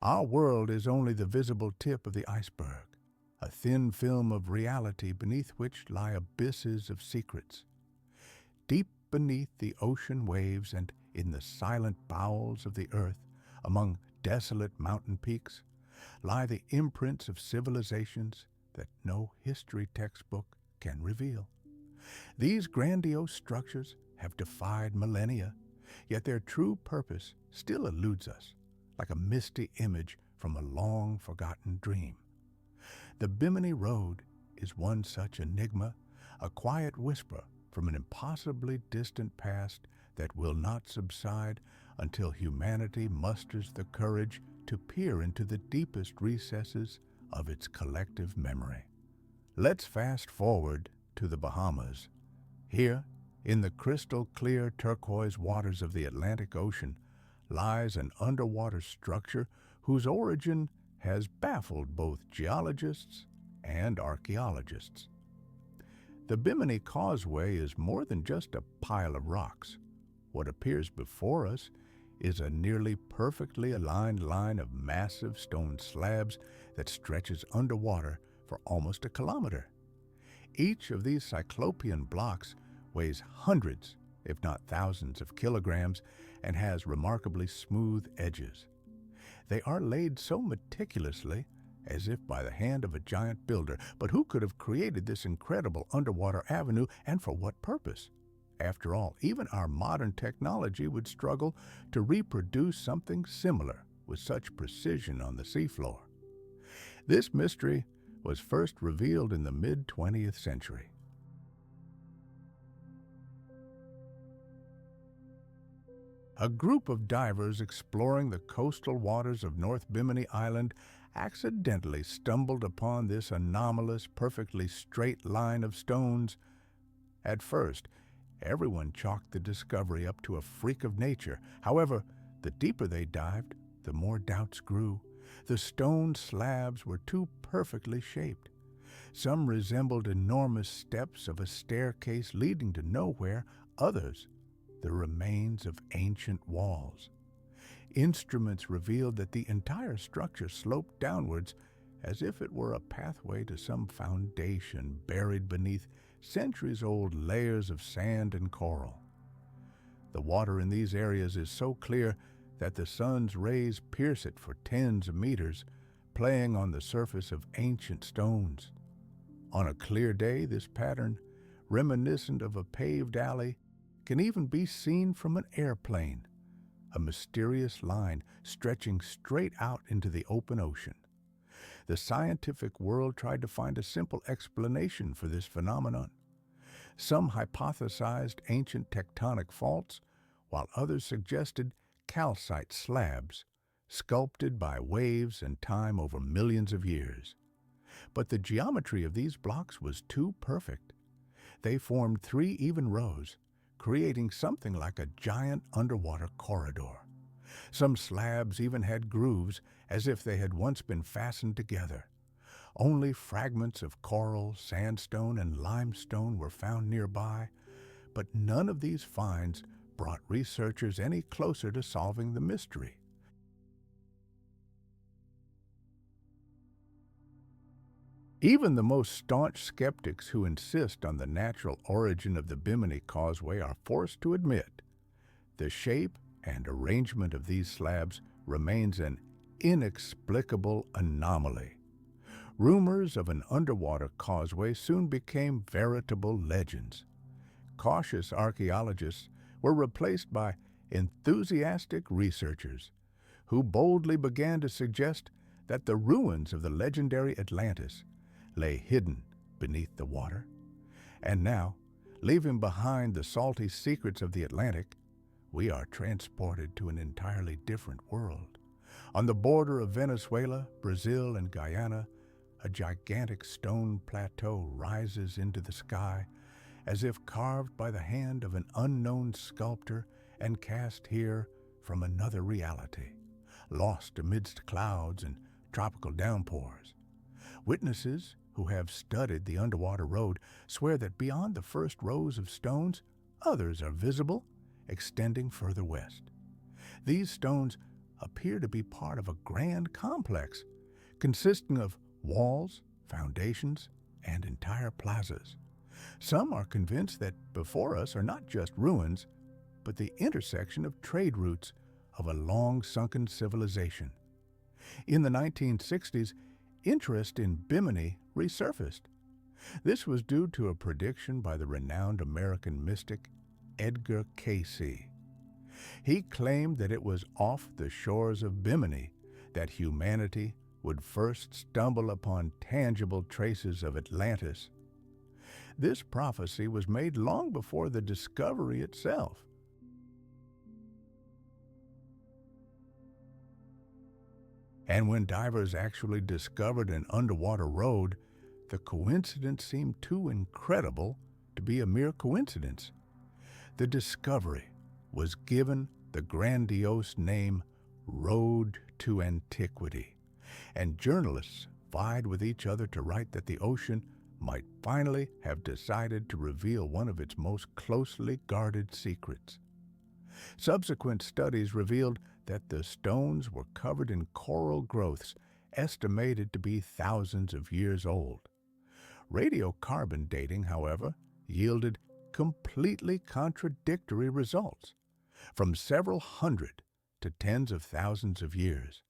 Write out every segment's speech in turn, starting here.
Our world is only the visible tip of the iceberg, a thin film of reality beneath which lie abysses of secrets. Deep beneath the ocean waves and in the silent bowels of the earth, among desolate mountain peaks, lie the imprints of civilizations that no history textbook can reveal. These grandiose structures have defied millennia, yet their true purpose still eludes us, like a misty image from a long-forgotten dream. The Bimini Road is one such enigma, a quiet whisper from an impossibly distant past that will not subside until humanity musters the courage to peer into the deepest recesses of its collective memory. Let's fast forward to the Bahamas. Here, in the crystal-clear turquoise waters of the Atlantic Ocean, lies an underwater structure whose origin has baffled both geologists and archaeologists. The Bimini Causeway is more than just a pile of rocks. What appears before us is a nearly perfectly aligned line of massive stone slabs that stretches underwater for almost a kilometer. Each of these cyclopean blocks weighs hundreds, if not thousands, of kilograms and has remarkably smooth edges. They are laid so meticulously as if by the hand of a giant builder. But who could have created this incredible underwater avenue, and for what purpose? After all, even our modern technology would struggle to reproduce something similar with such precision on the seafloor. This mystery was first revealed in the mid-20th century. A group of divers exploring the coastal waters of North Bimini Island accidentally stumbled upon this anomalous, perfectly straight line of stones. At first, everyone chalked the discovery up to a freak of nature. However, the deeper they dived, the more doubts grew. The stone slabs were too perfectly shaped. Some resembled enormous steps of a staircase leading to nowhere, others the remains of ancient walls. Instruments revealed that the entire structure sloped downwards as if it were a pathway to some foundation buried beneath centuries-old layers of sand and coral. The water in these areas is so clear that the sun's rays pierce it for tens of meters, playing on the surface of ancient stones. On a clear day, this pattern, reminiscent of a paved alley, can even be seen from an airplane, a mysterious line stretching straight out into the open ocean. The scientific world tried to find a simple explanation for this phenomenon. Some hypothesized ancient tectonic faults, while others suggested calcite slabs, sculpted by waves and time over millions of years. But the geometry of these blocks was too perfect. They formed 3 even rows, creating something like a giant underwater corridor. Some slabs even had grooves, as if they had once been fastened together. Only fragments of coral, sandstone, and limestone were found nearby, but none of these finds brought researchers any closer to solving the mystery. Even the most staunch skeptics who insist on the natural origin of the Bimini Causeway are forced to admit the shape and arrangement of these slabs remains an inexplicable anomaly. Rumors of an underwater causeway soon became veritable legends. Cautious archaeologists were replaced by enthusiastic researchers who boldly began to suggest that the ruins of the legendary Atlantis lay hidden beneath the water. And now, leaving behind the salty secrets of the Atlantic, we are transported to an entirely different world. On the border of Venezuela, Brazil, and Guyana, a gigantic stone plateau rises into the sky, as if carved by the hand of an unknown sculptor and cast here from another reality, lost amidst clouds and tropical downpours. Witnesses who have studied the underwater road swear that beyond the first rows of stones, others are visible, extending further west. These stones, appear to be part of a grand complex consisting of walls, foundations, and entire plazas. Some are convinced that before us are not just ruins, but the intersection of trade routes of a long-sunken civilization. In the 1960s, interest in Bimini resurfaced. This was due to a prediction by the renowned American mystic Edgar Cayce. He claimed that it was off the shores of Bimini that humanity would first stumble upon tangible traces of Atlantis. This prophecy was made long before the discovery itself. And when divers actually discovered an underwater road, the coincidence seemed too incredible to be a mere coincidence. The discovery was given the grandiose name Road to Antiquity, and journalists vied with each other to write that the ocean might finally have decided to reveal one of its most closely guarded secrets. Subsequent studies revealed that the stones were covered in coral growths estimated to be thousands of years old. Radiocarbon dating, however, yielded completely contradictory results, from several hundred to tens of thousands of years.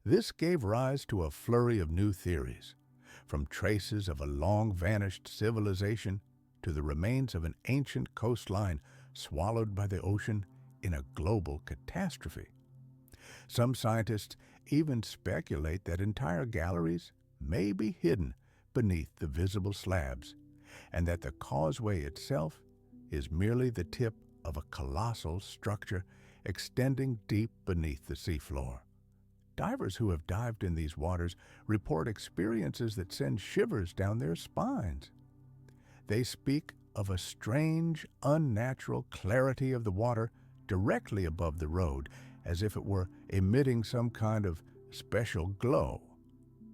This gave rise to a flurry of new theories, from traces of a long-vanished civilization to the remains of an ancient coastline swallowed by the ocean in a global catastrophe. Some scientists even speculate that entire galleries may be hidden beneath the visible slabs, and that the causeway itself is merely the tip of a colossal structure extending deep beneath the seafloor. Divers who have dived in these waters report experiences that send shivers down their spines. They speak of a strange, unnatural clarity of the water directly above the road, as if it were emitting some kind of special glow.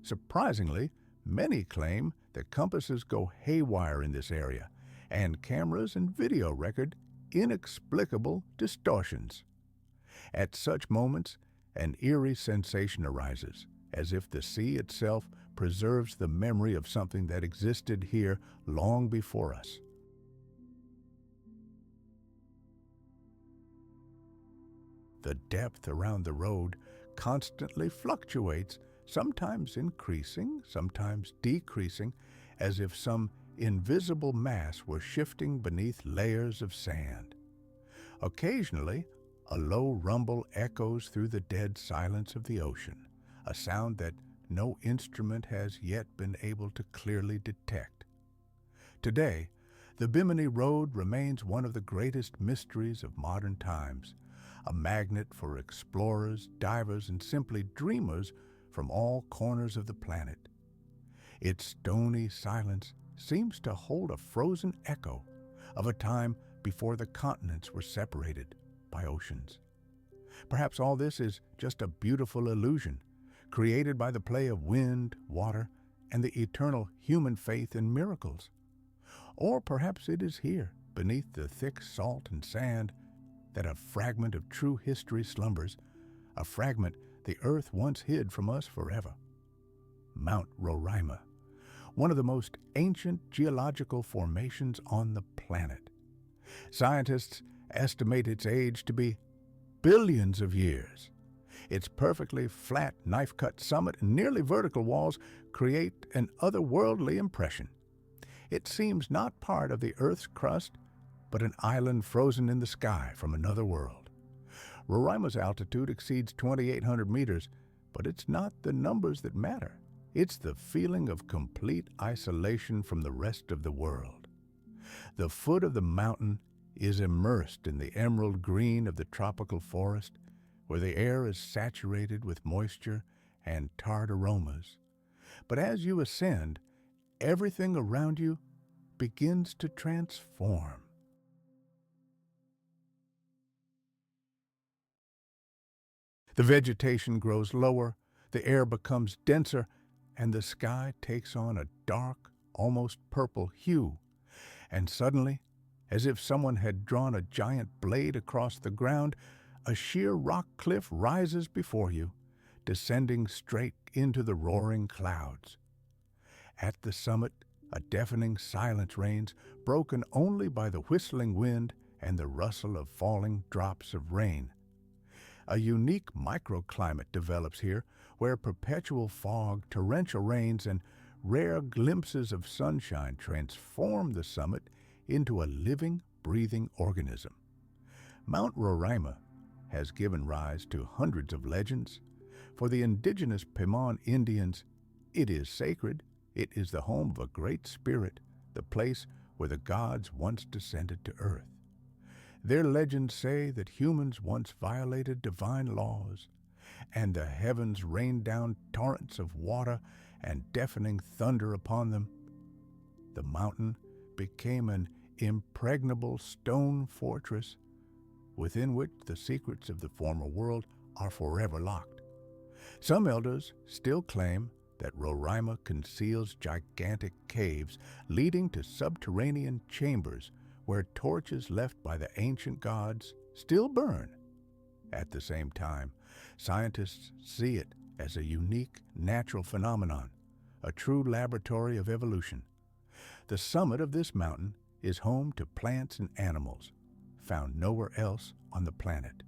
Surprisingly, many claim that compasses go haywire in this area, and cameras and video record inexplicable distortions. At such moments, an eerie sensation arises, as if the sea itself preserves the memory of something that existed here long before us. The depth around the road constantly fluctuates, sometimes increasing, sometimes decreasing, as if some invisible mass were shifting beneath layers of sand. Occasionally, a low rumble echoes through the dead silence of the ocean, a sound that no instrument has yet been able to clearly detect. Today, the Bimini Road remains one of the greatest mysteries of modern times, a magnet for explorers, divers, and simply dreamers from all corners of the planet. Its stony silence seems to hold a frozen echo of a time before the continents were separated by oceans. Perhaps all this is just a beautiful illusion, created by the play of wind, water, and the eternal human faith in miracles. Or perhaps it is here, beneath the thick salt and sand, that a fragment of true history slumbers, a fragment the earth once hid from us forever. Mount Roraima, one of the most ancient geological formations on the planet. Scientists estimate its age to be billions of years. Its perfectly flat, knife-cut summit and nearly vertical walls create an otherworldly impression. It seems not part of the Earth's crust, but an island frozen in the sky from another world. Roraima's altitude exceeds 2,800 meters, but it's not the numbers that matter. It's the feeling of complete isolation from the rest of the world. The foot of the mountain is immersed in the emerald green of the tropical forest, where the air is saturated with moisture and tart aromas. But as you ascend, everything around you begins to transform. The vegetation grows lower, the air becomes denser, and the sky takes on a dark, almost purple hue. And suddenly, as if someone had drawn a giant blade across the ground, A sheer rock cliff rises before you, descending straight into the roaring clouds. At the summit, a deafening silence reigns, broken only by the whistling wind and the rustle of falling drops of rain. A unique microclimate develops here, where perpetual fog, torrential rains, and rare glimpses of sunshine transform the summit into a living, breathing organism. Mount Roraima has given rise to hundreds of legends. For the indigenous Pemon Indians, it is sacred. It is the home of a great spirit, the place where the gods once descended to earth. Their legends say that humans once violated divine laws, and the heavens rained down torrents of water and deafening thunder upon them. The mountain became an impregnable stone fortress within which the secrets of the former world are forever locked. Some elders still claim that Roraima conceals gigantic caves leading to subterranean chambers where torches left by the ancient gods still burn. At the same time, scientists see it as a unique natural phenomenon, a true laboratory of evolution. The summit of this mountain is home to plants and animals found nowhere else on the planet.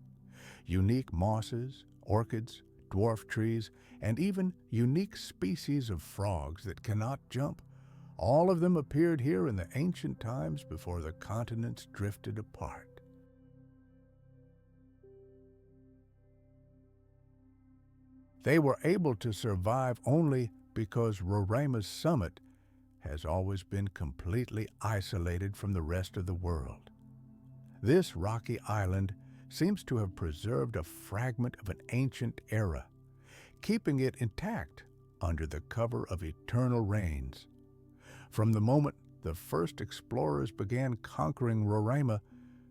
Unique mosses, orchids, dwarf trees, and even unique species of frogs that cannot jump. All of them appeared here in the ancient times before the continents drifted apart. They were able to survive only because Roraima's summit has always been completely isolated from the rest of the world. This rocky island seems to have preserved a fragment of an ancient era, keeping it intact under the cover of eternal rains. From the moment the first explorers began conquering Roraima,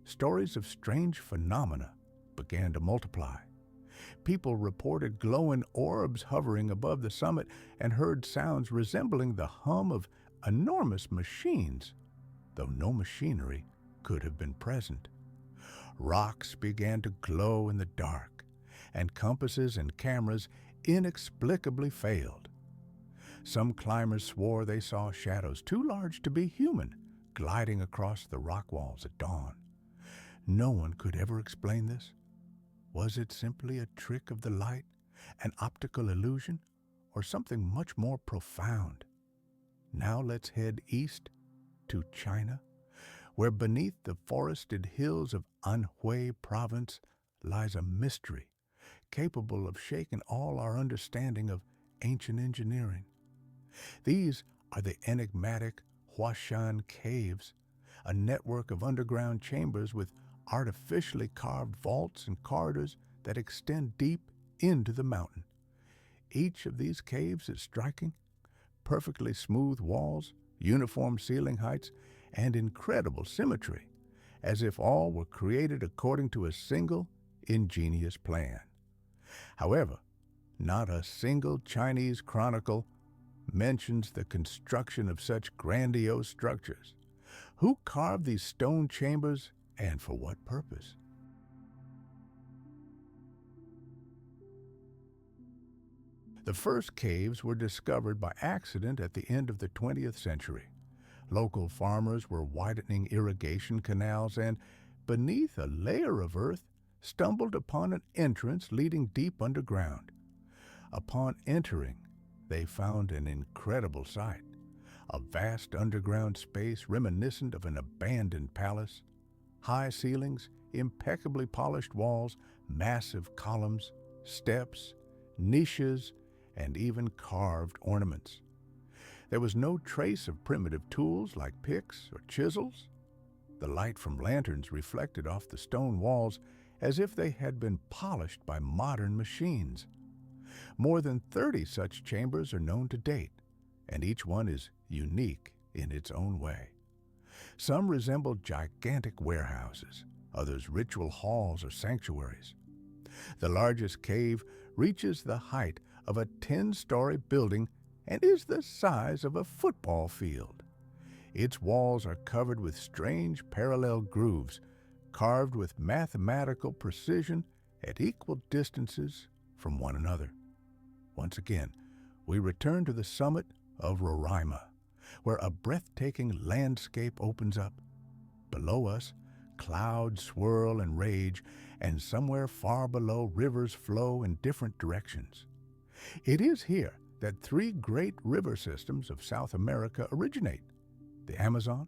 stories of strange phenomena began to multiply. People reported glowing orbs hovering above the summit and heard sounds resembling the hum of enormous machines, though no machinery could have been present. Rocks began to glow in the dark, and compasses and cameras inexplicably failed. Some climbers swore they saw shadows too large to be human gliding across the rock walls at dawn. No one could ever explain this. Was it simply a trick of the light, an optical illusion, or something much more profound? Now let's head east to China, where beneath the forested hills of Anhui province lies a mystery capable of shaking all our understanding of ancient engineering. These are the enigmatic Huashan Caves, a network of underground chambers with artificially carved vaults and corridors that extend deep into the mountain. Each of these caves is striking, perfectly smooth walls, uniform ceiling heights, and incredible symmetry, as if all were created according to a single ingenious plan. However, not a single Chinese chronicle mentions the construction of such grandiose structures. Who carved these stone chambers and for what purpose? The first caves were discovered by accident at the end of the 20th century. Local farmers were widening irrigation canals and, beneath a layer of earth, stumbled upon an entrance leading deep underground. Upon entering, they found an incredible sight, a vast underground space reminiscent of an abandoned palace. High ceilings, impeccably polished walls, massive columns, steps, niches, and even carved ornaments. There was no trace of primitive tools like picks or chisels. The light from lanterns reflected off the stone walls as if they had been polished by modern machines. More than 30 such chambers are known to date, and each one is unique in its own way. Some resemble gigantic warehouses, others ritual halls or sanctuaries. The largest cave reaches the height of a 10-story building and is the size of a football field. Its walls are covered with strange parallel grooves, carved with mathematical precision at equal distances from one another. Once again, we return to the summit of Roraima, where a breathtaking landscape opens up. Below us, clouds swirl and rage, and somewhere far below, rivers flow in different directions. It is here that three great river systems of South America originate: the Amazon,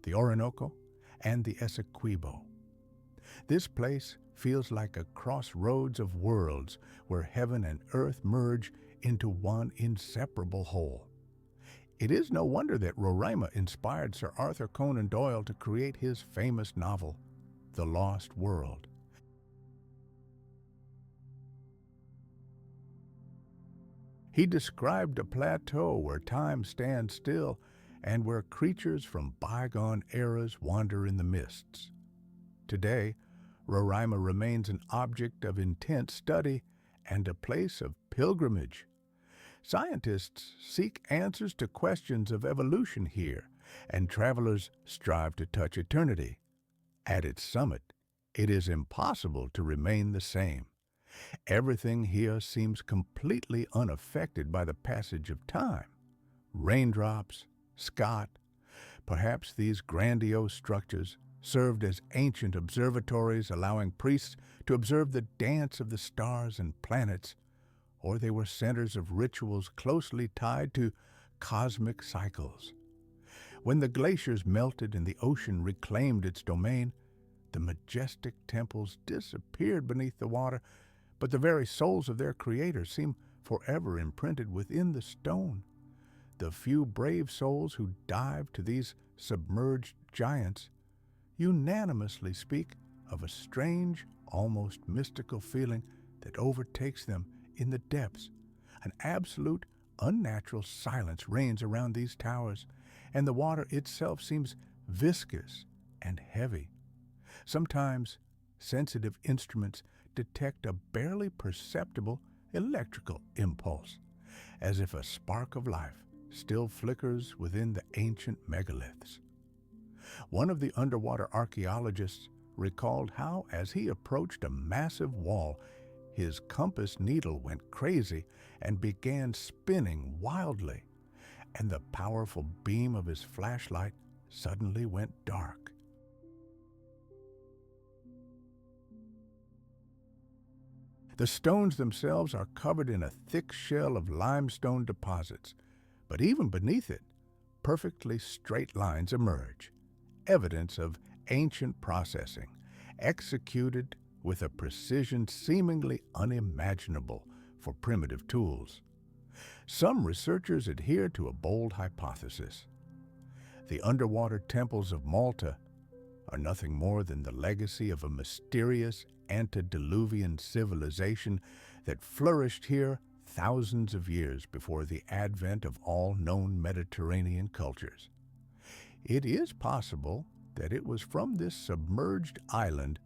the Orinoco, and the Essequibo. This place feels like a crossroads of worlds where heaven and earth merge into one inseparable whole. It is no wonder that Roraima inspired Sir Arthur Conan Doyle to create his famous novel, The Lost World. He described a plateau where time stands still and where creatures from bygone eras wander in the mists. Today, Roraima remains an object of intense study and a place of pilgrimage. Scientists seek answers to questions of evolution here, and travelers strive to touch eternity. At its summit, it is impossible to remain the same. Everything here seems completely unaffected by the passage of time. Raindrops, scott, perhaps these grandiose structures served as ancient observatories, allowing priests to observe the dance of the stars and planets, or they were centers of rituals closely tied to cosmic cycles. When the glaciers melted and the ocean reclaimed its domain, the majestic temples disappeared beneath the water, but the very souls of their creators seem forever imprinted within the stone. The few brave souls who dive to these submerged giants unanimously speak of a strange, almost mystical feeling that overtakes them in the depths. An absolute, unnatural silence reigns around these towers, and the water itself seems viscous and heavy. Sometimes, sensitive instruments detect a barely perceptible electrical impulse, as if a spark of life still flickers within the ancient megaliths. One of the underwater archaeologists recalled how, as he approached a massive wall, his compass needle went crazy and began spinning wildly, and the powerful beam of his flashlight suddenly went dark. The stones themselves are covered in a thick shell of limestone deposits, but even beneath it, perfectly straight lines emerge, evidence of ancient processing, executed with a precision seemingly unimaginable for primitive tools. Some researchers adhere to a bold hypothesis. The underwater temples of Malta are nothing more than the legacy of a mysterious antediluvian civilization that flourished here thousands of years before the advent of all known Mediterranean cultures. It is possible that it was from this submerged island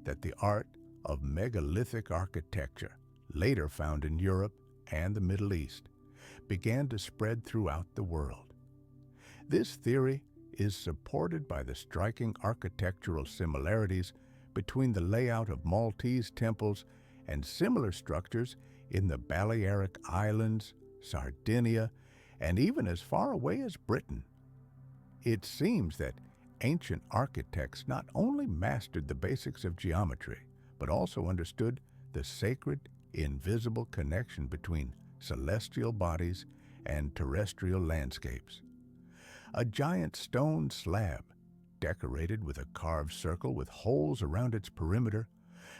that the art of megalithic architecture, later found in Europe and the Middle East, began to spread throughout the world. This theory is supported by the striking architectural similarities between the layout of Maltese temples and similar structures in the Balearic Islands, Sardinia, and even as far away as Britain. It seems that ancient architects not only mastered the basics of geometry, but also understood the sacred, invisible connection between celestial bodies and terrestrial landscapes. A giant stone slab, decorated with a carved circle with holes around its perimeter,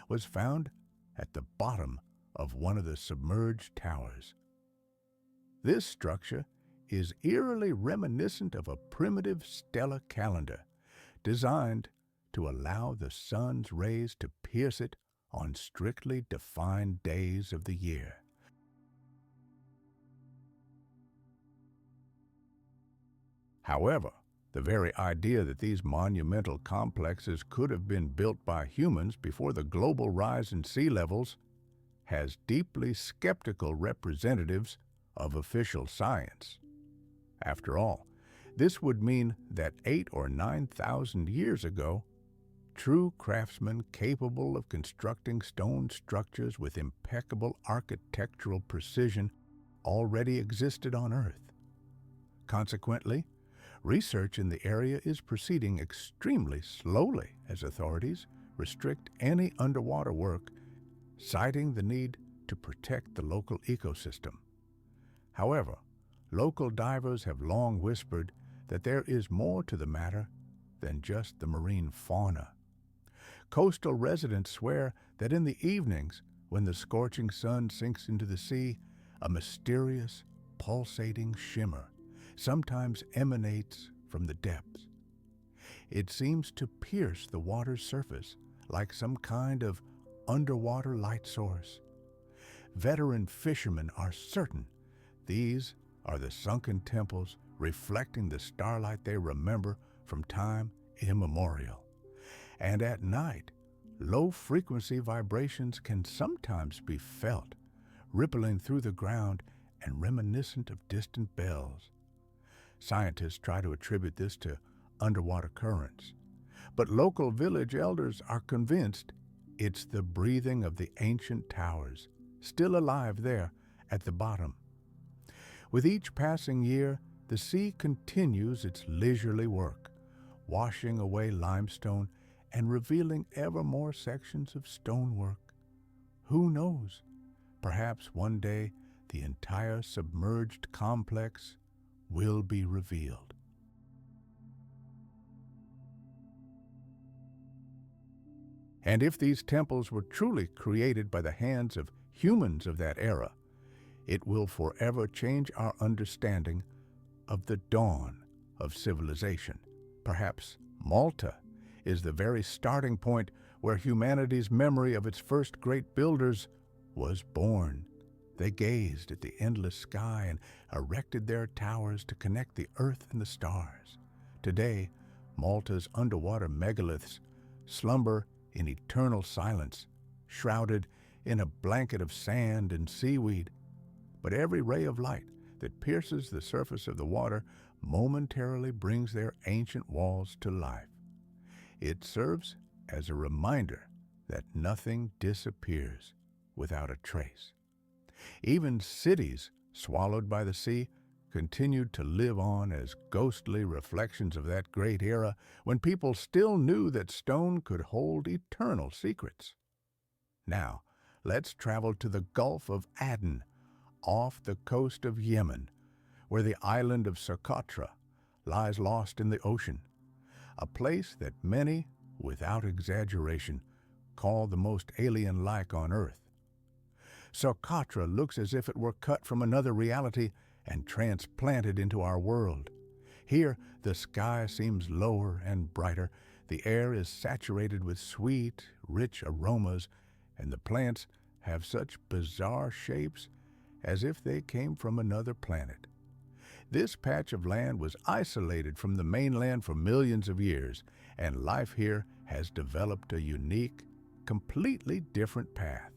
was found at the bottom of one of the submerged towers. This structure is eerily reminiscent of a primitive stellar calendar, designed to allow the sun's rays to pierce it on strictly defined days of the year. However, the very idea that these monumental complexes could have been built by humans before the global rise in sea levels has deeply skeptical representatives of official science. After all, this would mean that 8,000 or 9,000 years ago, True craftsmen capable of constructing stone structures with impeccable architectural precision already existed on Earth. Consequently, research in the area is proceeding extremely slowly as authorities restrict any underwater work, citing the need to protect the local ecosystem. However, local divers have long whispered that there is more to the matter than just the marine fauna. Coastal residents swear that in the evenings, when the scorching sun sinks into the sea, a mysterious, pulsating shimmer sometimes emanates from the depths. It seems to pierce the water's surface like some kind of underwater light source. Veteran fishermen are certain these are the sunken temples reflecting the starlight they remember from time immemorial. And at night, low-frequency vibrations can sometimes be felt, rippling through the ground and reminiscent of distant bells. Scientists try to attribute this to underwater currents, but local village elders are convinced it's the breathing of the ancient towers, still alive there at the bottom. With each passing year, the sea continues its leisurely work, washing away limestone and revealing ever more sections of stonework. Who knows? Perhaps one day the entire submerged complex will be revealed. And if these temples were truly created by the hands of humans of that era, it will forever change our understanding of the dawn of civilization. Perhaps Malta is the very starting point where humanity's memory of its first great builders was born. They gazed at the endless sky and erected their towers to connect the earth and the stars. Today, Malta's underwater megaliths slumber in eternal silence, shrouded in a blanket of sand and seaweed. But every ray of light that pierces the surface of the water momentarily brings their ancient walls to life. It serves as a reminder that nothing disappears without a trace. Even cities swallowed by the sea continued to live on as ghostly reflections of that great era when people still knew that stone could hold eternal secrets. Now, let's travel to the Gulf of Aden, off the coast of Yemen, where the island of Socotra lies lost in the ocean, a place that many, without exaggeration, call the most alien-like on Earth. Socotra looks as if it were cut from another reality and transplanted into our world. Here, the sky seems lower and brighter, the air is saturated with sweet, rich aromas, and the plants have such bizarre shapes as if they came from another planet. This patch of land was isolated from the mainland for millions of years, and life here has developed a unique, completely different path,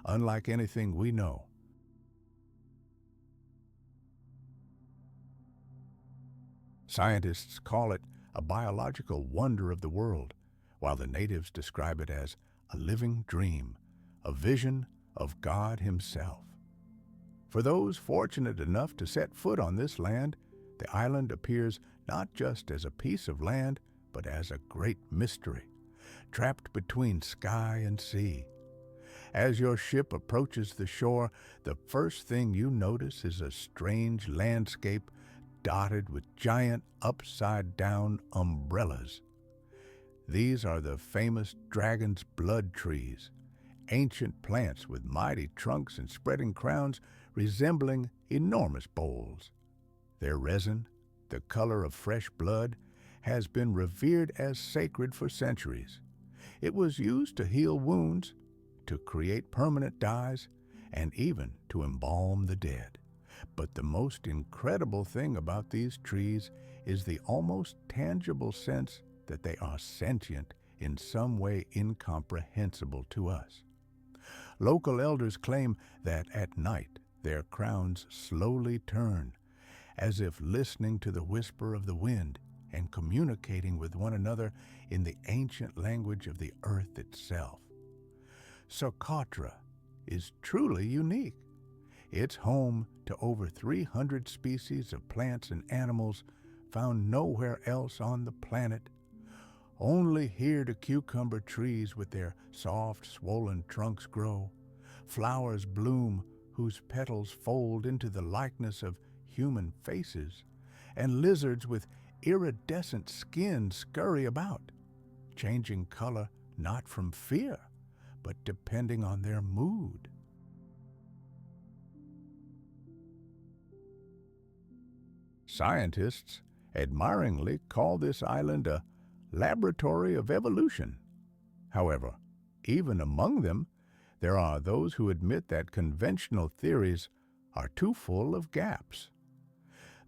unlike anything we know. Scientists call it a biological wonder of the world, while the natives describe it as a living dream, a vision of God Himself. For those fortunate enough to set foot on this land, the island appears not just as a piece of land, but as a great mystery, trapped between sky and sea. As your ship approaches the shore, the first thing you notice is a strange landscape dotted with giant upside-down umbrellas. These are the famous dragon's blood trees, ancient plants with mighty trunks and spreading crowns resembling enormous bowls. Their resin, the color of fresh blood, has been revered as sacred for centuries. It was used to heal wounds, to create permanent dyes, and even to embalm the dead. But the most incredible thing about these trees is the almost tangible sense that they are sentient in some way incomprehensible to us. Local elders claim that at night their crowns slowly turn, as if listening to the whisper of the wind and communicating with one another in the ancient language of the earth itself. Socotra is truly unique. It's home to over 300 species of plants and animals found nowhere else on the planet. Only here do cucumber trees with their soft, swollen trunks grow, flowers bloom whose petals fold into the likeness of human faces, and lizards with iridescent skin scurry about, changing color not from fear, but depending on their mood. Scientists admiringly call this island a laboratory of evolution. However, even among them, there are those who admit that conventional theories are too full of gaps.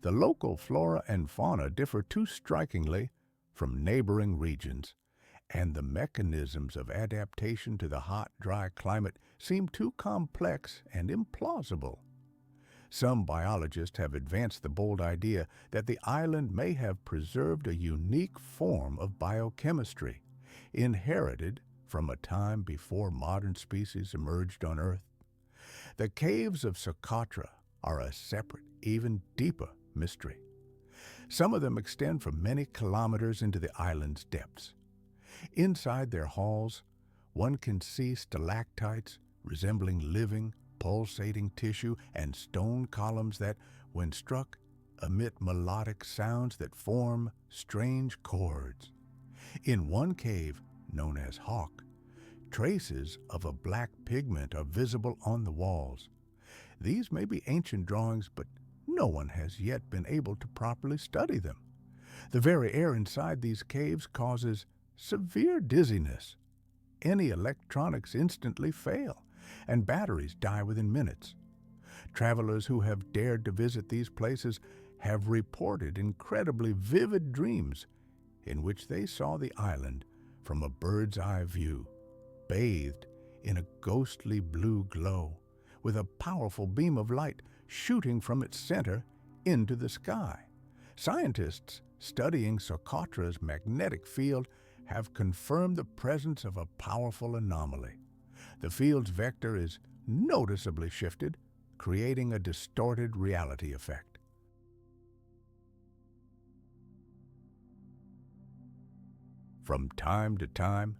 The local flora and fauna differ too strikingly from neighboring regions, and the mechanisms of adaptation to the hot, dry climate seem too complex and implausible. Some biologists have advanced the bold idea that the island may have preserved a unique form of biochemistry, inherited from a time before modern species emerged on Earth. The caves of Socotra are a separate, even deeper mystery. Some of them extend for many kilometers into the island's depths. Inside their halls, one can see stalactites resembling living, pulsating tissue and stone columns that, when struck, emit melodic sounds that form strange chords. In one cave, known as Hawk, traces of a black pigment are visible on the walls. These may be ancient drawings, but no one has yet been able to properly study them. The very air inside these caves causes severe dizziness. Any electronics instantly fail, and batteries die within minutes. Travelers who have dared to visit these places have reported incredibly vivid dreams in which they saw the island from a bird's eye view, bathed in a ghostly blue glow, with a powerful beam of light shooting from its center into the sky. Scientists studying Socotra's magnetic field have confirmed the presence of a powerful anomaly. The field's vector is noticeably shifted, creating a distorted reality effect. From time to time,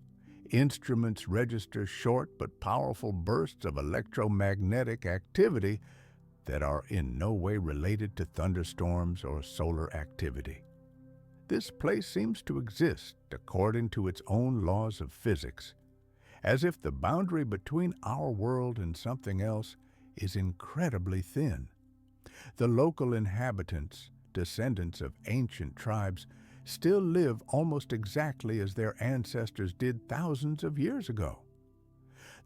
instruments register short but powerful bursts of electromagnetic activity that are in no way related to thunderstorms or solar activity. This place seems to exist according to its own laws of physics, as if the boundary between our world and something else is incredibly thin. The local inhabitants, descendants of ancient tribes, still live almost exactly as their ancestors did thousands of years ago.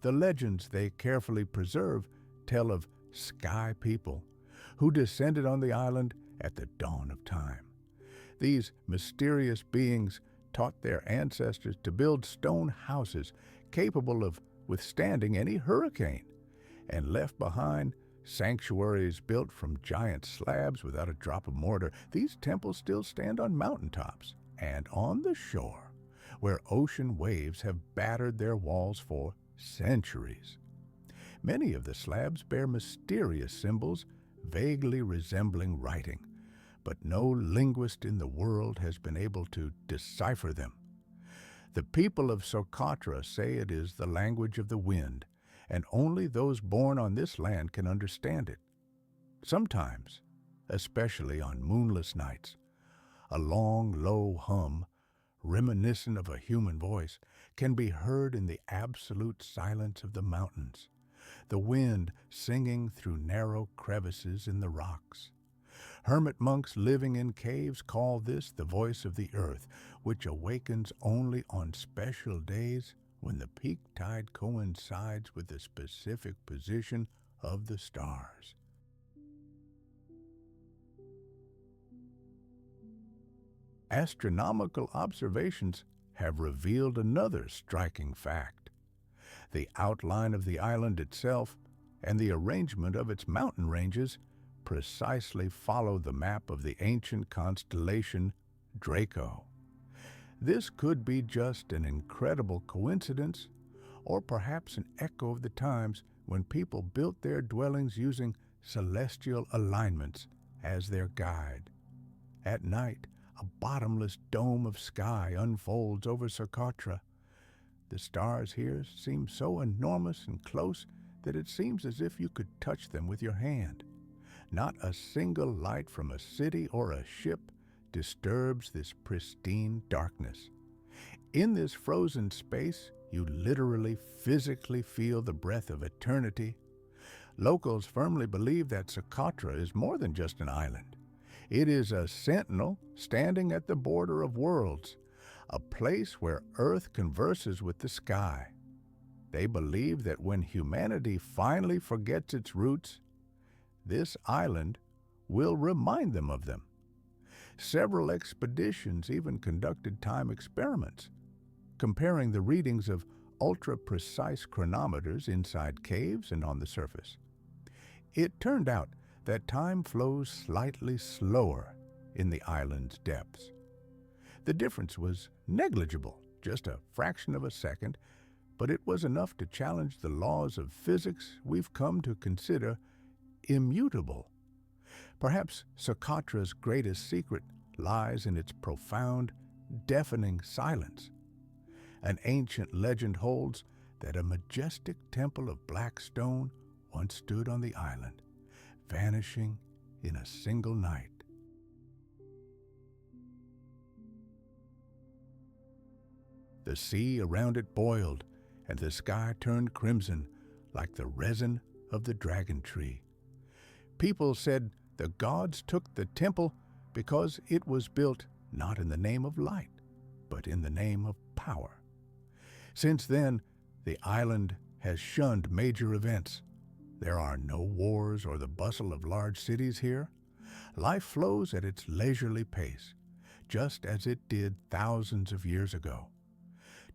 The legends they carefully preserve tell of sky people who descended on the island at the dawn of time. These mysterious beings taught their ancestors to build stone houses capable of withstanding any hurricane, and left behind sanctuaries built from giant slabs without a drop of mortar. These temples still stand on mountaintops and on the shore, where ocean waves have battered their walls for centuries. Many of the slabs bear mysterious symbols vaguely resembling writing, but no linguist in the world has been able to decipher them. The people of Socotra say it is the language of the wind, and only those born on this land can understand it. Sometimes, especially on moonless nights, a long, low hum, reminiscent of a human voice, can be heard in the absolute silence of the mountains, the wind singing through narrow crevices in the rocks. Hermit monks living in caves call this the voice of the earth, which awakens only on special days when the peak tide coincides with the specific position of the stars. Astronomical observations have revealed another striking fact. The outline of the island itself and the arrangement of its mountain ranges precisely follow the map of the ancient constellation Draco. This could be just an incredible coincidence, or perhaps an echo of the times when people built their dwellings using celestial alignments as their guide. At night, a bottomless dome of sky unfolds over Socotra. The stars here seem so enormous and close that it seems as if you could touch them with your hand. Not a single light from a city or a ship disturbs this pristine darkness. In this frozen space, you literally physically feel the breath of eternity. Locals firmly believe that Socotra is more than just an island. It is a sentinel standing at the border of worlds, a place where Earth converses with the sky. They believe that when humanity finally forgets its roots, this island will remind them of them. Several expeditions even conducted time experiments, comparing the readings of ultra-precise chronometers inside caves and on the surface. It turned out that time flows slightly slower in the island's depths. The difference was negligible, just a fraction of a second, but it was enough to challenge the laws of physics we've come to consider immutable. Perhaps Socotra's greatest secret lies in its profound, deafening silence. An ancient legend holds that a majestic temple of black stone once stood on the island, vanishing in a single night. The sea around it boiled, and the sky turned crimson like the resin of the dragon tree. People said the gods took the temple because it was built not in the name of light, but in the name of power. Since then, the island has shunned major events. There are no wars or the bustle of large cities here. Life flows at its leisurely pace, just as it did thousands of years ago.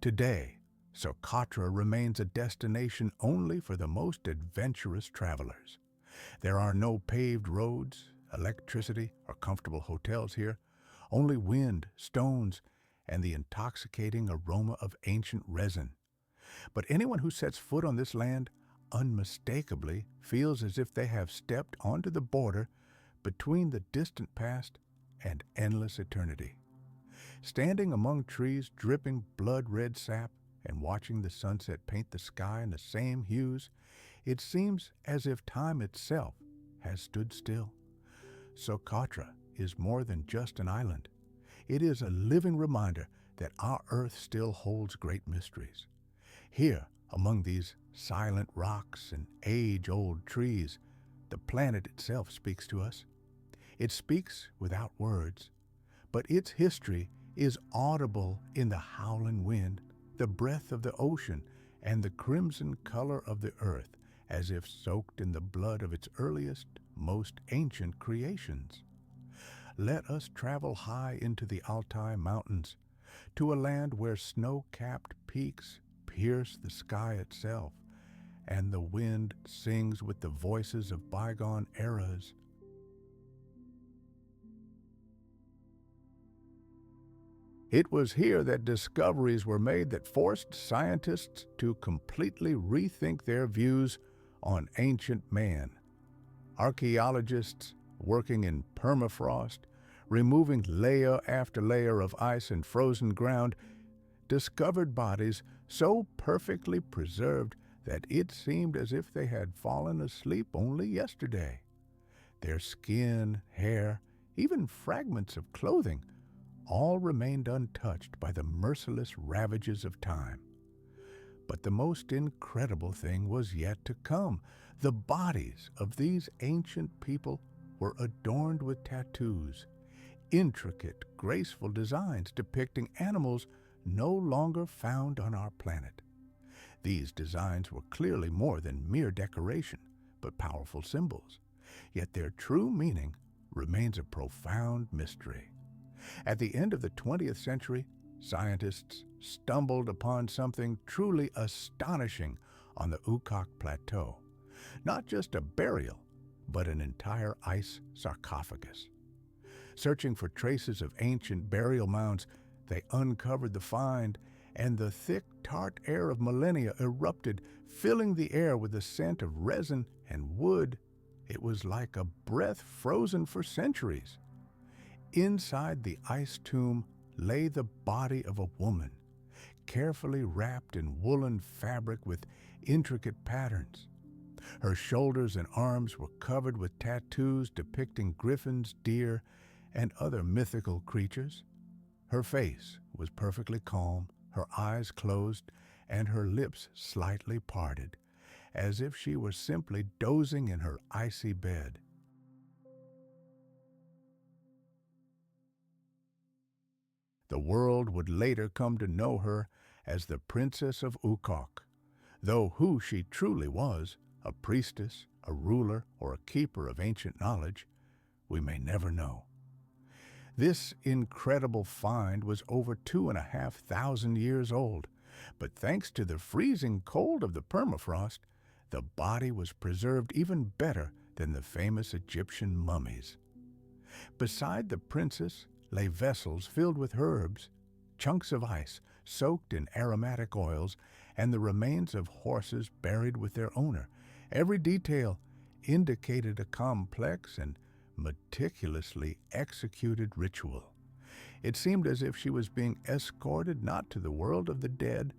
Today, Socotra remains a destination only for the most adventurous travelers. There are no paved roads, electricity, or comfortable hotels here, only wind, stones, and the intoxicating aroma of ancient resin. But anyone who sets foot on this land unmistakably feels as if they have stepped onto the border between the distant past and endless eternity. Standing among trees dripping blood-red sap and watching the sunset paint the sky in the same hues, it seems as if time itself has stood still. Socotra is more than just an island. It is a living reminder that our Earth still holds great mysteries. Here, among these silent rocks and age-old trees, the planet itself speaks to us. It speaks without words, but its history is audible in the howling wind, the breath of the ocean, and the crimson color of the earth, as if soaked in the blood of its earliest, most ancient creations. Let us travel high into the Altai Mountains, to a land where snow-capped peaks pierce the sky itself, and the wind sings with the voices of bygone eras. It was here that discoveries were made that forced scientists to completely rethink their views on ancient man. Archaeologists working in permafrost, removing layer after layer of ice and frozen ground, discovered bodies so perfectly preserved that it seemed as if they had fallen asleep only yesterday. Their skin, hair, even fragments of clothing all remained untouched by the merciless ravages of time. But the most incredible thing was yet to come. The bodies of these ancient people were adorned with tattoos, intricate, graceful designs depicting animals no longer found on our planet. These designs were clearly more than mere decoration, but powerful symbols. Yet their true meaning remains a profound mystery. At the end of the 20th century, scientists stumbled upon something truly astonishing on the Ukak Plateau. Not just a burial, but an entire ice sarcophagus. Searching for traces of ancient burial mounds, they uncovered the find, and the thick, tart air of millennia erupted, filling the air with the scent of resin and wood. It was like a breath frozen for centuries. Inside the ice tomb lay the body of a woman, carefully wrapped in woolen fabric with intricate patterns. Her shoulders and arms were covered with tattoos depicting griffins, deer, and other mythical creatures. Her face was perfectly calm, her eyes closed, and her lips slightly parted, as if she were simply dozing in her icy bed. The world would later come to know her as the Princess of Ukok, though who she truly was, a priestess, a ruler, or a keeper of ancient knowledge, we may never know. This incredible find was over 2,500 years old, but thanks to the freezing cold of the permafrost, the body was preserved even better than the famous Egyptian mummies. Beside the princess lay vessels filled with herbs, chunks of ice soaked in aromatic oils, and the remains of horses buried with their owner. Every detail indicated a complex and meticulously executed ritual. It seemed as if she was being escorted not to the world of the dead,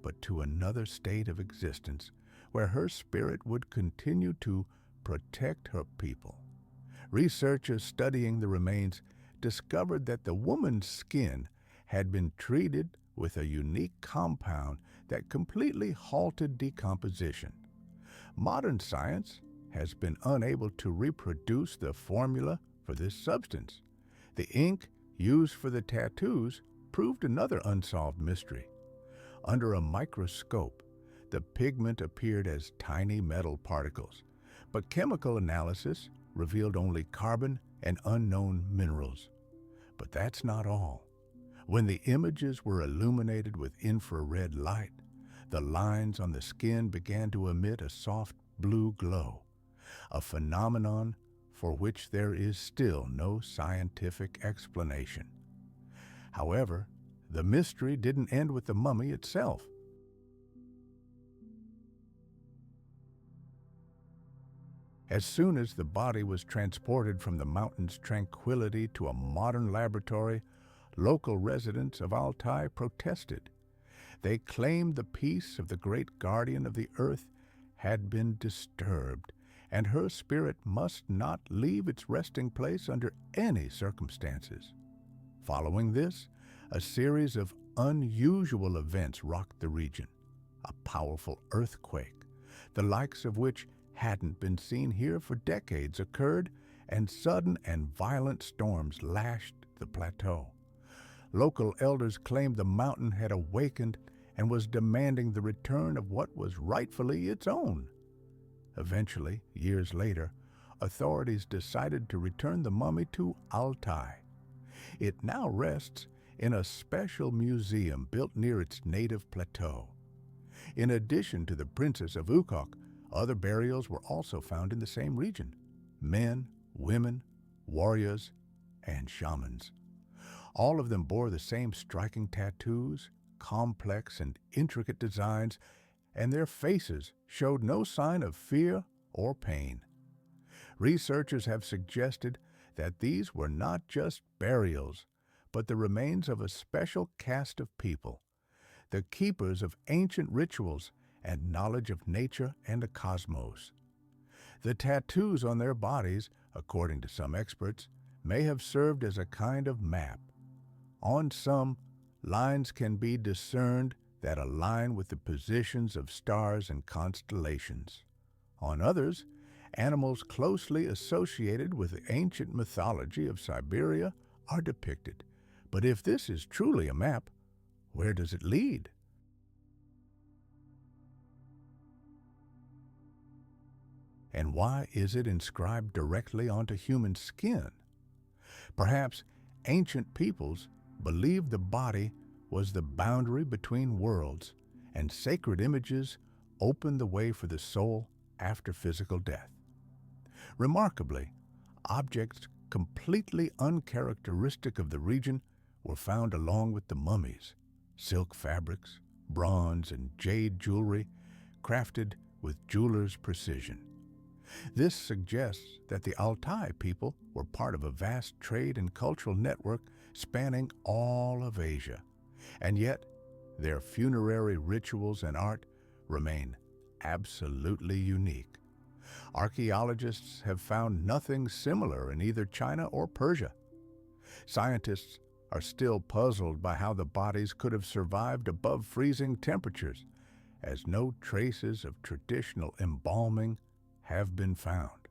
but to another state of existence, where her spirit would continue to protect her people. Researchers studying the remains discovered that the woman's skin had been treated with a unique compound that completely halted decomposition. Modern science has been unable to reproduce the formula for this substance. The ink used for the tattoos proved another unsolved mystery. Under a microscope, the pigment appeared as tiny metal particles, but chemical analysis revealed only carbon and unknown minerals. But that's not all. When the images were illuminated with infrared light, the lines on the skin began to emit a soft blue glow, a phenomenon for which there is still no scientific explanation. However, the mystery didn't end with the mummy itself. As soon as the body was transported from the mountain's tranquility to a modern laboratory, local residents of Altai protested. They claimed the peace of the great guardian of the earth had been disturbed, and her spirit must not leave its resting place under any circumstances. Following this, a series of unusual events rocked the region. A powerful earthquake, the likes of which hadn't been seen here for decades, occurred, and sudden and violent storms lashed the plateau. Local elders claimed the mountain had awakened and was demanding the return of what was rightfully its own. Eventually, years later, authorities decided to return the mummy to Altai. It now rests in a special museum built near its native plateau. In addition to the Princess of Ukok, other burials were also found in the same region: men, women, warriors, and shamans. All of them bore the same striking tattoos, complex and intricate designs, and their faces showed no sign of fear or pain. Researchers have suggested that these were not just burials, but the remains of a special caste of people, the keepers of ancient rituals and knowledge of nature and the cosmos. The tattoos on their bodies, according to some experts, may have served as a kind of map. On some, lines can be discerned that align with the positions of stars and constellations. On others, animals closely associated with the ancient mythology of Siberia are depicted. But if this is truly a map, where does it lead? And why is it inscribed directly onto human skin? Perhaps ancient peoples believed the body was the boundary between worlds, and sacred images opened the way for the soul after physical death. Remarkably, objects completely uncharacteristic of the region, were found along with the mummies, silk fabrics, bronze, and jade jewelry crafted with jeweler's precision. This suggests that the Altai people were part of a vast trade and cultural network spanning all of Asia, and yet their funerary rituals and art remain absolutely unique. Archaeologists have found nothing similar in either China or Persia. Scientists are still puzzled by how the bodies could have survived above freezing temperatures, as no traces of traditional embalming have been found.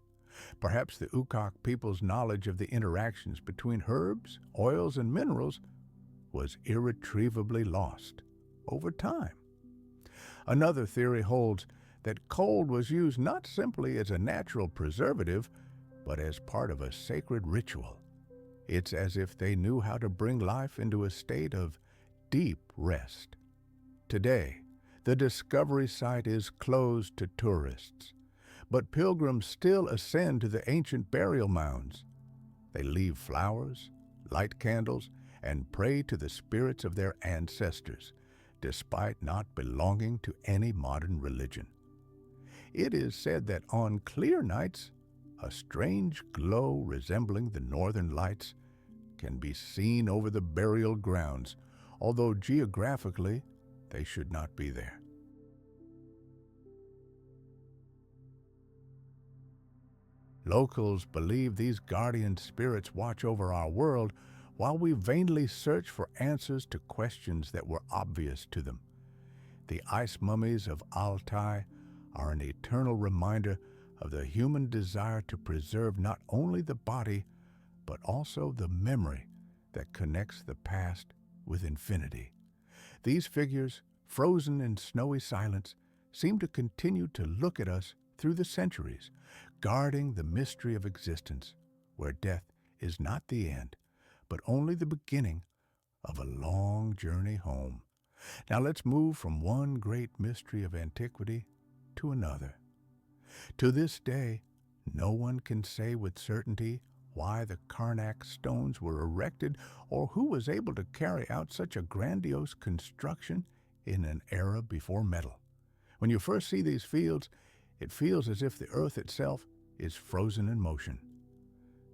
Perhaps the Ukak people's knowledge of the interactions between herbs, oils, and minerals was irretrievably lost over time. Another theory holds that cold was used not simply as a natural preservative, but as part of a sacred ritual. It's as if they knew how to bring life into a state of deep rest. Today, the discovery site is closed to tourists, but pilgrims still ascend to the ancient burial mounds. They leave flowers, light candles, and pray to the spirits of their ancestors, despite not belonging to any modern religion. It is said that on clear nights, a strange glow resembling the northern lights can be seen over the burial grounds, although geographically they should not be there. Locals believe these guardian spirits watch over our world while we vainly search for answers to questions that were obvious to them. The ice mummies of Altai are an eternal reminder of the human desire to preserve not only the body, but also the memory that connects the past with infinity. These figures, frozen in snowy silence, seem to continue to look at us through the centuries, guarding the mystery of existence, where death is not the end, but only the beginning of a long journey home. Now let's move from one great mystery of antiquity to another. To this day, no one can say with certainty why the Carnac stones were erected or who was able to carry out such a grandiose construction in an era before metal. When you first see these fields, it feels as if the earth itself is frozen in motion.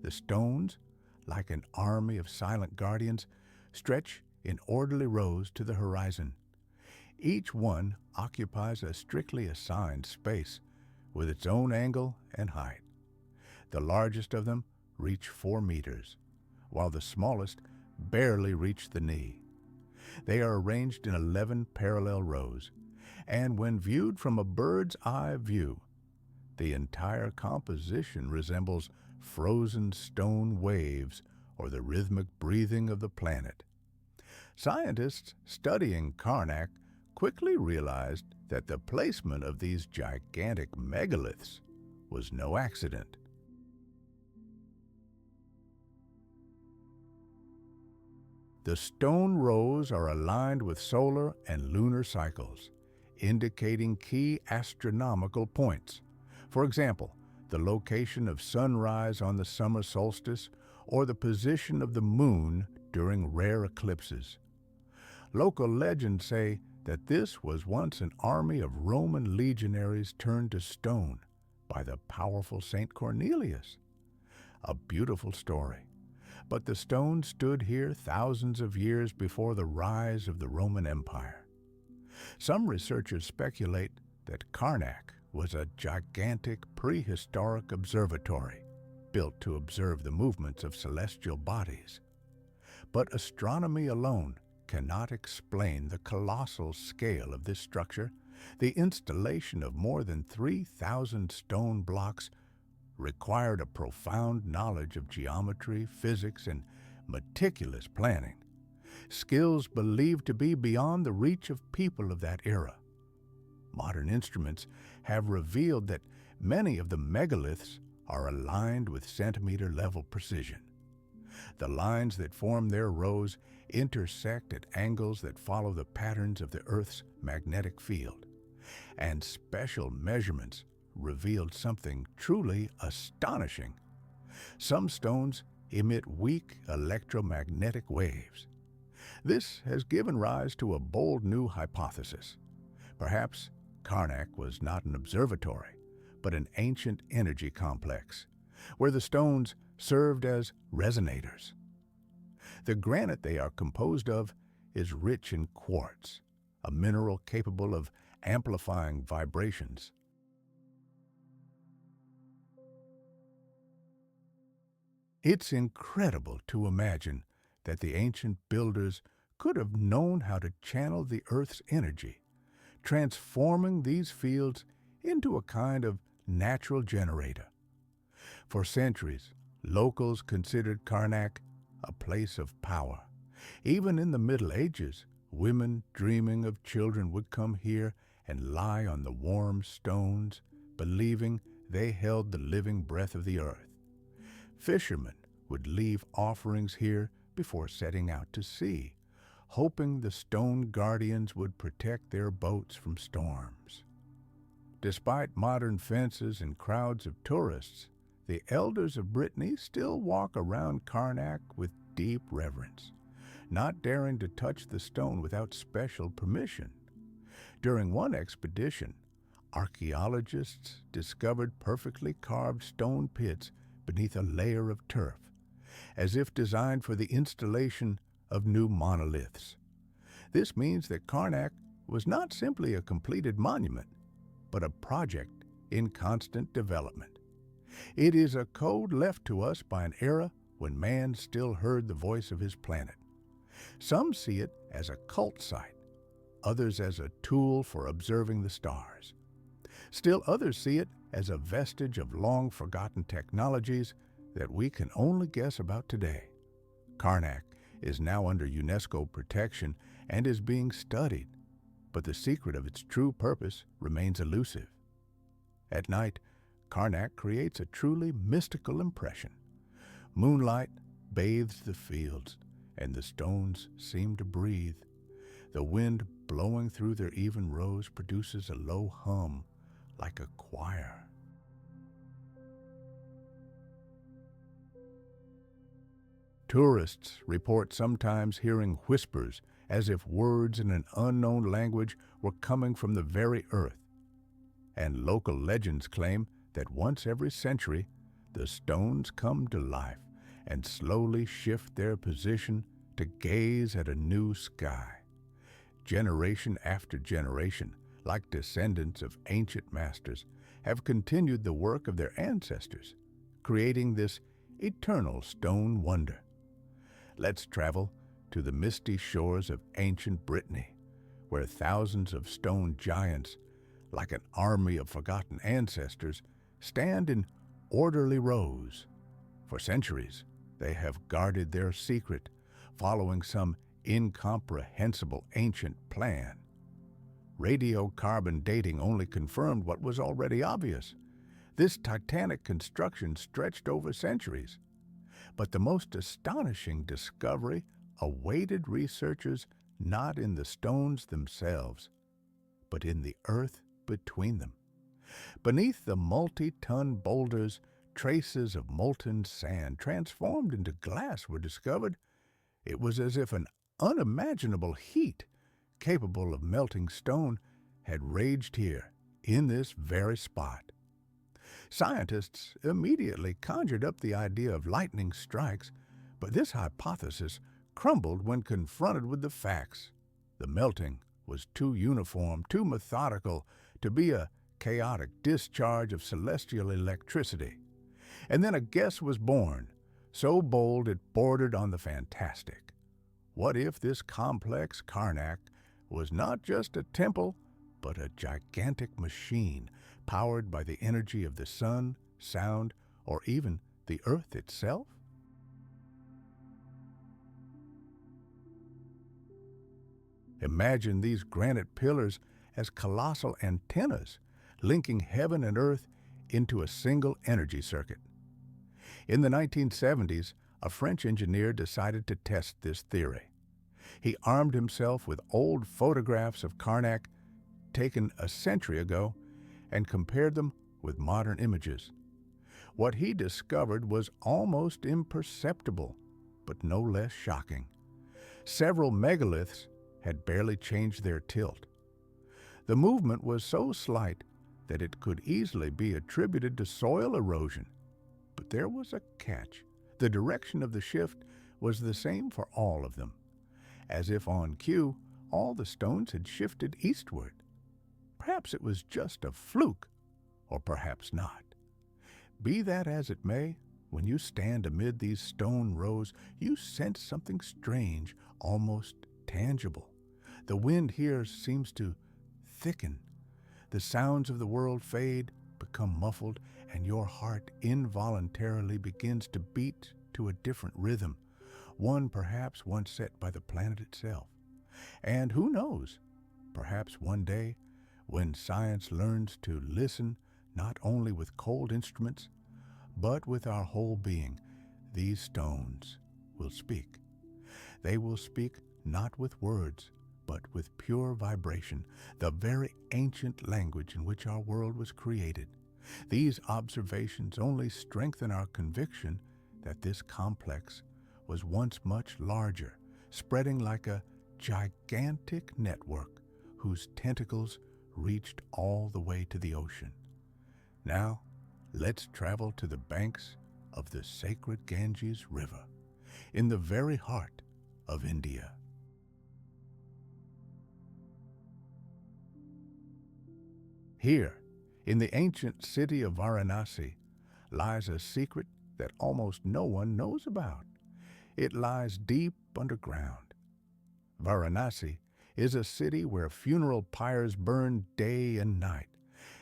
The stones, like an army of silent guardians, stretch in orderly rows to the horizon. Each one occupies a strictly assigned space with its own angle and height. The largest of them reach 4 meters, while the smallest barely reach the knee. They are arranged in 11 parallel rows, and when viewed from a bird's eye view, the entire composition resembles frozen stone waves or the rhythmic breathing of the planet. Scientists studying Carnac quickly realized that the placement of these gigantic megaliths was no accident. The stone rows are aligned with solar and lunar cycles, indicating key astronomical points. For example, the location of sunrise on the summer solstice or the position of the moon during rare eclipses. Local legends say that this was once an army of Roman legionaries turned to stone by the powerful Saint Cornelius. A beautiful story. But the stones stood here thousands of years before the rise of the Roman Empire. Some researchers speculate that Carnac was a gigantic prehistoric observatory built to observe the movements of celestial bodies. But astronomy alone cannot explain the colossal scale of this structure. The installation of more than 3,000 stone blocks required a profound knowledge of geometry, physics, and meticulous planning, skills believed to be beyond the reach of people of that era. Modern instruments have revealed that many of the megaliths are aligned with centimeter-level precision. The lines that form their rows intersect at angles that follow the patterns of the Earth's magnetic field, and special measurements revealed something truly astonishing. Some stones emit weak electromagnetic waves. This has given rise to a bold new hypothesis. Perhaps Carnac was not an observatory, but an ancient energy complex, where the stones served as resonators. The granite they are composed of is rich in quartz, a mineral capable of amplifying vibrations. It's incredible to imagine that the ancient builders could have known how to channel the Earth's energy, transforming these fields into a kind of natural generator. For centuries, locals considered Carnac a place of power. Even in the Middle Ages, women dreaming of children would come here and lie on the warm stones, believing they held the living breath of the earth. Fishermen would leave offerings here before setting out to sea, hoping the stone guardians would protect their boats from storms. Despite modern fences and crowds of tourists, the elders of Brittany still walk around Carnac with deep reverence, not daring to touch the stone without special permission. During one expedition, archaeologists discovered perfectly carved stone pits beneath a layer of turf, as if designed for the installation of new monoliths. This means that Carnac was not simply a completed monument, but a project in constant development. It is a code left to us by an era when man still heard the voice of his planet. Some see it as a cult site, others as a tool for observing the stars. Still others see it as a vestige of long-forgotten technologies that we can only guess about today. Carnac is now under UNESCO protection and is being studied, but the secret of its true purpose remains elusive. At night, Carnac creates a truly mystical impression. Moonlight bathes the fields, and the stones seem to breathe. The wind blowing through their even rows produces a low hum, like a choir. Tourists report sometimes hearing whispers as if words in an unknown language were coming from the very earth. And local legends claim that once every century, the stones come to life and slowly shift their position to gaze at a new sky. Generation after generation, like descendants of ancient masters, have continued the work of their ancestors, creating this eternal stone wonder. Let's travel to the misty shores of ancient Brittany, where thousands of stone giants, like an army of forgotten ancestors, stand in orderly rows. For centuries, they have guarded their secret, following some incomprehensible ancient plan. Radiocarbon dating only confirmed what was already obvious. This titanic construction stretched over centuries. But the most astonishing discovery awaited researchers not in the stones themselves, but in the earth between them. Beneath the multi-ton boulders, traces of molten sand transformed into glass were discovered. It was as if an unimaginable heat, capable of melting stone, had raged here, in this very spot. Scientists immediately conjured up the idea of lightning strikes, but this hypothesis crumbled when confronted with the facts. The melting was too uniform, too methodical to be a chaotic discharge of celestial electricity. And then a guess was born, so bold it bordered on the fantastic. What if this complex Carnac was not just a temple, but a gigantic machine powered by the energy of the sun, sound, or even the earth itself? Imagine these granite pillars as colossal antennas linking heaven and earth into a single energy circuit. In the 1970s, a French engineer decided to test this theory. He armed himself with old photographs of Carnac taken a century ago and compared them with modern images. What he discovered was almost imperceptible, but no less shocking. Several megaliths had barely changed their tilt. The movement was so slight that it could easily be attributed to soil erosion. But there was a catch. The direction of the shift was the same for all of them. As if on cue, all the stones had shifted eastward. Perhaps it was just a fluke, or perhaps not. Be that as it may, when you stand amid these stone rows, you sense something strange, almost tangible. The wind here seems to thicken. The sounds of the world fade, become muffled, and your heart involuntarily begins to beat to a different rhythm, one perhaps once set by the planet itself. And who knows, perhaps one day, when science learns to listen not only with cold instruments, but with our whole being, these stones will speak. They will speak not with words, but with pure vibration, the very ancient language in which our world was created. These observations only strengthen our conviction that this complex was once much larger, spreading like a gigantic network whose tentacles reached all the way to the ocean. Now, let's travel to the banks of the sacred Ganges River, in the very heart of India. Here, in the ancient city of Varanasi, lies a secret that almost no one knows about. It lies deep underground. Varanasi is a city where funeral pyres burn day and night,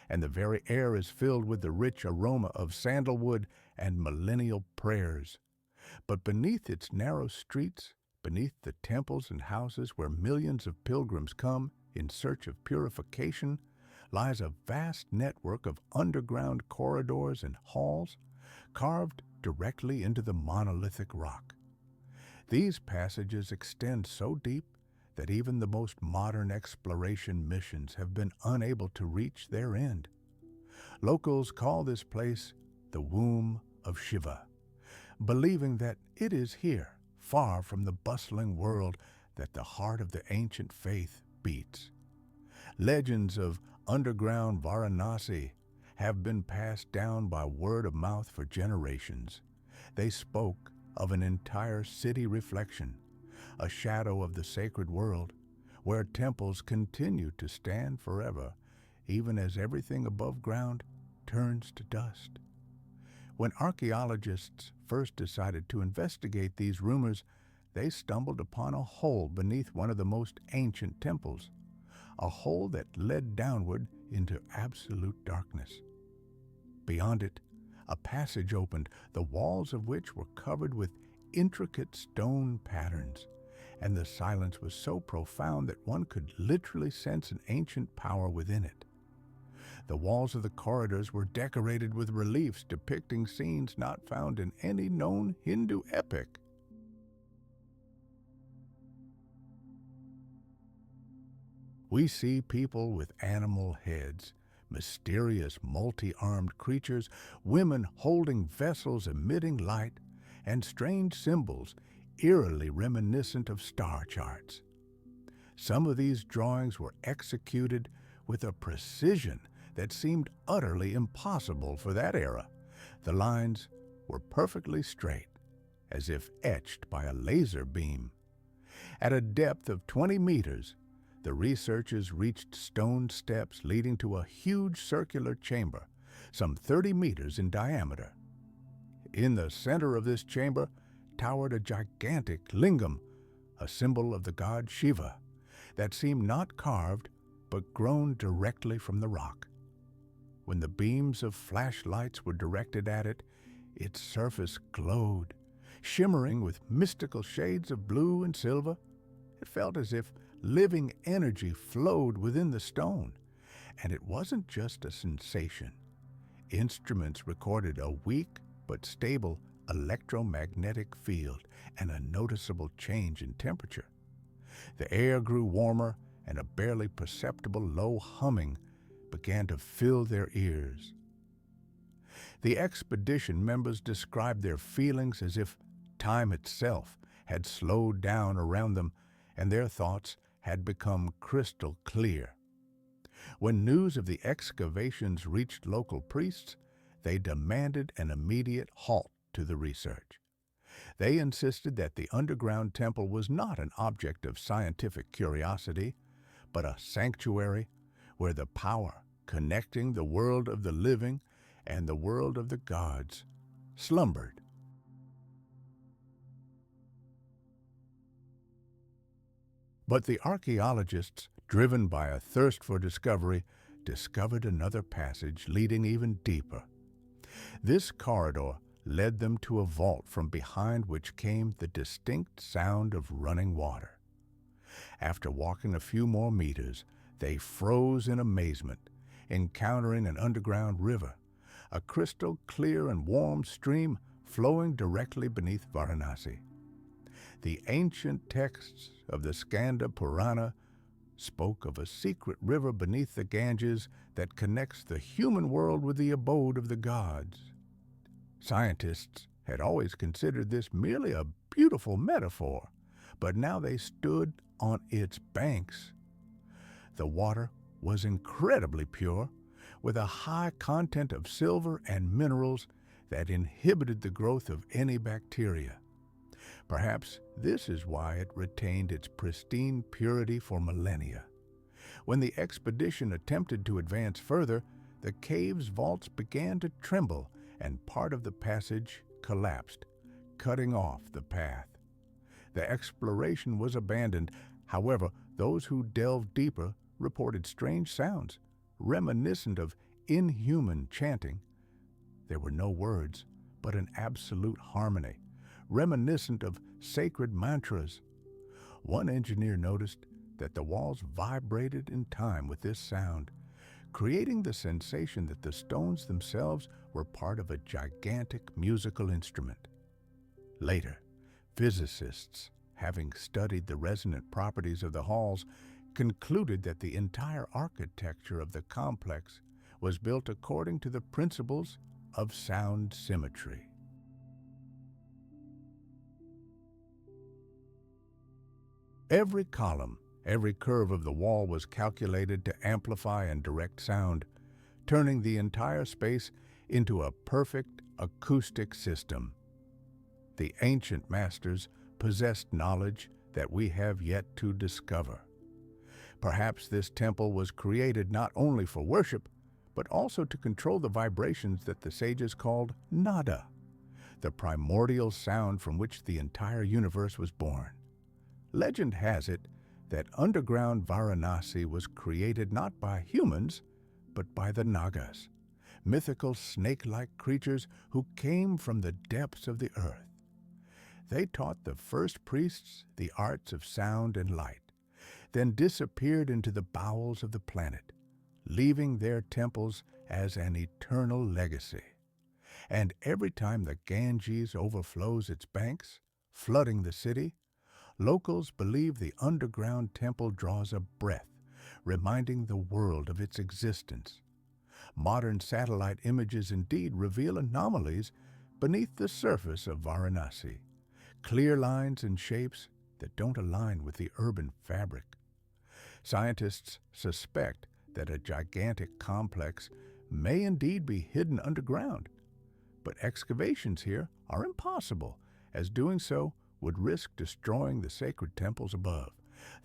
and the very air is filled with the rich aroma of sandalwood and millennial prayers. But beneath its narrow streets, beneath the temples and houses where millions of pilgrims come in search of purification, lies a vast network of underground corridors and halls carved directly into the monolithic rock. These passages extend so deep that even the most modern exploration missions have been unable to reach their end. Locals call this place the womb of Shiva, believing that it is here, far from the bustling world, that the heart of the ancient faith beats. Legends of underground Varanasi have been passed down by word of mouth for generations. They spoke of an entire city reflection, a shadow of the sacred world, where temples continue to stand forever, even as everything above ground turns to dust. When archaeologists first decided to investigate these rumors, they stumbled upon a hole beneath one of the most ancient temples, a hole that led downward into absolute darkness. Beyond it, a passage opened, the walls of which were covered with intricate stone patterns, and the silence was so profound that one could literally sense an ancient power within it. The walls of the corridors were decorated with reliefs depicting scenes not found in any known Hindu epic. We see people with animal heads, mysterious multi-armed creatures, women holding vessels emitting light, and strange symbols eerily reminiscent of star charts. Some of these drawings were executed with a precision that seemed utterly impossible for that era. The lines were perfectly straight, as if etched by a laser beam. At a depth of 20 meters, the researchers reached stone steps leading to a huge circular chamber, some 30 meters in diameter. In the center of this chamber towered a gigantic lingam, a symbol of the god Shiva, that seemed not carved but grown directly from the rock. When the beams of flashlights were directed at it, its surface glowed, shimmering with mystical shades of blue and silver. It felt as if living energy flowed within the stone, and it wasn't just a sensation. Instruments recorded a weak but stable electromagnetic field and a noticeable change in temperature. The air grew warmer, and a barely perceptible low humming began to fill their ears. The expedition members described their feelings as if time itself had slowed down around them and their thoughts had become crystal clear. When news of the excavations reached local priests, they demanded an immediate halt to the research. They insisted that the underground temple was not an object of scientific curiosity, but a sanctuary where the power connecting the world of the living and the world of the gods slumbered. But the archaeologists, driven by a thirst for discovery, discovered another passage leading even deeper. This corridor led them to a vault from behind which came the distinct sound of running water. After walking a few more meters, they froze in amazement, encountering an underground river, a crystal clear and warm stream flowing directly beneath Varanasi. The ancient texts of the Skanda Purana spoke of a secret river beneath the Ganges that connects the human world with the abode of the gods. Scientists had always considered this merely a beautiful metaphor, but now they stood on its banks. The water was incredibly pure, with a high content of silver and minerals that inhibited the growth of any bacteria. Perhaps this is why it retained its pristine purity for millennia. When the expedition attempted to advance further, the cave's vaults began to tremble and part of the passage collapsed, cutting off the path. The exploration was abandoned. However, those who delved deeper reported strange sounds, reminiscent of inhuman chanting. There were no words, but an absolute harmony, reminiscent of sacred mantras. One engineer noticed that the walls vibrated in time with this sound, creating the sensation that the stones themselves were part of a gigantic musical instrument. Later, physicists, having studied the resonant properties of the halls, concluded that the entire architecture of the complex was built according to the principles of sound symmetry. Every column, every curve of the wall was calculated to amplify and direct sound, turning the entire space into a perfect acoustic system. The ancient masters possessed knowledge that we have yet to discover. Perhaps this temple was created not only for worship, but also to control the vibrations that the sages called nada, the primordial sound from which the entire universe was born. Legend has it that underground Varanasi was created not by humans, but by the Nagas, mythical snake-like creatures who came from the depths of the earth. They taught the first priests the arts of sound and light, then disappeared into the bowels of the planet, leaving their temples as an eternal legacy. And every time the Ganges overflows its banks, flooding the city, locals believe the underground temple draws a breath, reminding the world of its existence. Modern satellite images indeed reveal anomalies beneath the surface of Varanasi, clear lines and shapes that don't align with the urban fabric. Scientists suspect that a gigantic complex may indeed be hidden underground, but excavations here are impossible, as doing so would risk destroying the sacred temples above.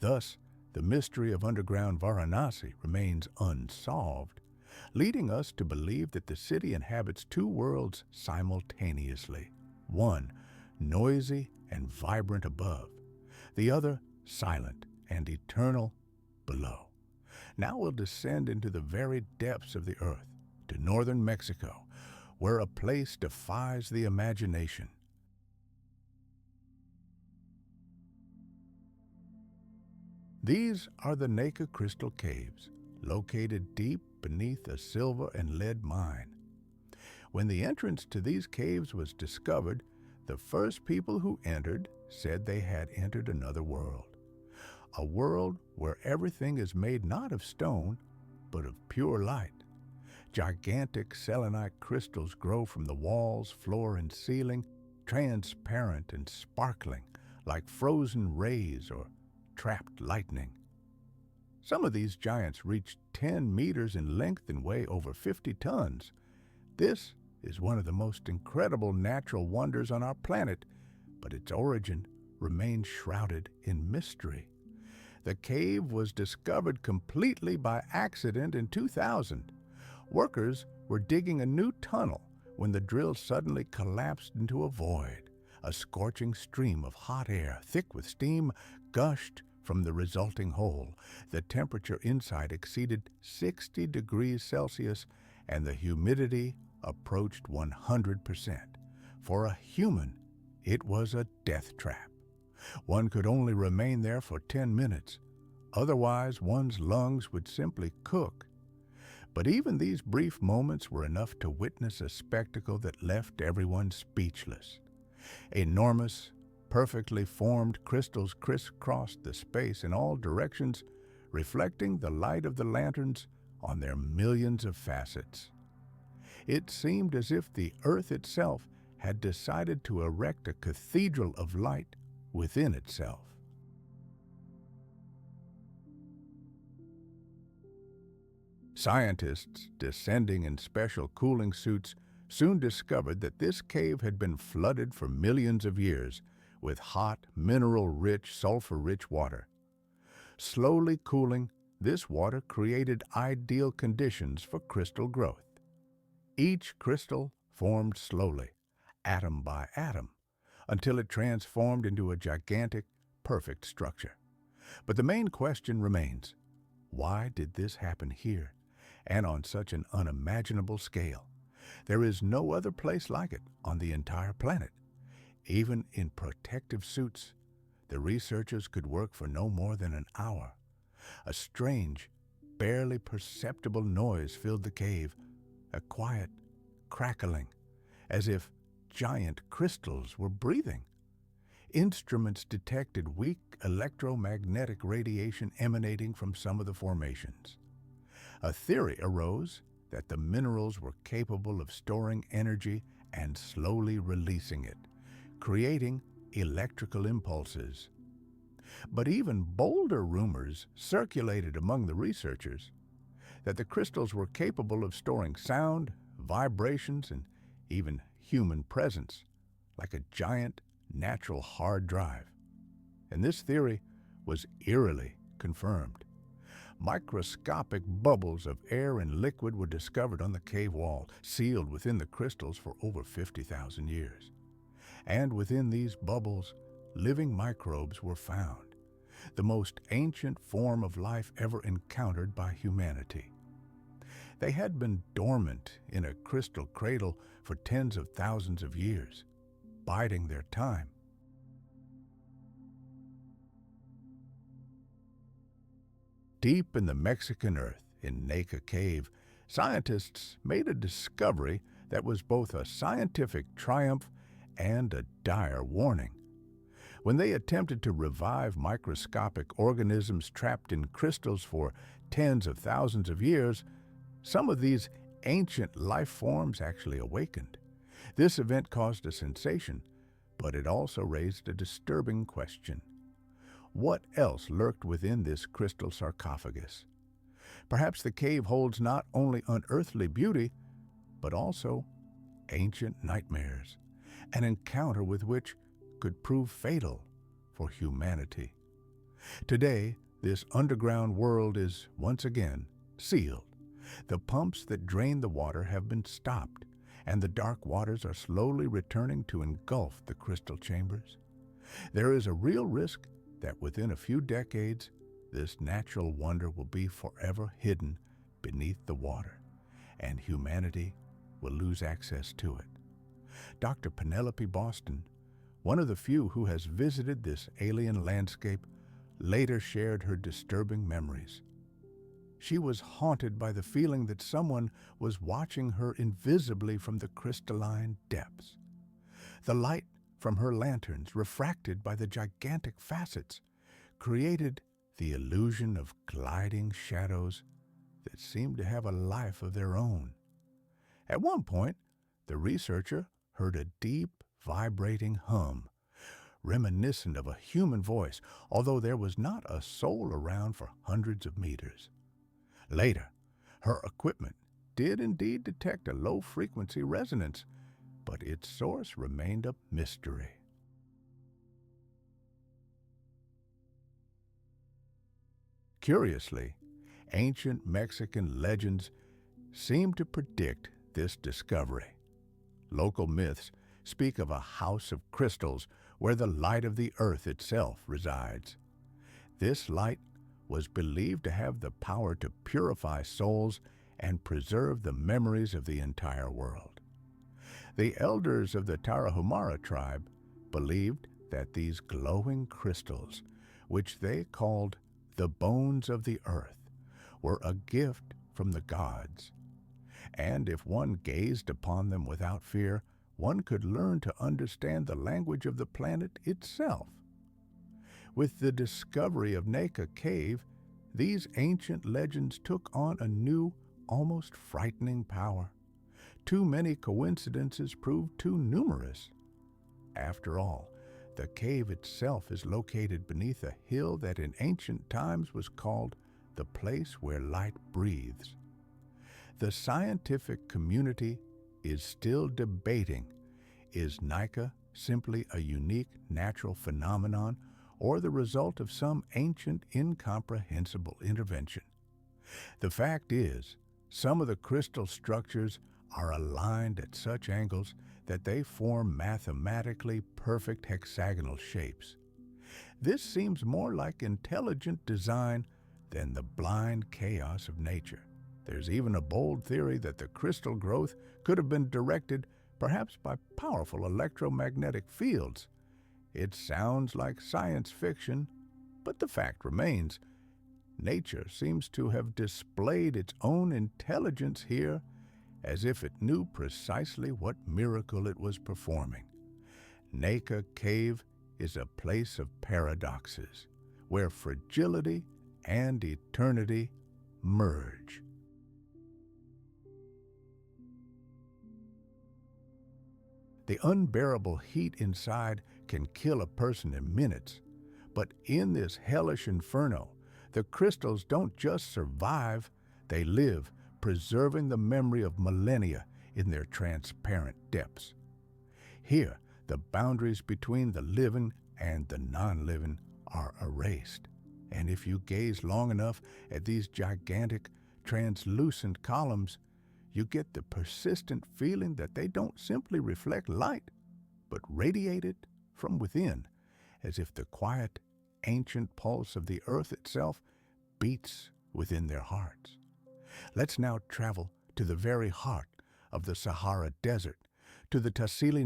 Thus, the mystery of underground Varanasi remains unsolved, leading us to believe that the city inhabits two worlds simultaneously, one noisy and vibrant above, the other silent and eternal below. Now we'll descend into the very depths of the earth, to northern Mexico, where a place defies the imagination. These are the Naica Crystal Caves, located deep beneath a silver and lead mine. When the entrance to these caves was discovered, the first people who entered said they had entered another world, a world where everything is made not of stone, but of pure light. Gigantic selenite crystals grow from the walls, floor, and ceiling, transparent and sparkling, like frozen rays or trapped lightning. Some of these giants reach 10 meters in length and weigh over 50 tons. This is one of the most incredible natural wonders on our planet, but its origin remains shrouded in mystery. The cave was discovered completely by accident in 2000. Workers were digging a new tunnel when the drill suddenly collapsed into a void. A scorching stream of hot air, thick with steam, gushed from the resulting hole. The temperature inside exceeded 60 degrees Celsius, and the humidity approached 100%. For a human, it was a death trap. One could only remain there for 10 minutes. Otherwise, one's lungs would simply cook. But even these brief moments were enough to witness a spectacle that left everyone speechless. Enormous, perfectly formed crystals crisscrossed the space in all directions, reflecting the light of the lanterns on their millions of facets. It seemed as if the earth itself had decided to erect a cathedral of light within itself. Scientists, descending in special cooling suits, soon discovered that this cave had been flooded for millions of years with hot, mineral-rich, sulfur-rich water. Slowly cooling, this water created ideal conditions for crystal growth. Each crystal formed slowly, atom by atom, until it transformed into a gigantic, perfect structure. But the main question remains, why did this happen here, and on such an unimaginable scale? There is no other place like it on the entire planet. Even in protective suits, the researchers could work for no more than an hour. A strange, barely perceptible noise filled the cave, a quiet crackling, as if giant crystals were breathing. Instruments detected weak electromagnetic radiation emanating from some of the formations. A theory arose that the minerals were capable of storing energy and slowly releasing it, creating electrical impulses. But even bolder rumors circulated among the researchers that the crystals were capable of storing sound, vibrations, and even human presence, like a giant natural hard drive. And this theory was eerily confirmed. Microscopic bubbles of air and liquid were discovered on the cave wall, sealed within the crystals for over 50,000 years. And within these bubbles, living microbes were found, the most ancient form of life ever encountered by humanity. They had been dormant in a crystal cradle for tens of thousands of years, biding their time. Deep in the Mexican earth, in Naica Cave, scientists made a discovery that was both a scientific triumph and a dire warning. When they attempted to revive microscopic organisms trapped in crystals for tens of thousands of years, some of these ancient life forms actually awakened. This event caused a sensation, but it also raised a disturbing question. What else lurked within this crystal sarcophagus? Perhaps the cave holds not only unearthly beauty, but also ancient nightmares, an encounter with which could prove fatal for humanity. Today, this underground world is once again sealed. The pumps that drain the water have been stopped, and the dark waters are slowly returning to engulf the crystal chambers. There is a real risk that within a few decades, this natural wonder will be forever hidden beneath the water, and humanity will lose access to it. Dr. Penelope Boston, one of the few who has visited this alien landscape, later shared her disturbing memories. She was haunted by the feeling that someone was watching her invisibly from the crystalline depths. The light from her lanterns, refracted by the gigantic facets, created the illusion of gliding shadows that seemed to have a life of their own. At one point, the researcher heard a deep, vibrating hum, reminiscent of a human voice, although there was not a soul around for hundreds of meters. Later, her equipment did indeed detect a low-frequency resonance, but its source remained a mystery. Curiously, ancient Mexican legends seem to predict this discovery. Local myths speak of a house of crystals where the light of the earth itself resides. This light was believed to have the power to purify souls and preserve the memories of the entire world. The elders of the Tarahumara tribe believed that these glowing crystals, which they called the bones of the earth, were a gift from the gods. And if one gazed upon them without fear, one could learn to understand the language of the planet itself. With the discovery of Naica Cave, these ancient legends took on a new, almost frightening power. Too many coincidences proved too numerous. After all, the cave itself is located beneath a hill that in ancient times was called the place where light breathes. The scientific community is still debating, is Naica simply a unique natural phenomenon or the result of some ancient incomprehensible intervention? The fact is, some of the crystal structures are aligned at such angles that they form mathematically perfect hexagonal shapes. This seems more like intelligent design than the blind chaos of nature. There's even a bold theory that the crystal growth could have been directed perhaps by powerful electromagnetic fields. It sounds like science fiction, but the fact remains, nature seems to have displayed its own intelligence here as if it knew precisely what miracle it was performing. Naica Cave is a place of paradoxes, where fragility and eternity merge. The unbearable heat inside can kill a person in minutes, but in this hellish inferno, the crystals don't just survive, they live, preserving the memory of millennia in their transparent depths. Here, the boundaries between the living and the non-living are erased, and if you gaze long enough at these gigantic, translucent columns, you get the persistent feeling that they don't simply reflect light, but radiate it from within, as if the quiet, ancient pulse of the earth itself beats within their hearts. Let's now travel to the very heart of the Sahara Desert, to the Tassili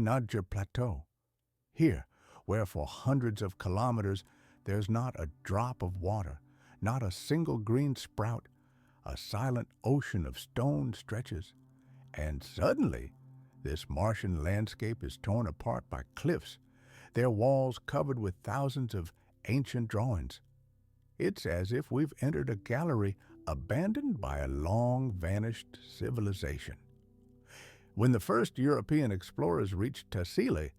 Plateau. Here, where for hundreds of kilometers there's not a drop of water, not a single green sprout, a silent ocean of stone stretches, and suddenly this Martian landscape is torn apart by cliffs, their walls covered with thousands of ancient drawings. It's as if we've entered a gallery abandoned by a long-vanished civilization. When the first European explorers reached Tassili,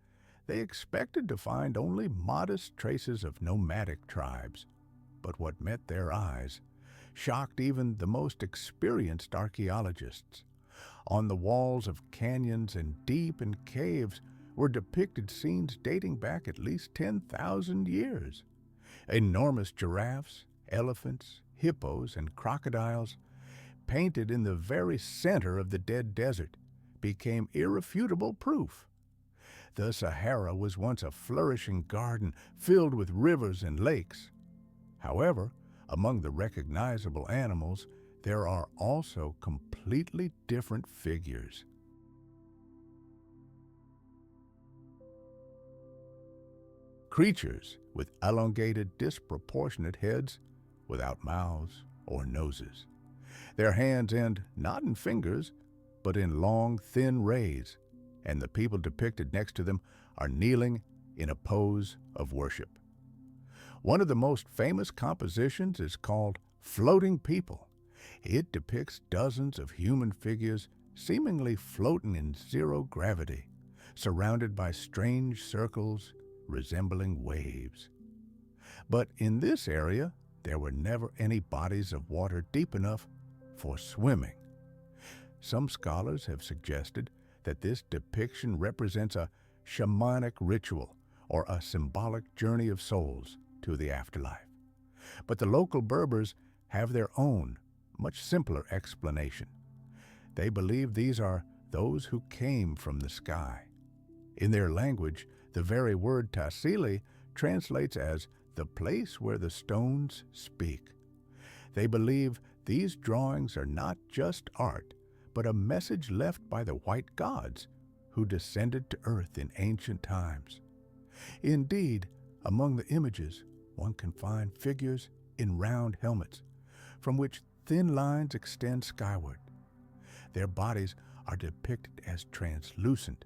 they expected to find only modest traces of nomadic tribes. But what met their eyes shocked even the most experienced archaeologists. On the walls of canyons and deep in caves were depicted scenes dating back at least 10,000 years. Enormous giraffes, elephants, hippos, and crocodiles, painted in the very center of the dead desert, became irrefutable proof. The Sahara was once a flourishing garden filled with rivers and lakes. However, among the recognizable animals, there are also completely different figures. Creatures with elongated, disproportionate heads without mouths or noses. Their hands end not in fingers, but in long, thin rays, and the people depicted next to them are kneeling in a pose of worship. One of the most famous compositions is called Floating People. It depicts dozens of human figures seemingly floating in zero gravity, surrounded by strange circles resembling waves. But in this area, there were never any bodies of water deep enough for swimming. Some scholars have suggested that this depiction represents a shamanic ritual or a symbolic journey of souls to the afterlife. But the local Berbers have their own, much simpler explanation. They believe these are those who came from the sky. In their language, the very word Tassili translates as the place where the stones speak. They believe these drawings are not just art, but a message left by the white gods who descended to earth in ancient times. Indeed, among the images, one can find figures in round helmets, from which thin lines extend skyward. Their bodies are depicted as translucent,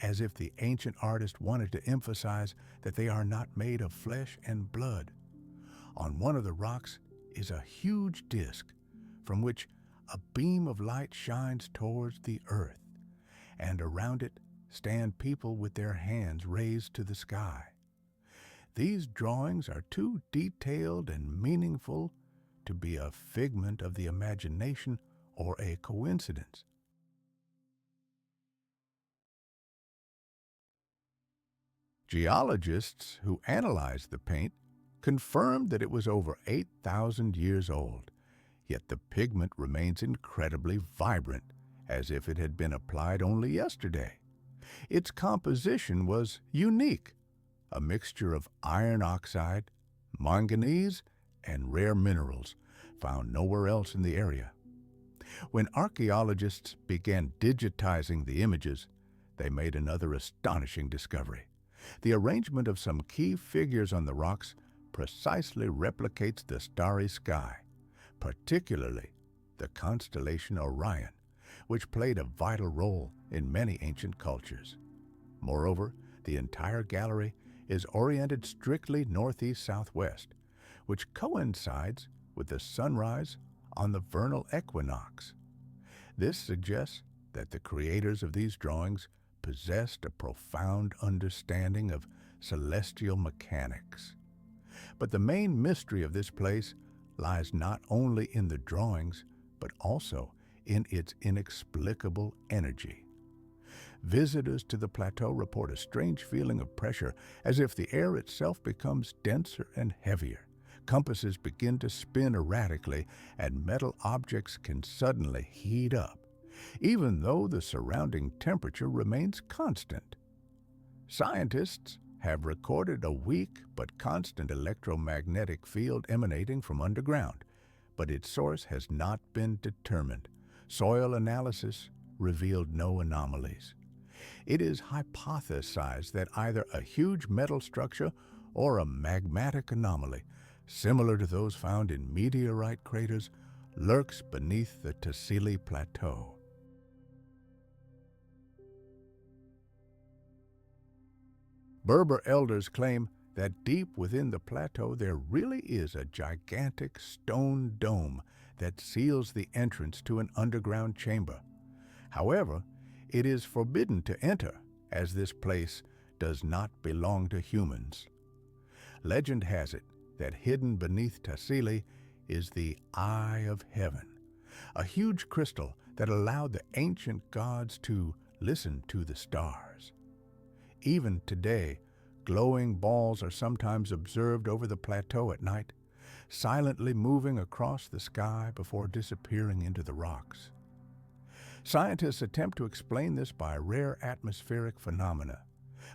as if the ancient artist wanted to emphasize that they are not made of flesh and blood. On one of the rocks is a huge disk from which a beam of light shines towards the earth, and around it stand people with their hands raised to the sky. These drawings are too detailed and meaningful to be a figment of the imagination or a coincidence. Geologists who analyzed the paint confirmed that it was over 8,000 years old, yet the pigment remains incredibly vibrant, as if it had been applied only yesterday. Its composition was unique, a mixture of iron oxide, manganese, and rare minerals found nowhere else in the area. When archaeologists began digitizing the images, they made another astonishing discovery. The arrangement of some key figures on the rocks precisely replicates the starry sky, particularly the constellation Orion, which played a vital role in many ancient cultures. Moreover, the entire gallery is oriented strictly northeast-southwest, which coincides with the sunrise on the vernal equinox. This suggests that the creators of these drawings possessed a profound understanding of celestial mechanics. But the main mystery of this place lies not only in the drawings, but also in its inexplicable energy. Visitors to the plateau report a strange feeling of pressure, as if the air itself becomes denser and heavier. Compasses begin to spin erratically, and metal objects can suddenly heat up, even though the surrounding temperature remains constant. Scientists have recorded a weak but constant electromagnetic field emanating from underground, but its source has not been determined. Soil analysis revealed no anomalies. It is hypothesized that either a huge metal structure or a magmatic anomaly, similar to those found in meteorite craters, lurks beneath the Tassili Plateau. Berber elders claim that deep within the plateau there really is a gigantic stone dome that seals the entrance to an underground chamber. However, it is forbidden to enter, as this place does not belong to humans. Legend has it that hidden beneath Tassili is the Eye of Heaven, a huge crystal that allowed the ancient gods to listen to the stars. Even today, glowing balls are sometimes observed over the plateau at night, silently moving across the sky before disappearing into the rocks. Scientists attempt to explain this by rare atmospheric phenomena,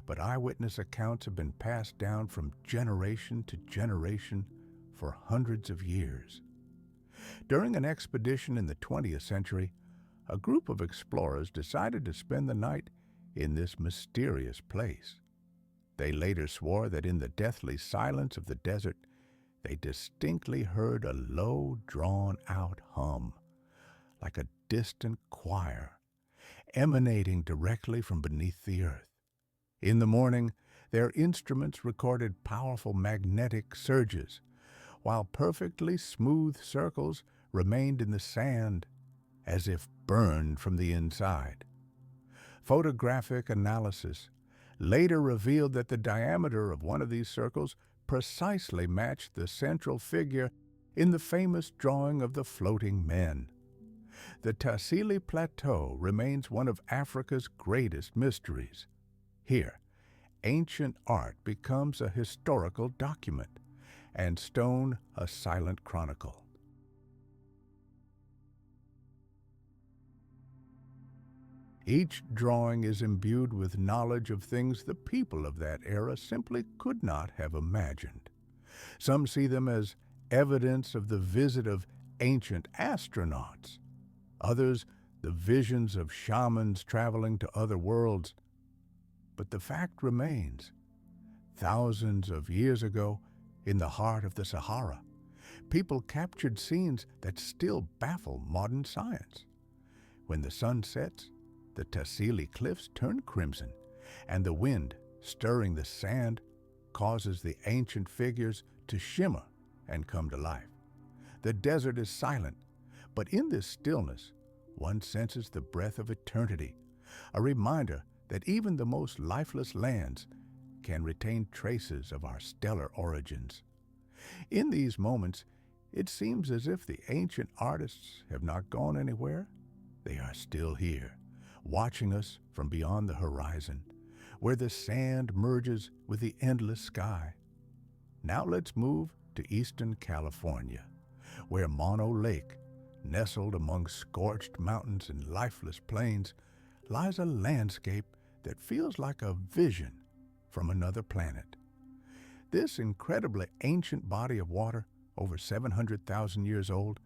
but eyewitness accounts have been passed down from generation to generation for hundreds of years. During an expedition in the 20th century, a group of explorers decided to spend the night in this mysterious place. They later swore that in the deathly silence of the desert, they distinctly heard a low, drawn-out hum, like a distant choir, emanating directly from beneath the earth. In the morning, their instruments recorded powerful magnetic surges, while perfectly smooth circles remained in the sand, as if burned from the inside. Photographic analysis later revealed that the diameter of one of these circles precisely matched the central figure in the famous drawing of the floating men. The Tassili Plateau remains one of Africa's greatest mysteries. Here, ancient art becomes a historical document, and stone a silent chronicle. Each drawing is imbued with knowledge of things the people of that era simply could not have imagined. Some see them as evidence of the visit of ancient astronauts. Others, the visions of shamans traveling to other worlds. But the fact remains, thousands of years ago, in the heart of the Sahara, people captured scenes that still baffle modern science. When the sun sets, the Tassili cliffs turn crimson, and the wind, stirring the sand, causes the ancient figures to shimmer and come to life. The desert is silent, but in this stillness, one senses the breath of eternity, a reminder that even the most lifeless lands can retain traces of our stellar origins. In these moments, it seems as if the ancient artists have not gone anywhere. They are still here, watching us from beyond the horizon, where the sand merges with the endless sky. Now let's move to eastern California, where Mono Lake, nestled among scorched mountains and lifeless plains, lies a landscape that feels like a vision from another planet. This incredibly ancient body of water, over 700,000 years old,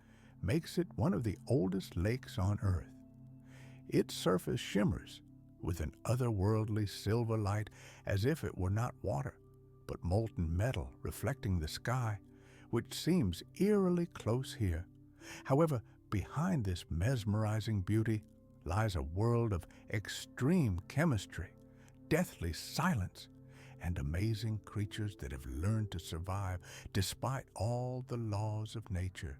makes it one of the oldest lakes on Earth. Its surface shimmers with an otherworldly silver light, as if it were not water, but molten metal reflecting the sky, which seems eerily close here. However, behind this mesmerizing beauty lies a world of extreme chemistry, deathly silence, and amazing creatures that have learned to survive despite all the laws of nature.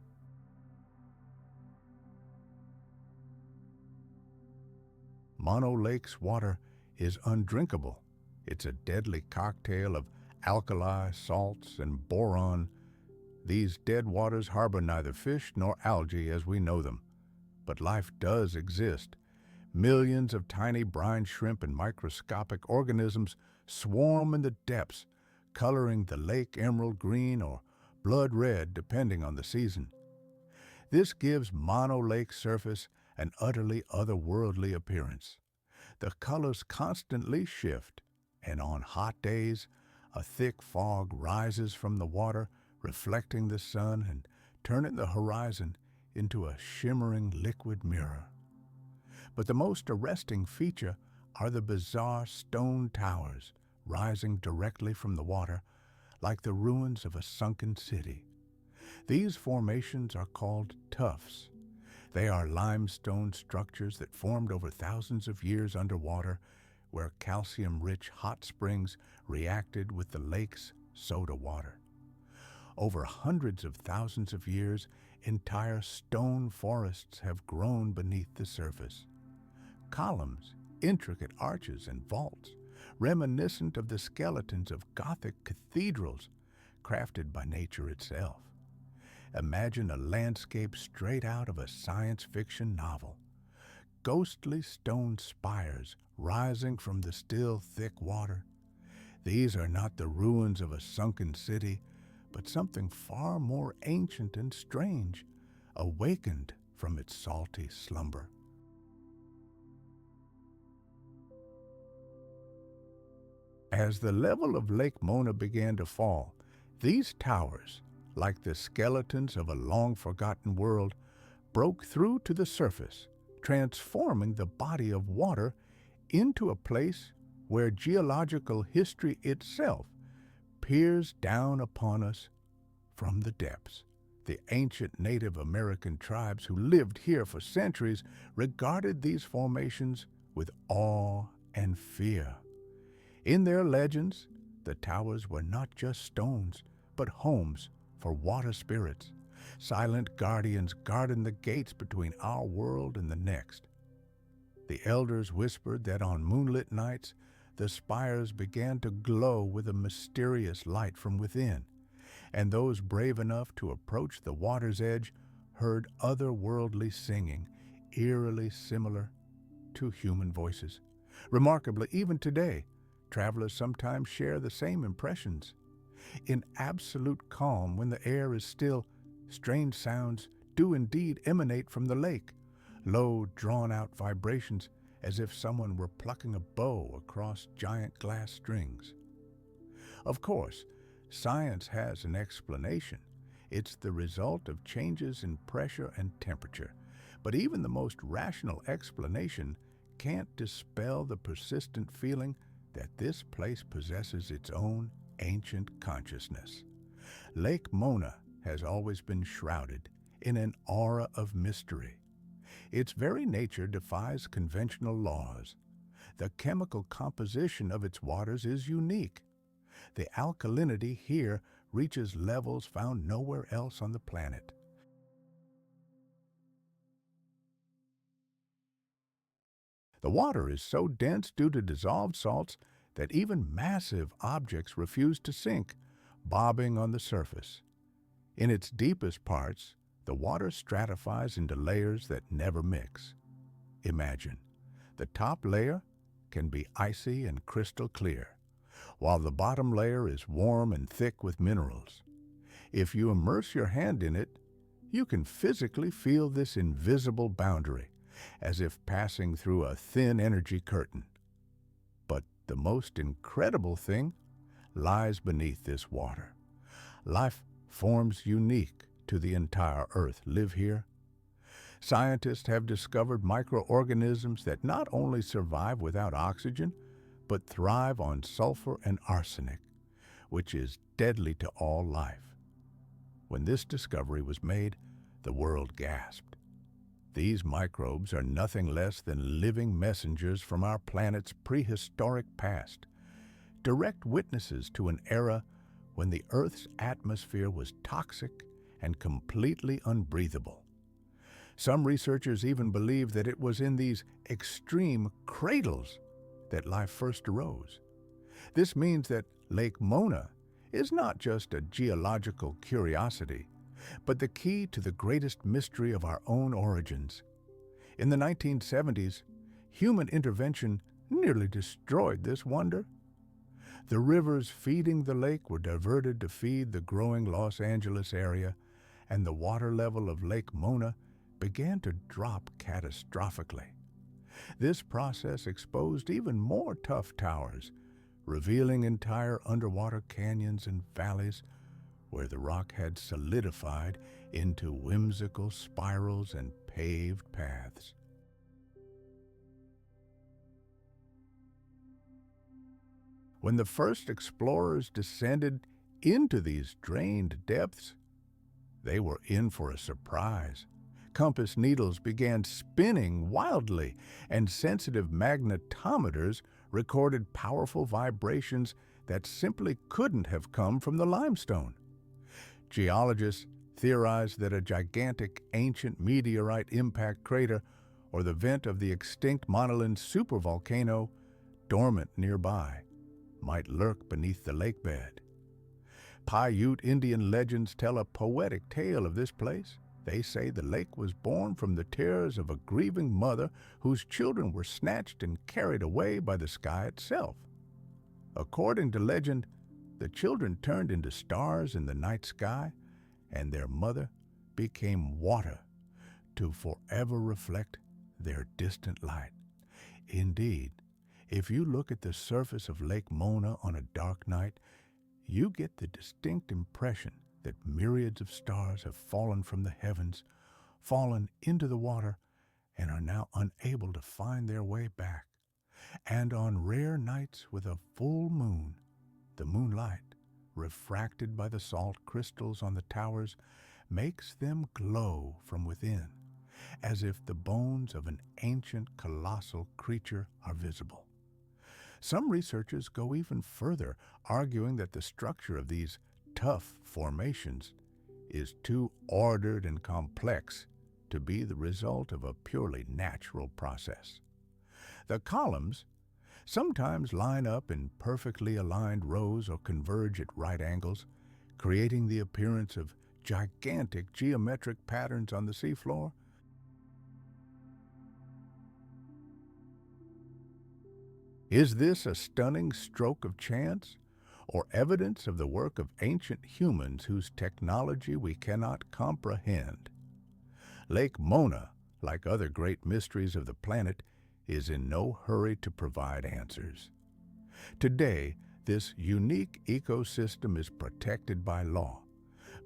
Mono Lake's water is undrinkable. It's a deadly cocktail of alkali, salts, and boron. These dead waters harbor neither fish nor algae as we know them. But life does exist. Millions of tiny brine shrimp and microscopic organisms swarm in the depths, coloring the lake emerald green or blood red depending on the season. This gives Mono Lake's surface an utterly otherworldly appearance. The colors constantly shift, and on hot days, a thick fog rises from the water, reflecting the sun and turning the horizon into a shimmering liquid mirror. But the most arresting feature are the bizarre stone towers rising directly from the water, like the ruins of a sunken city. These formations are called tuffs. They are limestone structures that formed over thousands of years underwater, where calcium-rich hot springs reacted with the lake's soda water. Over hundreds of thousands of years, entire stone forests have grown beneath the surface. Columns, intricate arches, and vaults, reminiscent of the skeletons of Gothic cathedrals, crafted by nature itself. Imagine a landscape straight out of a science fiction novel. Ghostly stone spires rising from the still, thick water. These are not the ruins of a sunken city, but something far more ancient and strange, awakened from its salty slumber. As the level of Lake Mona began to fall, these towers, like the skeletons of a long-forgotten world, broke through to the surface, transforming the body of water into a place where geological history itself peers down upon us from the depths. The ancient Native American tribes who lived here for centuries regarded these formations with awe and fear. In their legends, the towers were not just stones, but homes for water spirits, silent guardians guarding the gates between our world and the next. The elders whispered that on moonlit nights, the spires began to glow with a mysterious light from within, and those brave enough to approach the water's edge heard otherworldly singing, eerily similar to human voices. Remarkably, even today, travelers sometimes share the same impressions. In absolute calm, when the air is still, strange sounds do indeed emanate from the lake, low, drawn-out vibrations as if someone were plucking a bow across giant glass strings. Of course, science has an explanation. It's the result of changes in pressure and temperature. But even the most rational explanation can't dispel the persistent feeling that this place possesses its own ancient consciousness. Lake Mona has always been shrouded in an aura of mystery. Its very nature defies conventional laws. The chemical composition of its waters is unique. The alkalinity here reaches levels found nowhere else on the planet. The water is so dense due to dissolved salts that even massive objects refuse to sink, bobbing on the surface. In its deepest parts, the water stratifies into layers that never mix. Imagine, the top layer can be icy and crystal clear, while the bottom layer is warm and thick with minerals. If you immerse your hand in it, you can physically feel this invisible boundary, as if passing through a thin energy curtain. But the most incredible thing lies beneath this water. Life forms unique to the entire Earth live here. Scientists have discovered microorganisms that not only survive without oxygen, but thrive on sulfur and arsenic, which is deadly to all life. When this discovery was made, the world gasped. These microbes are nothing less than living messengers from our planet's prehistoric past, direct witnesses to an era when the Earth's atmosphere was toxic and completely unbreathable. Some researchers even believe that it was in these extreme cradles that life first arose. This means that Lake Mona is not just a geological curiosity, but the key to the greatest mystery of our own origins. In the 1970s, human intervention nearly destroyed this wonder. The rivers feeding the lake were diverted to feed the growing Los Angeles area, and the water level of Lake Mona began to drop catastrophically. This process exposed even more tuff towers, revealing entire underwater canyons and valleys where the rock had solidified into whimsical spirals and paved paths. When the first explorers descended into these drained depths, they were in for a surprise. Compass needles began spinning wildly, and sensitive magnetometers recorded powerful vibrations that simply couldn't have come from the limestone. Geologists theorized that a gigantic ancient meteorite impact crater or the vent of the extinct monoline supervolcano, dormant nearby, might lurk beneath the lake bed. Paiute Indian legends tell a poetic tale of this place. They say the lake was born from the tears of a grieving mother whose children were snatched and carried away by the sky itself. According to legend, the children turned into stars in the night sky, and their mother became water to forever reflect their distant light. Indeed, if you look at the surface of Lake Mona on a dark night, you get the distinct impression that myriads of stars have fallen from the heavens, fallen into the water, and are now unable to find their way back. And on rare nights with a full moon, the moonlight, refracted by the salt crystals on the towers, makes them glow from within, as if the bones of an ancient colossal creature are visible. Some researchers go even further, arguing that the structure of these tough formations is too ordered and complex to be the result of a purely natural process. The columns sometimes line up in perfectly aligned rows or converge at right angles, creating the appearance of gigantic geometric patterns on the seafloor. Is this a stunning stroke of chance, or evidence of the work of ancient humans whose technology we cannot comprehend? Lake Mona, like other great mysteries of the planet, is in no hurry to provide answers. Today, this unique ecosystem is protected by law,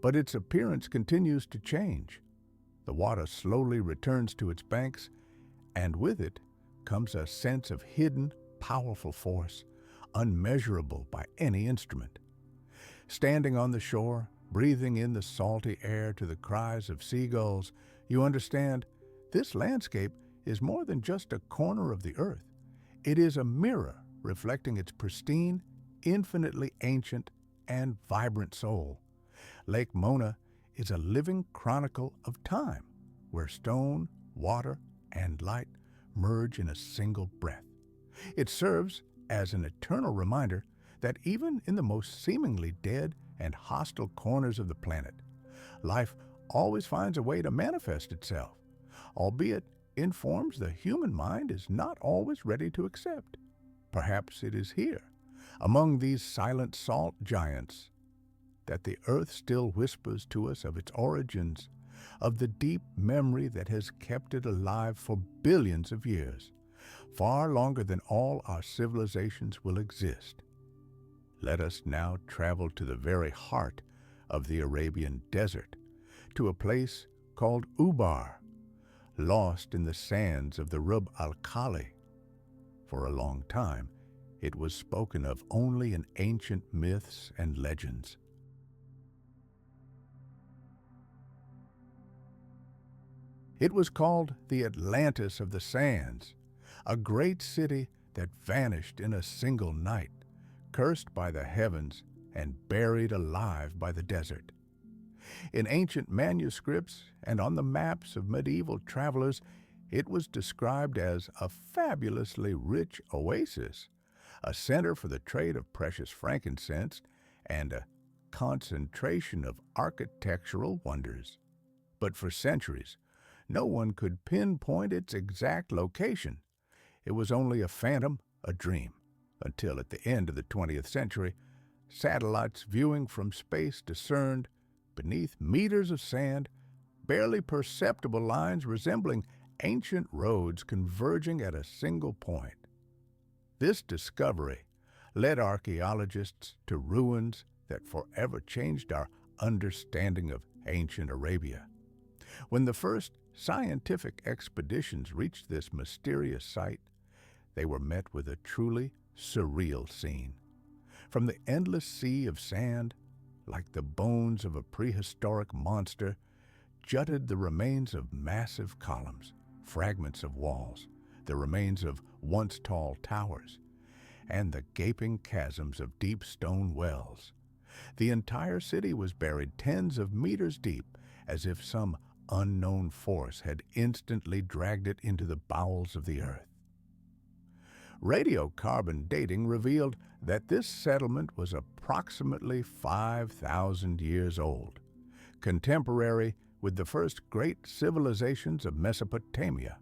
but its appearance continues to change. The water slowly returns to its banks, and with it comes a sense of hidden, powerful force, unmeasurable by any instrument. Standing on the shore, breathing in the salty air to the cries of seagulls, you understand this landscape is more than just a corner of the earth. It is a mirror reflecting its pristine, infinitely ancient, and vibrant soul. Lake Mona is a living chronicle of time, where stone, water, and light merge in a single breath. It serves as an eternal reminder that even in the most seemingly dead and hostile corners of the planet, life always finds a way to manifest itself, albeit in forms the human mind is not always ready to accept. Perhaps it is here, among these silent salt giants, that the earth still whispers to us of its origins, of the deep memory that has kept it alive for billions of years, far longer than all our civilizations will exist. Let us now travel to the very heart of the Arabian desert, to a place called Ubar, lost in the sands of the Rub al-Khali. For a long time, it was spoken of only in ancient myths and legends. It was called the Atlantis of the Sands, a great city that vanished in a single night, cursed by the heavens and buried alive by the desert. In ancient manuscripts and on the maps of medieval travelers, it was described as a fabulously rich oasis, a center for the trade of precious frankincense, and a concentration of architectural wonders. But for centuries, no one could pinpoint its exact location. It was only a phantom, a dream, until at the end of the 20th century, satellites viewing from space discerned, beneath meters of sand, barely perceptible lines resembling ancient roads converging at a single point. This discovery led archaeologists to ruins that forever changed our understanding of ancient Arabia. When the first scientific expeditions reached this mysterious site, they were met with a truly surreal scene. From the endless sea of sand, like the bones of a prehistoric monster, jutted the remains of massive columns, fragments of walls, the remains of once tall towers, and the gaping chasms of deep stone wells. The entire city was buried tens of meters deep, as if some unknown force had instantly dragged it into the bowels of the earth. Radiocarbon dating revealed that this settlement was approximately 5,000 years old, contemporary with the first great civilizations of Mesopotamia.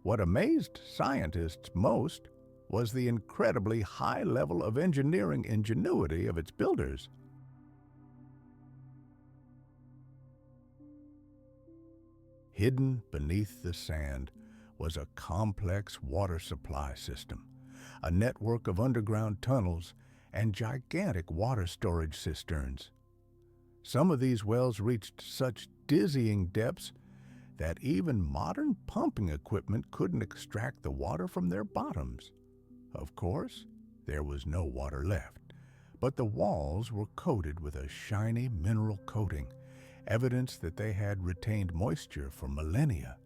What amazed scientists most was the incredibly high level of engineering ingenuity of its builders. Hidden beneath the sand was a complex water supply system, a network of underground tunnels and gigantic water storage cisterns. Some of these wells reached such dizzying depths that even modern pumping equipment couldn't extract the water from their bottoms. Of course, there was no water left, but the walls were coated with a shiny mineral coating, evidence that they had retained moisture for millennia.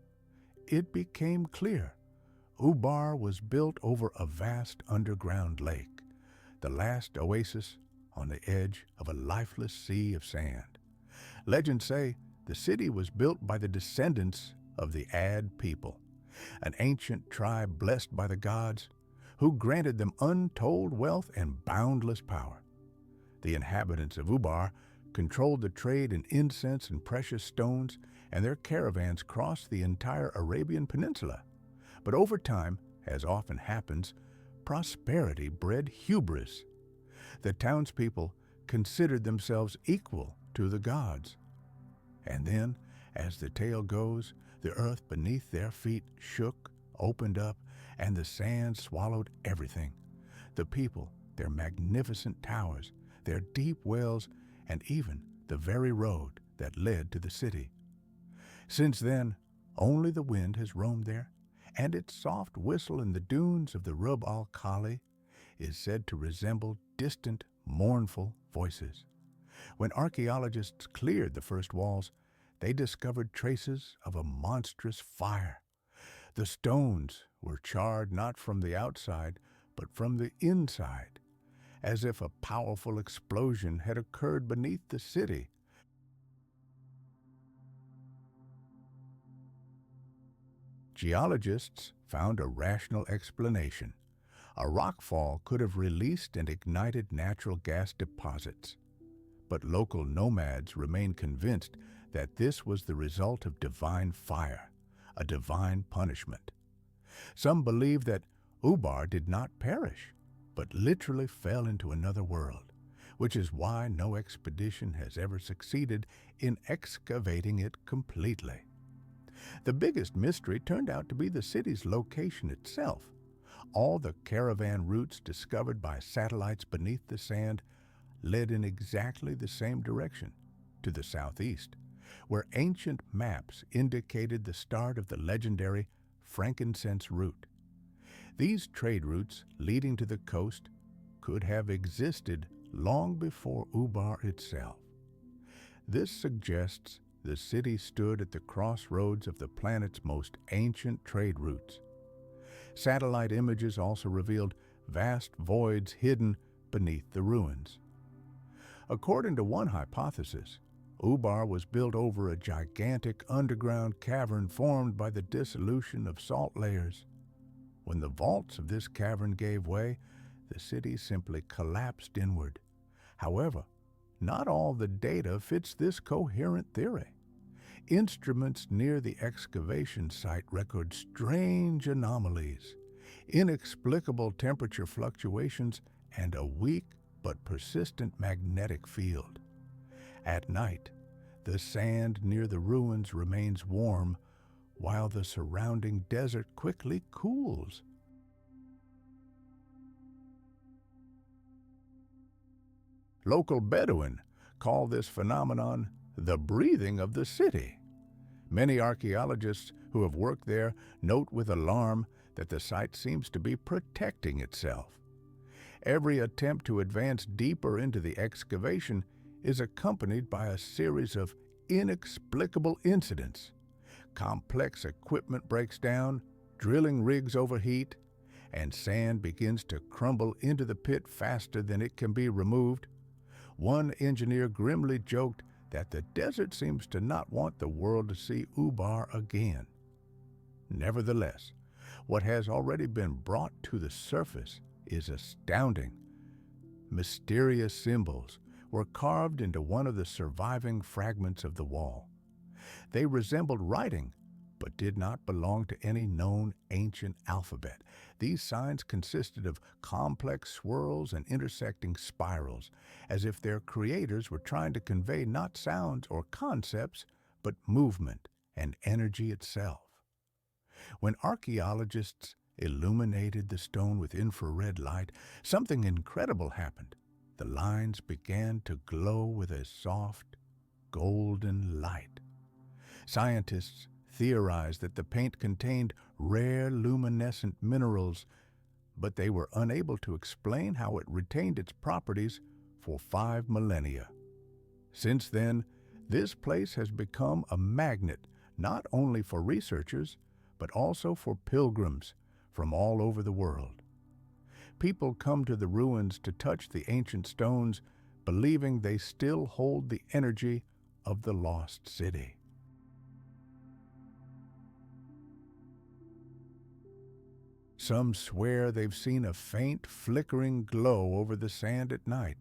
It became clear Ubar was built over a vast underground lake, the last oasis on the edge of a lifeless sea of sand. Legends say the city was built by the descendants of the Ad people, an ancient tribe blessed by the gods who granted them untold wealth and boundless power. The inhabitants of Ubar controlled the trade in incense and precious stones, and their caravans crossed the entire Arabian Peninsula. But over time, as often happens, prosperity bred hubris. The townspeople considered themselves equal to the gods. And then, as the tale goes, the earth beneath their feet shook, opened up, and the sand swallowed everything. The people, their magnificent towers, their deep wells, and even the very road that led to the city. Since then, only the wind has roamed there, and its soft whistle in the dunes of the Rub al Khali is said to resemble distant, mournful voices. When archaeologists cleared the first walls, they discovered traces of a monstrous fire. The stones were charred not from the outside, but from the inside, as if a powerful explosion had occurred beneath the city. Geologists found a rational explanation. A rockfall could have released and ignited natural gas deposits. But local nomads remain convinced that this was the result of divine fire, a divine punishment. Some believe that Ubar did not perish, but literally fell into another world, which is why no expedition has ever succeeded in excavating it completely. The biggest mystery turned out to be the city's location itself. All the caravan routes discovered by satellites beneath the sand led in exactly the same direction, to the southeast, where ancient maps indicated the start of the legendary frankincense route. These trade routes leading to the coast could have existed long before Ubar itself. This suggests the city stood at the crossroads of the planet's most ancient trade routes. Satellite images also revealed vast voids hidden beneath the ruins. According to one hypothesis, Ubar was built over a gigantic underground cavern formed by the dissolution of salt layers. When the vaults of this cavern gave way, the city simply collapsed inward. However, not all the data fits this coherent theory. Instruments near the excavation site record strange anomalies, inexplicable temperature fluctuations, and a weak but persistent magnetic field. At night, the sand near the ruins remains warm, while the surrounding desert quickly cools. Local Bedouin call this phenomenon the breathing of the city. Many archaeologists who have worked there note with alarm that the site seems to be protecting itself. Every attempt to advance deeper into the excavation is accompanied by a series of inexplicable incidents. Complex equipment breaks down, drilling rigs overheat, and sand begins to crumble into the pit faster than it can be removed. One engineer grimly joked that the desert seems to not want the world to see Ubar again. Nevertheless, what has already been brought to the surface is astounding. Mysterious symbols were carved into one of the surviving fragments of the wall. They resembled writing, but did not belong to any known ancient alphabet. These signs consisted of complex swirls and intersecting spirals, as if their creators were trying to convey not sounds or concepts, but movement and energy itself. When archaeologists illuminated the stone with infrared light, something incredible happened. The lines began to glow with a soft, golden light. Scientists theorized that the paint contained rare luminescent minerals, but they were unable to explain how it retained its properties for 5 millennia. Since then, this place has become a magnet not only for researchers, but also for pilgrims from all over the world. People come to the ruins to touch the ancient stones, believing they still hold the energy of the lost city. Some swear they've seen a faint, flickering glow over the sand at night,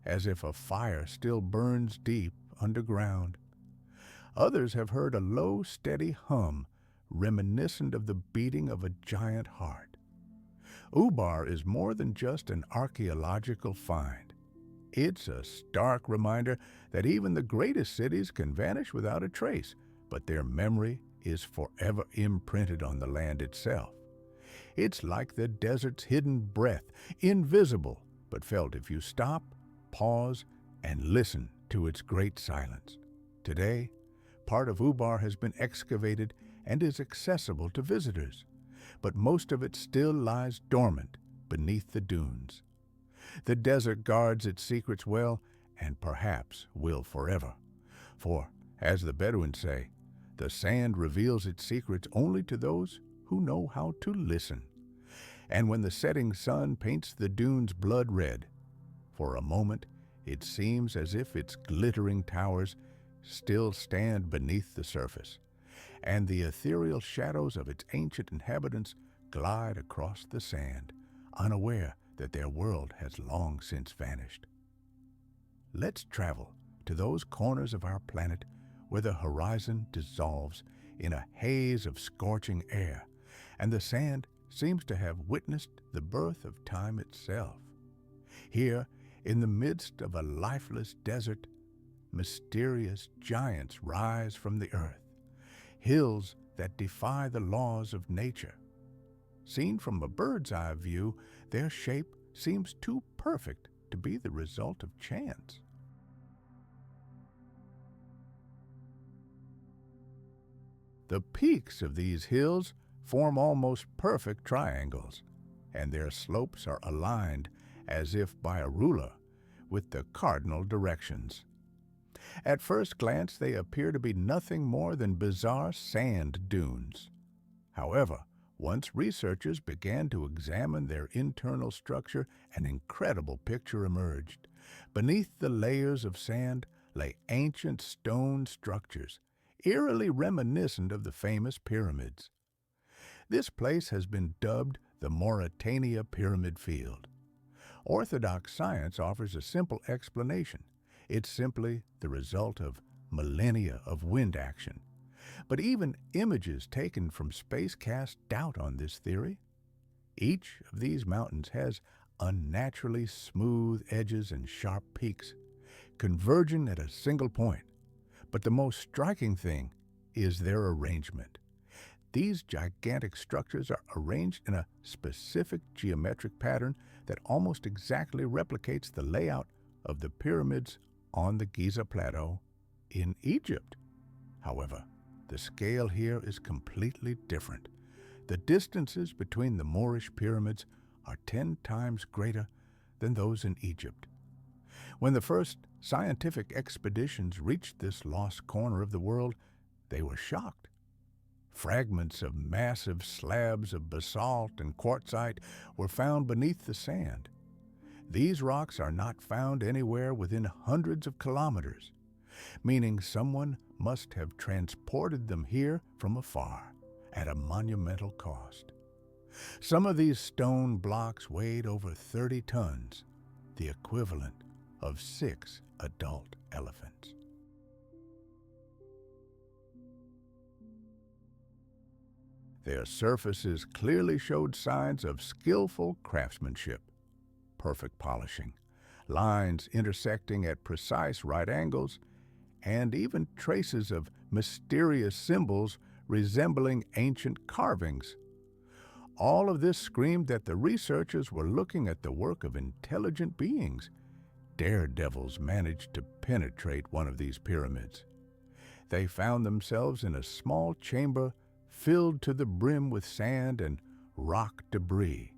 as if a fire still burns deep underground. Others have heard a low, steady hum, reminiscent of the beating of a giant heart. Ubar is more than just an archaeological find. It's a stark reminder that even the greatest cities can vanish without a trace, but their memory is forever imprinted on the land itself. It's like the desert's hidden breath, invisible, but felt if you stop, pause, and listen to its great silence. Today, part of Ubar has been excavated and is accessible to visitors, but most of it still lies dormant beneath the dunes. The desert guards its secrets well, and perhaps will forever. For, as the Bedouins say, the sand reveals its secrets only to those who know how to listen. And when the setting sun paints the dunes blood red, for a moment it seems as if its glittering towers still stand beneath the surface, and the ethereal shadows of its ancient inhabitants glide across the sand, unaware that their world has long since vanished. Let's travel to those corners of our planet where the horizon dissolves in a haze of scorching air, and the sand seems to have witnessed the birth of time itself. Here, in the midst of a lifeless desert, mysterious giants rise from the earth, hills that defy the laws of nature. Seen from a bird's eye view, their shape seems too perfect to be the result of chance. The peaks of these hills form almost perfect triangles, and their slopes are aligned as if by a ruler with the cardinal directions. At first glance, they appear to be nothing more than bizarre sand dunes. However, once researchers began to examine their internal structure, an incredible picture emerged. Beneath the layers of sand lay ancient stone structures, eerily reminiscent of the famous pyramids. This place has been dubbed the Mauritania Pyramid Field. Orthodox science offers a simple explanation. It's simply the result of millennia of wind action. But even images taken from space cast doubt on this theory. Each of these mountains has unnaturally smooth edges and sharp peaks, converging at a single point. But the most striking thing is their arrangement. These gigantic structures are arranged in a specific geometric pattern that almost exactly replicates the layout of the pyramids on the Giza Plateau in Egypt. However, the scale here is completely different. The distances between the Moorish pyramids are 10 times greater than those in Egypt. When the first scientific expeditions reached this lost corner of the world, they were shocked. Fragments of massive slabs of basalt and quartzite were found beneath the sand. These rocks are not found anywhere within hundreds of kilometers, meaning someone must have transported them here from afar at a monumental cost. Some of these stone blocks weighed over 30 tons, the equivalent of 6 adult elephants. Their surfaces clearly showed signs of skillful craftsmanship, perfect polishing, lines intersecting at precise right angles, and even traces of mysterious symbols resembling ancient carvings. All of this screamed that the researchers were looking at the work of intelligent beings. Daredevils managed to penetrate one of these pyramids. They found themselves in a small chamber filled to the brim with sand and rock debris.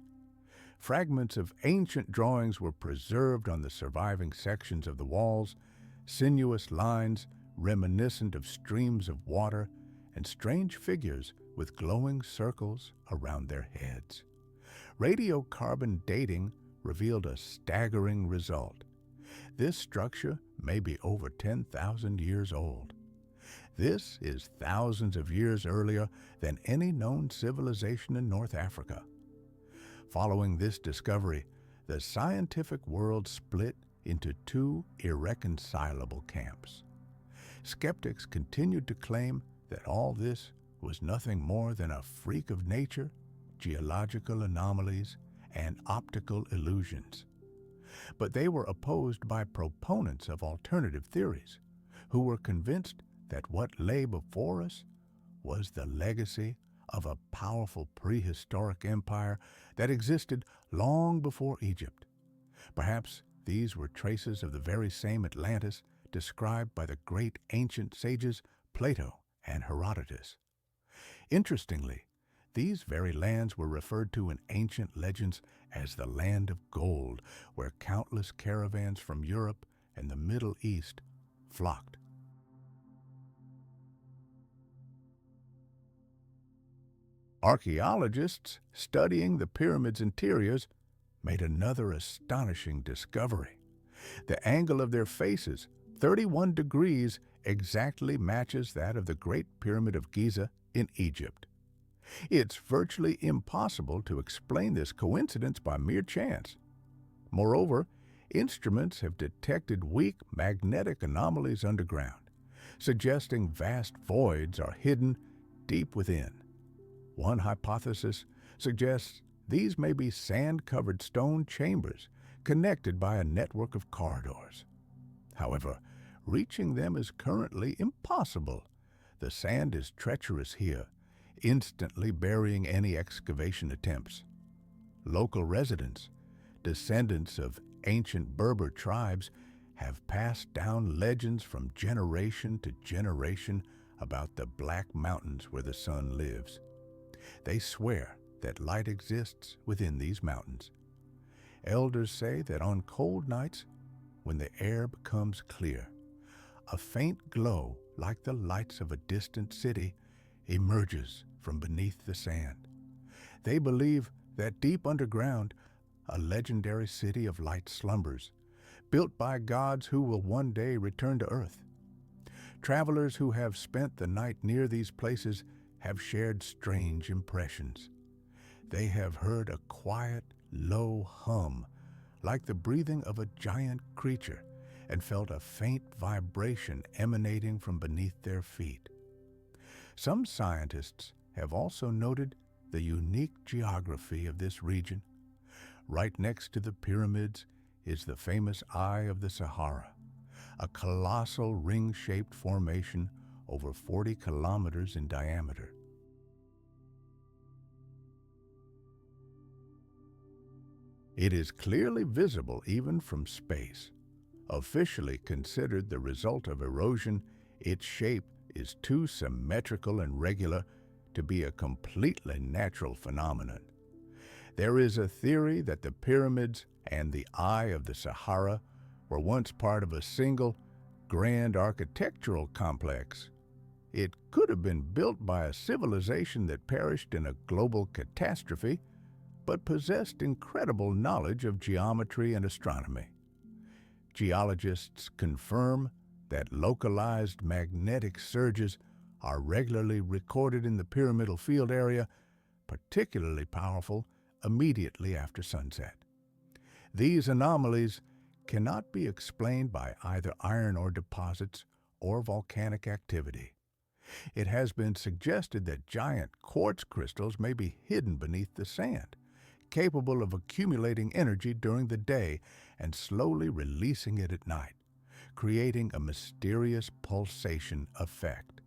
Fragments of ancient drawings were preserved on the surviving sections of the walls, sinuous lines reminiscent of streams of water, and strange figures with glowing circles around their heads. Radiocarbon dating revealed a staggering result. This structure may be over 10,000 years old. This is thousands of years earlier than any known civilization in North Africa. Following this discovery, the scientific world split into two irreconcilable camps. Skeptics continued to claim that all this was nothing more than a freak of nature, geological anomalies, and optical illusions. But they were opposed by proponents of alternative theories, who were convinced that what lay before us was the legacy of a powerful prehistoric empire that existed long before Egypt. Perhaps these were traces of the very same Atlantis described by the great ancient sages Plato and Herodotus. Interestingly, these very lands were referred to in ancient legends as the Land of Gold, where countless caravans from Europe and the Middle East flocked. Archaeologists studying the pyramid's interiors made another astonishing discovery. The angle of their faces, 31 degrees, exactly matches that of the Great Pyramid of Giza in Egypt. It's virtually impossible to explain this coincidence by mere chance. Moreover, instruments have detected weak magnetic anomalies underground, suggesting vast voids are hidden deep within. One hypothesis suggests these may be sand-covered stone chambers connected by a network of corridors. However, reaching them is currently impossible. The sand is treacherous here, instantly burying any excavation attempts. Local residents, descendants of ancient Berber tribes, have passed down legends from generation to generation about the Black Mountains where the sun lives. They swear that light exists within these mountains. Elders say that on cold nights, when the air becomes clear, a faint glow like the lights of a distant city emerges from beneath the sand. They believe that deep underground, a legendary city of light slumbers, built by gods who will one day return to Earth. Travelers who have spent the night near these places have shared strange impressions. They have heard a quiet, low hum, like the breathing of a giant creature, and felt a faint vibration emanating from beneath their feet. Some scientists have also noted the unique geography of this region. Right next to the pyramids is the famous Eye of the Sahara, a colossal ring-shaped formation over 40 kilometers in diameter. It is clearly visible even from space. Officially considered the result of erosion, its shape is too symmetrical and regular to be a completely natural phenomenon. There is a theory that the pyramids and the Eye of the Sahara were once part of a single, grand architectural complex. It could have been built by a civilization that perished in a global catastrophe, but possessed incredible knowledge of geometry and astronomy. Geologists confirm that localized magnetic surges are regularly recorded in the pyramidal field area, particularly powerful immediately after sunset. These anomalies cannot be explained by either iron ore deposits or volcanic activity. It has been suggested that giant quartz crystals may be hidden beneath the sand, capable of accumulating energy during the day and slowly releasing it at night, creating a mysterious pulsation effect.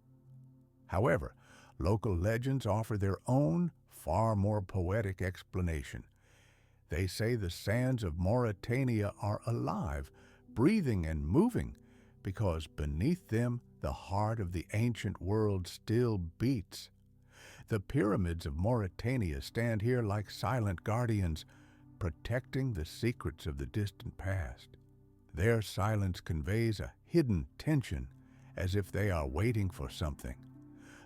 However, local legends offer their own, far more poetic explanation. They say the sands of Mauritania are alive, breathing and moving, because beneath them the heart of the ancient world still beats. The pyramids of Mauritania stand here like silent guardians, protecting the secrets of the distant past. Their silence conveys a hidden tension, as if they are waiting for something.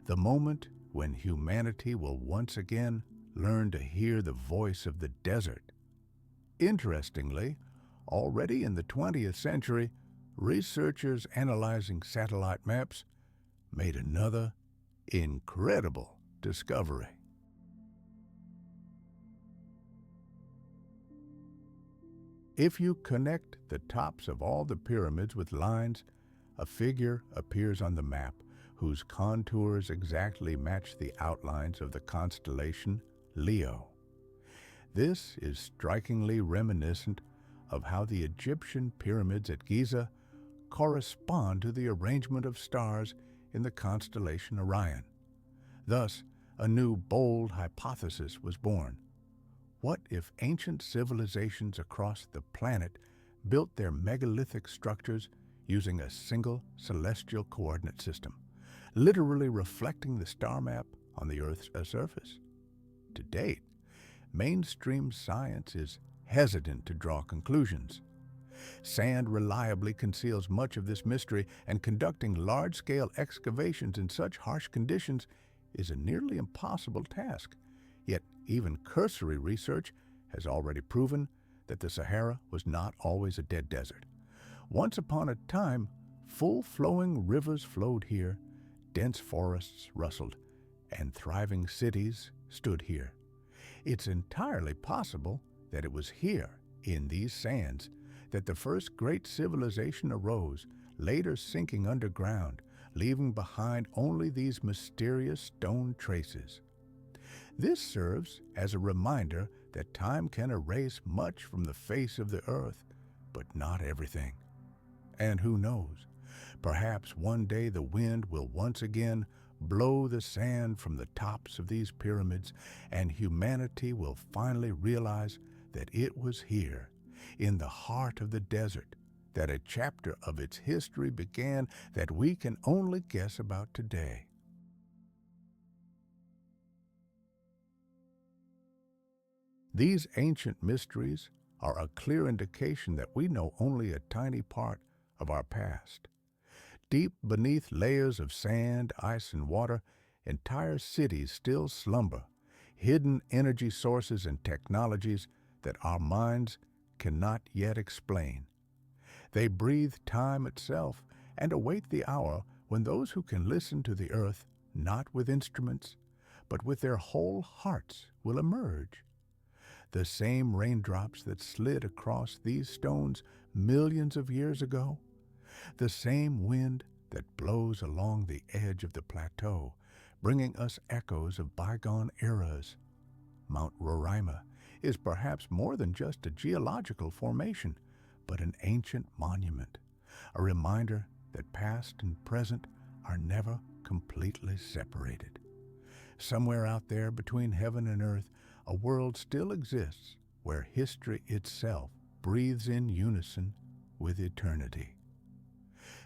The moment when humanity will once again learn to hear the voice of the desert. Interestingly, already in the 20th century, researchers analyzing satellite maps made another incredible discovery. If you connect the tops of all the pyramids with lines, a figure appears on the map whose contours exactly match the outlines of the constellation Leo. This is strikingly reminiscent of how the Egyptian pyramids at Giza correspond to the arrangement of stars in the constellation Orion. Thus, a new bold hypothesis was born. What if ancient civilizations across the planet built their megalithic structures using a single celestial coordinate system, literally reflecting the star map on the Earth's surface? To date, mainstream science is hesitant to draw conclusions. Sand reliably conceals much of this mystery, and conducting large-scale excavations in such harsh conditions is a nearly impossible task. Yet even cursory research has already proven that the Sahara was not always a dead desert. Once upon a time, full-flowing rivers flowed here, dense forests rustled, and thriving cities stood here. It's entirely possible that it was here, in these sands, that the first great civilization arose, later sinking underground, leaving behind only these mysterious stone traces. This serves as a reminder that time can erase much from the face of the earth, but not everything. And who knows, perhaps one day the wind will once again blow the sand from the tops of these pyramids, and humanity will finally realize that it was here, in the heart of the desert, that a chapter of its history began that we can only guess about today. These ancient mysteries are a clear indication that we know only a tiny part of our past. Deep beneath layers of sand, ice, and water, entire cities still slumber, hidden energy sources and technologies that our minds cannot yet explain. They breathe time itself and await the hour when those who can listen to the earth, not with instruments, but with their whole hearts, will emerge. The same raindrops that slid across these stones millions of years ago, the same wind that blows along the edge of the plateau, bringing us echoes of bygone eras. Mount Roraima is perhaps more than just a geological formation, but an ancient monument, a reminder that past and present are never completely separated. Somewhere out there between heaven and earth, a world still exists where history itself breathes in unison with eternity.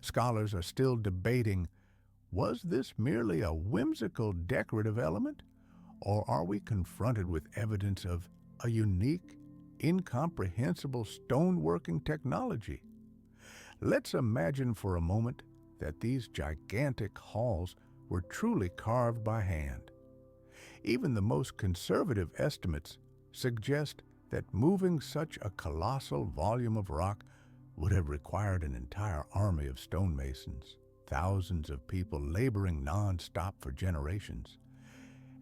Scholars are still debating, was this merely a whimsical decorative element, or are we confronted with evidence of a unique, incomprehensible stoneworking technology? Let's imagine for a moment that these gigantic halls were truly carved by hand. Even the most conservative estimates suggest that moving such a colossal volume of rock would have required an entire army of stonemasons, thousands of people laboring non-stop for generations.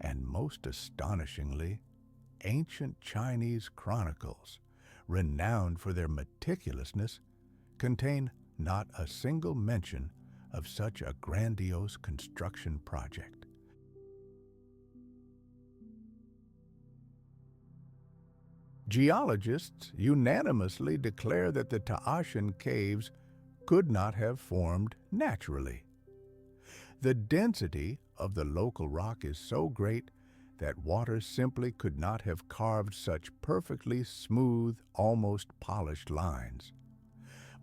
And most astonishingly, ancient Chinese chronicles, renowned for their meticulousness, contain not a single mention of such a grandiose construction project. Geologists unanimously declare that the Tassili caves could not have formed naturally. The density of the local rock is so great that water simply could not have carved such perfectly smooth, almost polished lines.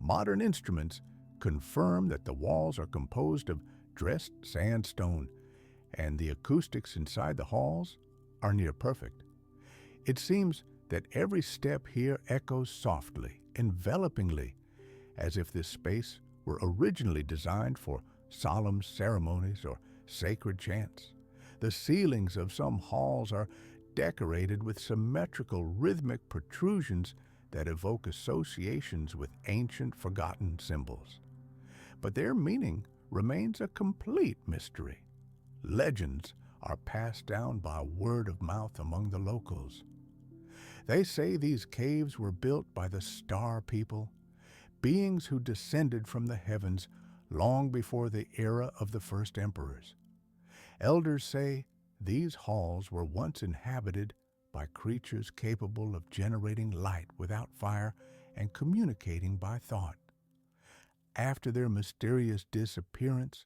Modern instruments confirm that the walls are composed of dressed sandstone, and the acoustics inside the halls are near perfect. It seems that every step here echoes softly, envelopingly, as if this space were originally designed for solemn ceremonies or sacred chants. The ceilings of some halls are decorated with symmetrical, rhythmic protrusions that evoke associations with ancient forgotten symbols. But their meaning remains a complete mystery. Legends are passed down by word of mouth among the locals. They say these caves were built by the Star People, beings who descended from the heavens long before the era of the first emperors. Elders say these halls were once inhabited by creatures capable of generating light without fire and communicating by thought. After their mysterious disappearance,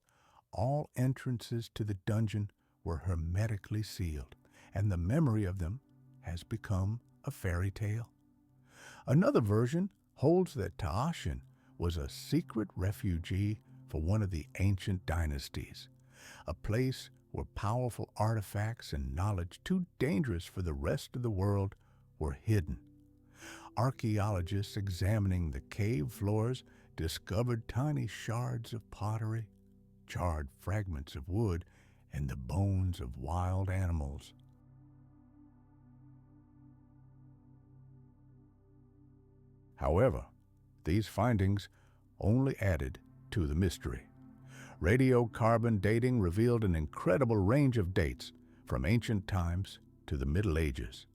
all entrances to the dungeon were hermetically sealed, and the memory of them has become a fairy tale. Another version holds that Tassili was a secret refugee for one of the ancient dynasties, a place where powerful artifacts and knowledge too dangerous for the rest of the world were hidden. Archaeologists examining the cave floors discovered tiny shards of pottery, charred fragments of wood, and the bones of wild animals. However, these findings only added to the mystery. Radiocarbon dating revealed an incredible range of dates from ancient times to the Middle Ages.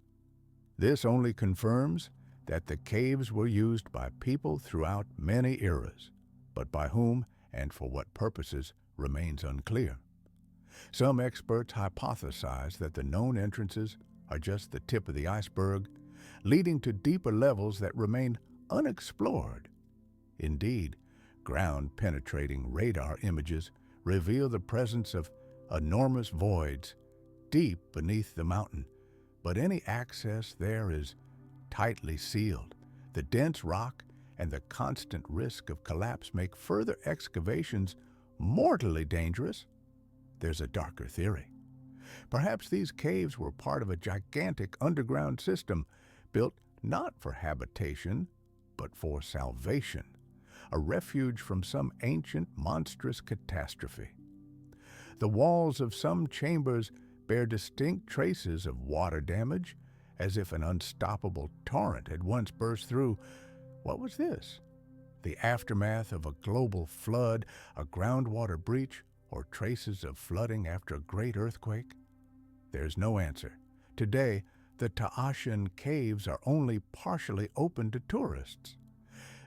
This only confirms that the caves were used by people throughout many eras, but by whom and for what purposes remains unclear. Some experts hypothesize that the known entrances are just the tip of the iceberg, leading to deeper levels that remain unexplored. Indeed, ground-penetrating radar images reveal the presence of enormous voids deep beneath the mountain, but any access there is tightly sealed. The dense rock and the constant risk of collapse make further excavations mortally dangerous. There's a darker theory. Perhaps these caves were part of a gigantic underground system built not for habitation, but for salvation, a refuge from some ancient monstrous catastrophe. The walls of some chambers bear distinct traces of water damage, as if an unstoppable torrent had once burst through. What was this? The aftermath of a global flood, a groundwater breach, or traces of flooding after a great earthquake? There's no answer. Today, the Tassili Caves are only partially open to tourists.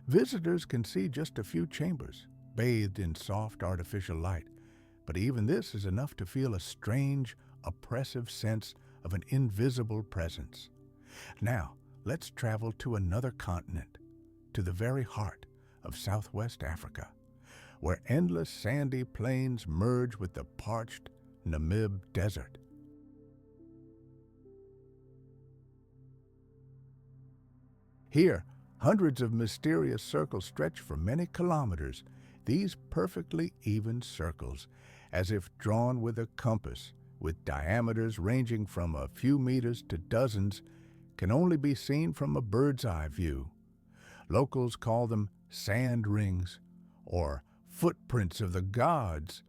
Visitors can see just a few chambers, bathed in soft artificial light, but even this is enough to feel a strange, oppressive sense of an invisible presence. Now, let's travel to another continent, to the very heart of Southwest Africa, where endless sandy plains merge with the parched Namib Desert. Here, hundreds of mysterious circles stretch for many kilometers, these perfectly even circles, as if drawn with a compass, with diameters ranging from a few meters to dozens, can only be seen from a bird's-eye view. Locals call them sand rings or footprints of the gods.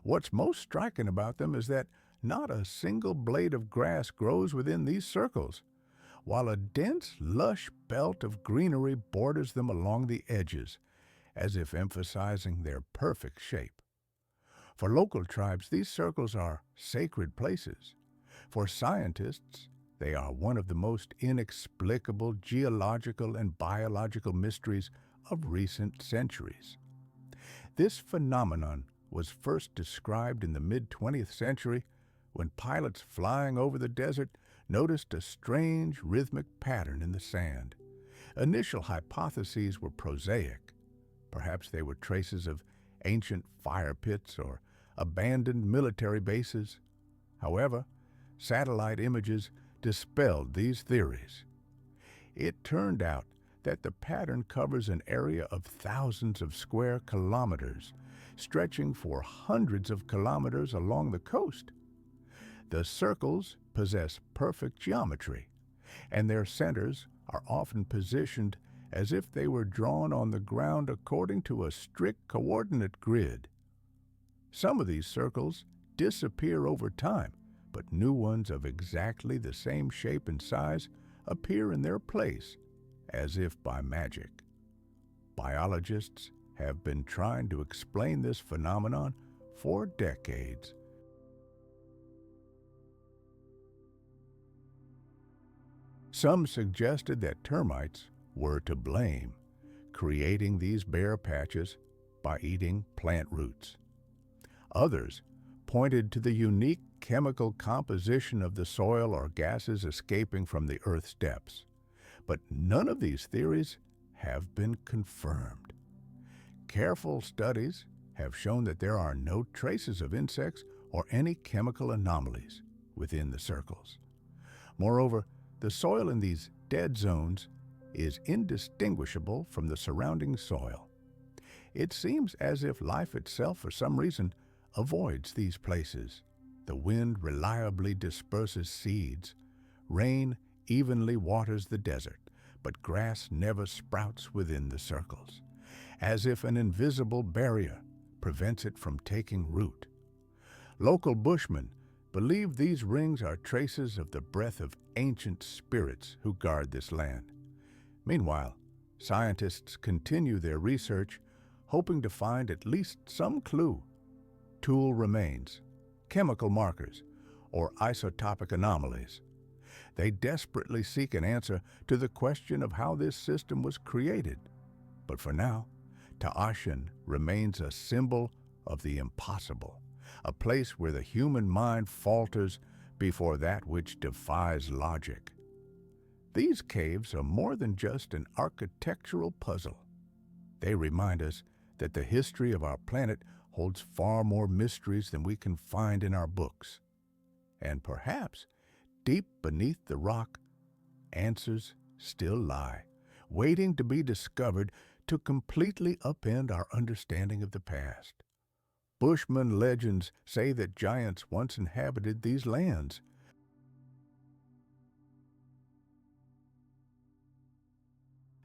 What's most striking about them is that not a single blade of grass grows within these circles, while a dense, lush belt of greenery borders them along the edges, as if emphasizing their perfect shape. For local tribes, these circles are sacred places. For scientists, they are one of the most inexplicable geological and biological mysteries of recent centuries. This phenomenon was first described in the mid-20th century when pilots flying over the desert noticed a strange rhythmic pattern in the sand. Initial hypotheses were prosaic. Perhaps they were traces of ancient fire pits or abandoned military bases. However, satellite images dispelled these theories. It turned out that the pattern covers an area of thousands of square kilometers, stretching for hundreds of kilometers along the coast. The circles possess perfect geometry, and their centers are often positioned as if they were drawn on the ground according to a strict coordinate grid. Some of these circles disappear over time, but new ones of exactly the same shape and size appear in their place, as if by magic. Biologists have been trying to explain this phenomenon for decades. Some suggested that termites were to blame, creating these bare patches by eating plant roots. Others pointed to the unique chemical composition of the soil or gases escaping from the Earth's depths. But none of these theories have been confirmed. Careful studies have shown that there are no traces of insects or any chemical anomalies within the circles. Moreover, the soil in these dead zones is indistinguishable from the surrounding soil. It seems as if life itself, for some reason, avoids these places. The wind reliably disperses seeds. Rain evenly waters the desert, but grass never sprouts within the circles, as if an invisible barrier prevents it from taking root. Local bushmen believe these rings are traces of the breath of ancient spirits who guard this land. Meanwhile, scientists continue their research, hoping to find at least some clue: tool remains, chemical markers, or isotopic anomalies. They desperately seek an answer to the question of how this system was created. But for now, Taashan remains a symbol of the impossible, a place where the human mind falters before that which defies logic. These caves are more than just an architectural puzzle. They remind us that the history of our planet holds far more mysteries than we can find in our books. And perhaps, deep beneath the rock, answers still lie, waiting to be discovered to completely upend our understanding of the past. Bushman legends say that giants once inhabited these lands.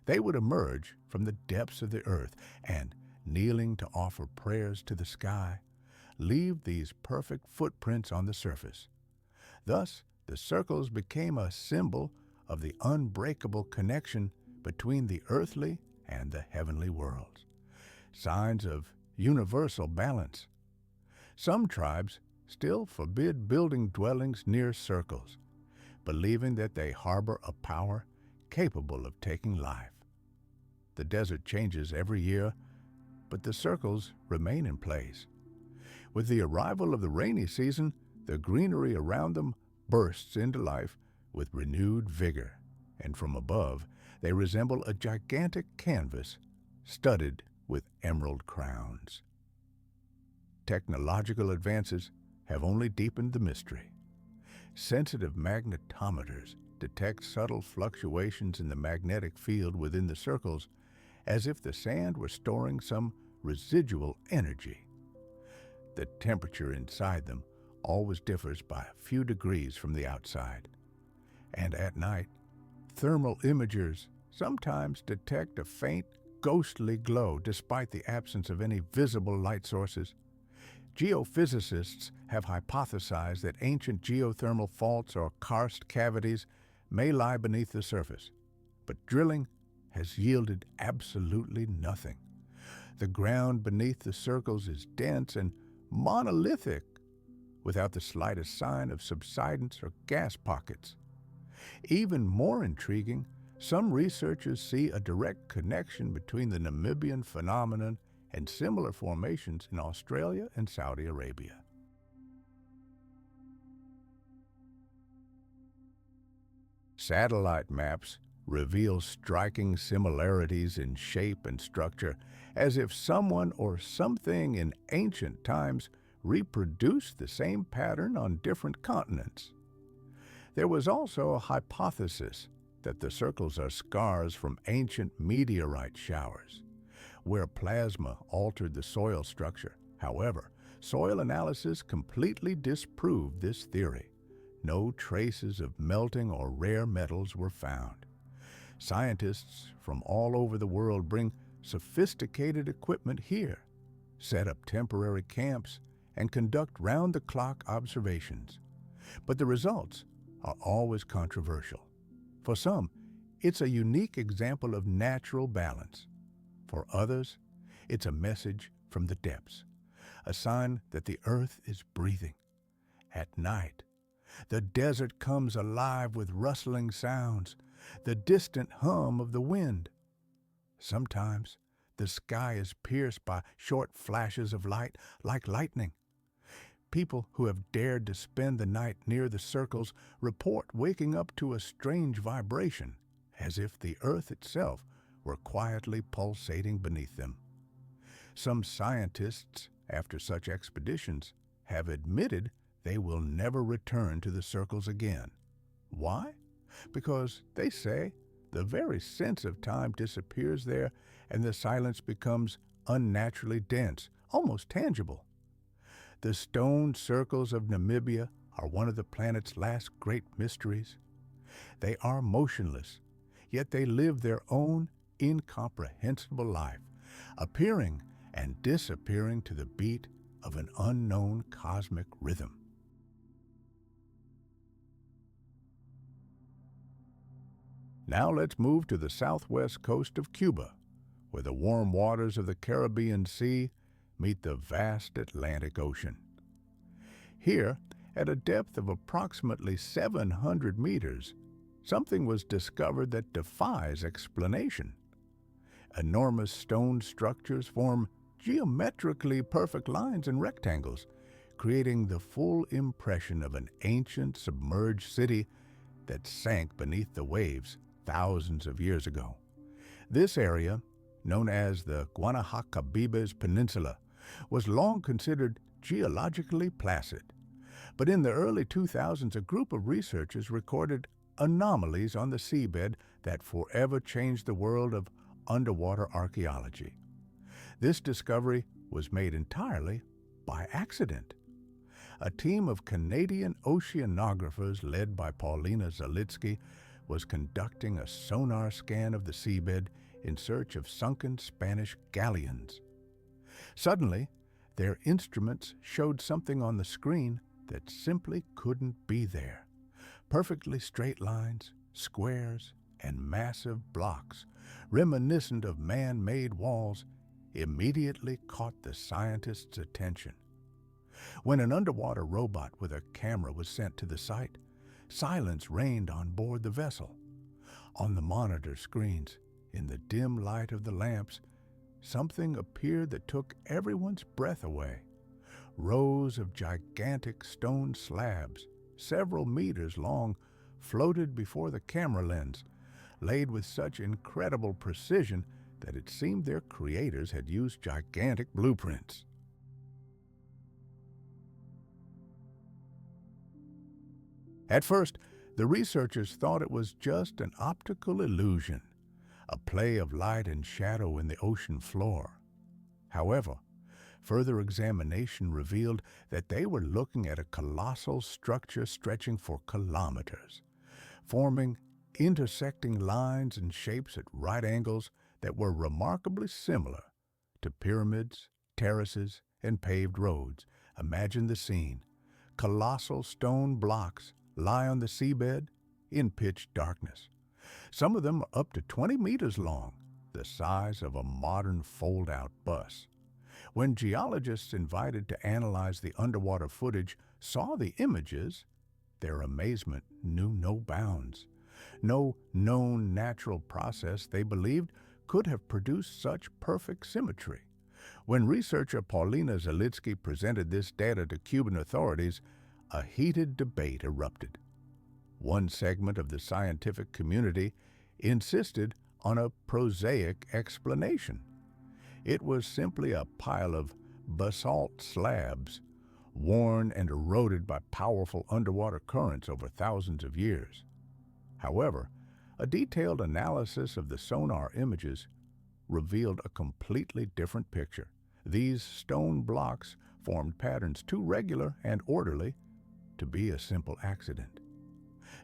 They would emerge from the depths of the earth and, kneeling to offer prayers to the sky, leave these perfect footprints on the surface. Thus, the circles became a symbol of the unbreakable connection between the earthly and the heavenly worlds, signs of universal balance. Some tribes still forbid building dwellings near circles, believing that they harbor a power capable of taking life. The desert changes every year, but the circles remain in place. With the arrival of the rainy season, the greenery around them bursts into life with renewed vigor, and from above they resemble a gigantic canvas studded with emerald crowns. Technological advances have only deepened the mystery. Sensitive magnetometers detect subtle fluctuations in the magnetic field within the circles, as if the sand were storing some residual energy. The temperature inside them always differs by a few degrees from the outside. And at night, thermal imagers sometimes detect a faint, ghostly glow despite the absence of any visible light sources. Geophysicists have hypothesized that ancient geothermal faults or karst cavities may lie beneath the surface, but drilling has yielded absolutely nothing. The ground beneath the circles is dense and monolithic, without the slightest sign of subsidence or gas pockets. Even more intriguing, some researchers see a direct connection between the Namibian phenomenon and similar formations in Australia and Saudi Arabia. Satellite maps reveal striking similarities in shape and structure, as if someone or something in ancient times reproduced the same pattern on different continents. There was also a hypothesis that the circles are scars from ancient meteorite showers, where plasma altered the soil structure. However, soil analysis completely disproved this theory. No traces of melting or rare metals were found. Scientists from all over the world bring sophisticated equipment here, set up temporary camps, and conduct round-the-clock observations. But the results are always controversial. For some, it's a unique example of natural balance. For others, it's a message from the depths, a sign that the earth is breathing. At night, the desert comes alive with rustling sounds, the distant hum of the wind. Sometimes the sky is pierced by short flashes of light like lightning. People who have dared to spend the night near the circles report waking up to a strange vibration, as if the earth itself were quietly pulsating beneath them. Some scientists, after such expeditions, have admitted they will never return to the circles again. Why? Because, they say, the very sense of time disappears there and the silence becomes unnaturally dense, almost tangible. The stone circles of Namibia are one of the planet's last great mysteries. They are motionless, yet they live their own incomprehensible life, appearing and disappearing to the beat of an unknown cosmic rhythm. Now let's move to the southwest coast of Cuba, where the warm waters of the Caribbean Sea meet the vast Atlantic Ocean. Here, at a depth of approximately 700 meters, something was discovered that defies explanation. Enormous stone structures form geometrically perfect lines and rectangles, creating the full impression of an ancient submerged city that sank beneath the waves thousands of years ago. This area, known as the Guanahatabibes Peninsula, was long considered geologically placid. But in the early 2000s, a group of researchers recorded anomalies on the seabed that forever changed the world of underwater archaeology. This discovery was made entirely by accident. A team of Canadian oceanographers led by Paulina Zalitsky was conducting a sonar scan of the seabed in search of sunken Spanish galleons. Suddenly, their instruments showed something on the screen that simply couldn't be there. Perfectly straight lines, squares, and massive blocks, reminiscent of man-made walls, immediately caught the scientists' attention. When an underwater robot with a camera was sent to the site, silence reigned on board the vessel. On the monitor screens, in the dim light of the lamps, something appeared that took everyone's breath away. Rows of gigantic stone slabs, several meters long, floated before the camera lens, laid with such incredible precision that it seemed their creators had used gigantic blueprints. At first, the researchers thought it was just an optical illusion, a play of light and shadow in the ocean floor. However, further examination revealed that they were looking at a colossal structure stretching for kilometers, forming intersecting lines and shapes at right angles that were remarkably similar to pyramids, terraces, and paved roads. Imagine the scene. Colossal stone blocks lie on the seabed in pitch darkness. Some of them are up to 20 meters long, the size of a modern fold-out bus. When geologists invited to analyze the underwater footage saw the images, their amazement knew no bounds. No known natural process, they believed, could have produced such perfect symmetry. When researcher Paulina Zalitsky presented this data to Cuban authorities, a heated debate erupted. One segment of the scientific community insisted on a prosaic explanation. It was simply a pile of basalt slabs, worn and eroded by powerful underwater currents over thousands of years. However, a detailed analysis of the sonar images revealed a completely different picture. These stone blocks formed patterns too regular and orderly to be a simple accident.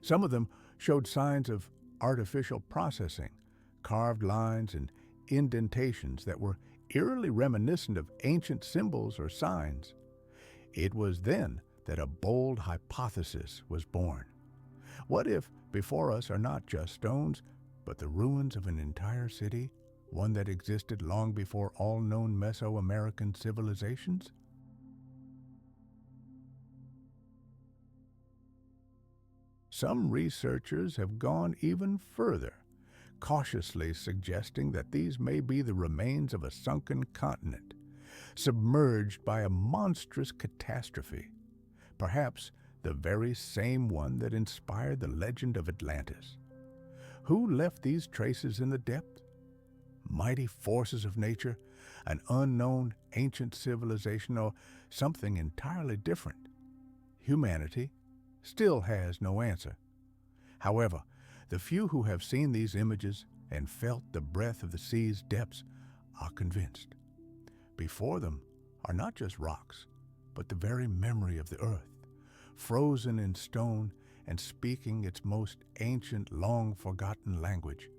Some of them showed signs of artificial processing, carved lines and indentations that were eerily reminiscent of ancient symbols or signs. It was then that a bold hypothesis was born. What if before us are not just stones, but the ruins of an entire city, one that existed long before all known Mesoamerican civilizations? Some researchers have gone even further, cautiously suggesting that these may be the remains of a sunken continent, submerged by a monstrous catastrophe, perhaps the very same one that inspired the legend of Atlantis. Who left these traces in the depth? Mighty forces of nature, an unknown ancient civilization, or something entirely different? Humanity still has no answer. However, the few who have seen these images and felt the breath of the sea's depths are convinced. Before them are not just rocks, but the very memory of the earth, frozen in stone and speaking its most ancient, long-forgotten language.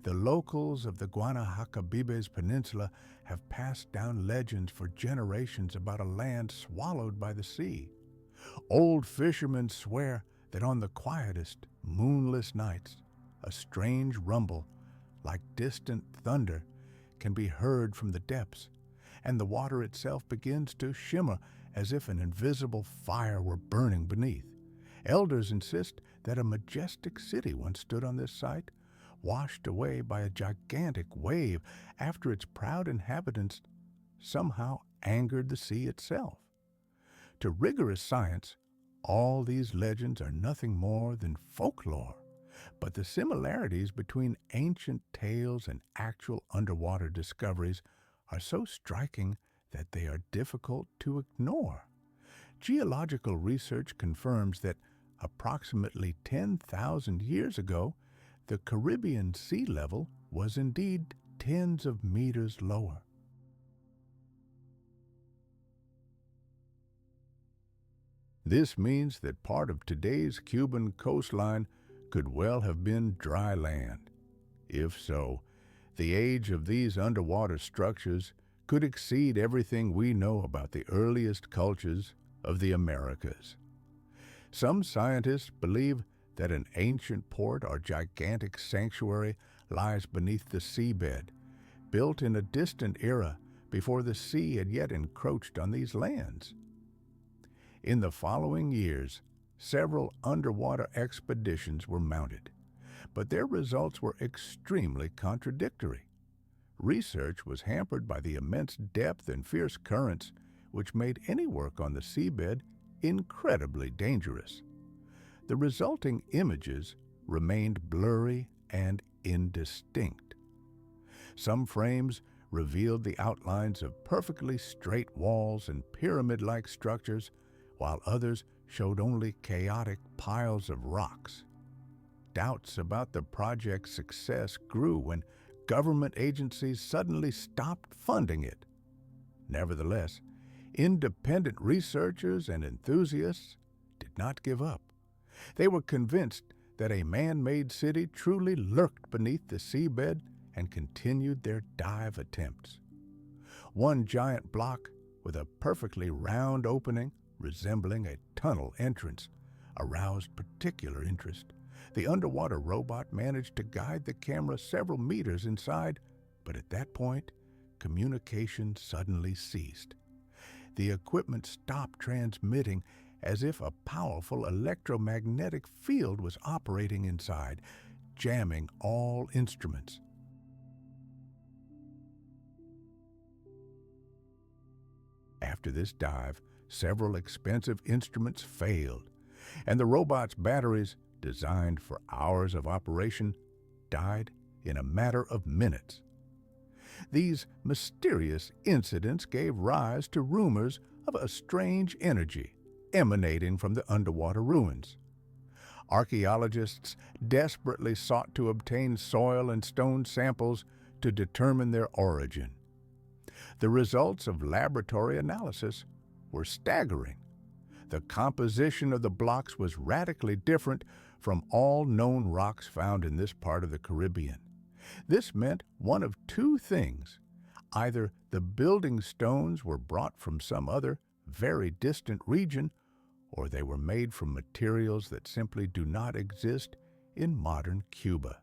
The locals of the Guanahatabibes Peninsula have passed down legends for generations about a land swallowed by the sea. Old fishermen swear that on the quietest, moonless nights, a strange rumble, like distant thunder, can be heard from the depths, and the water itself begins to shimmer as if an invisible fire were burning beneath. Elders insist that a majestic city once stood on this site, washed away by a gigantic wave after its proud inhabitants somehow angered the sea itself. To rigorous science, all these legends are nothing more than folklore, but the similarities between ancient tales and actual underwater discoveries are so striking that they are difficult to ignore. Geological research confirms that approximately 10,000 years ago, the Caribbean sea level was indeed tens of meters lower. This means that part of today's Cuban coastline could well have been dry land. If so, the age of these underwater structures could exceed everything we know about the earliest cultures of the Americas. Some scientists believe that an ancient port or gigantic sanctuary lies beneath the seabed, built in a distant era before the sea had yet encroached on these lands. In the following years, several underwater expeditions were mounted, but their results were extremely contradictory. Research was hampered by the immense depth and fierce currents, which made any work on the seabed incredibly dangerous. The resulting images remained blurry and indistinct. Some frames revealed the outlines of perfectly straight walls and pyramid-like structures, while others showed only chaotic piles of rocks. Doubts about the project's success grew when government agencies suddenly stopped funding it. Nevertheless, independent researchers and enthusiasts did not give up. They were convinced that a man-made city truly lurked beneath the seabed and continued their dive attempts. One giant block with a perfectly round opening resembling a tunnel entrance aroused particular interest. The underwater robot managed to guide the camera several meters inside, but at that point, communication suddenly ceased. The equipment stopped transmitting as if a powerful electromagnetic field was operating inside, jamming all instruments. After this dive, several expensive instruments failed, and the robot's batteries, designed for hours of operation, died in a matter of minutes. These mysterious incidents gave rise to rumors of a strange energy emanating from the underwater ruins. Archaeologists desperately sought to obtain soil and stone samples to determine their origin. The results of laboratory analysis were staggering. The composition of the blocks was radically different from all known rocks found in this part of the Caribbean. This meant one of two things. Either the building stones were brought from some other, very distant region, or they were made from materials that simply do not exist in modern Cuba.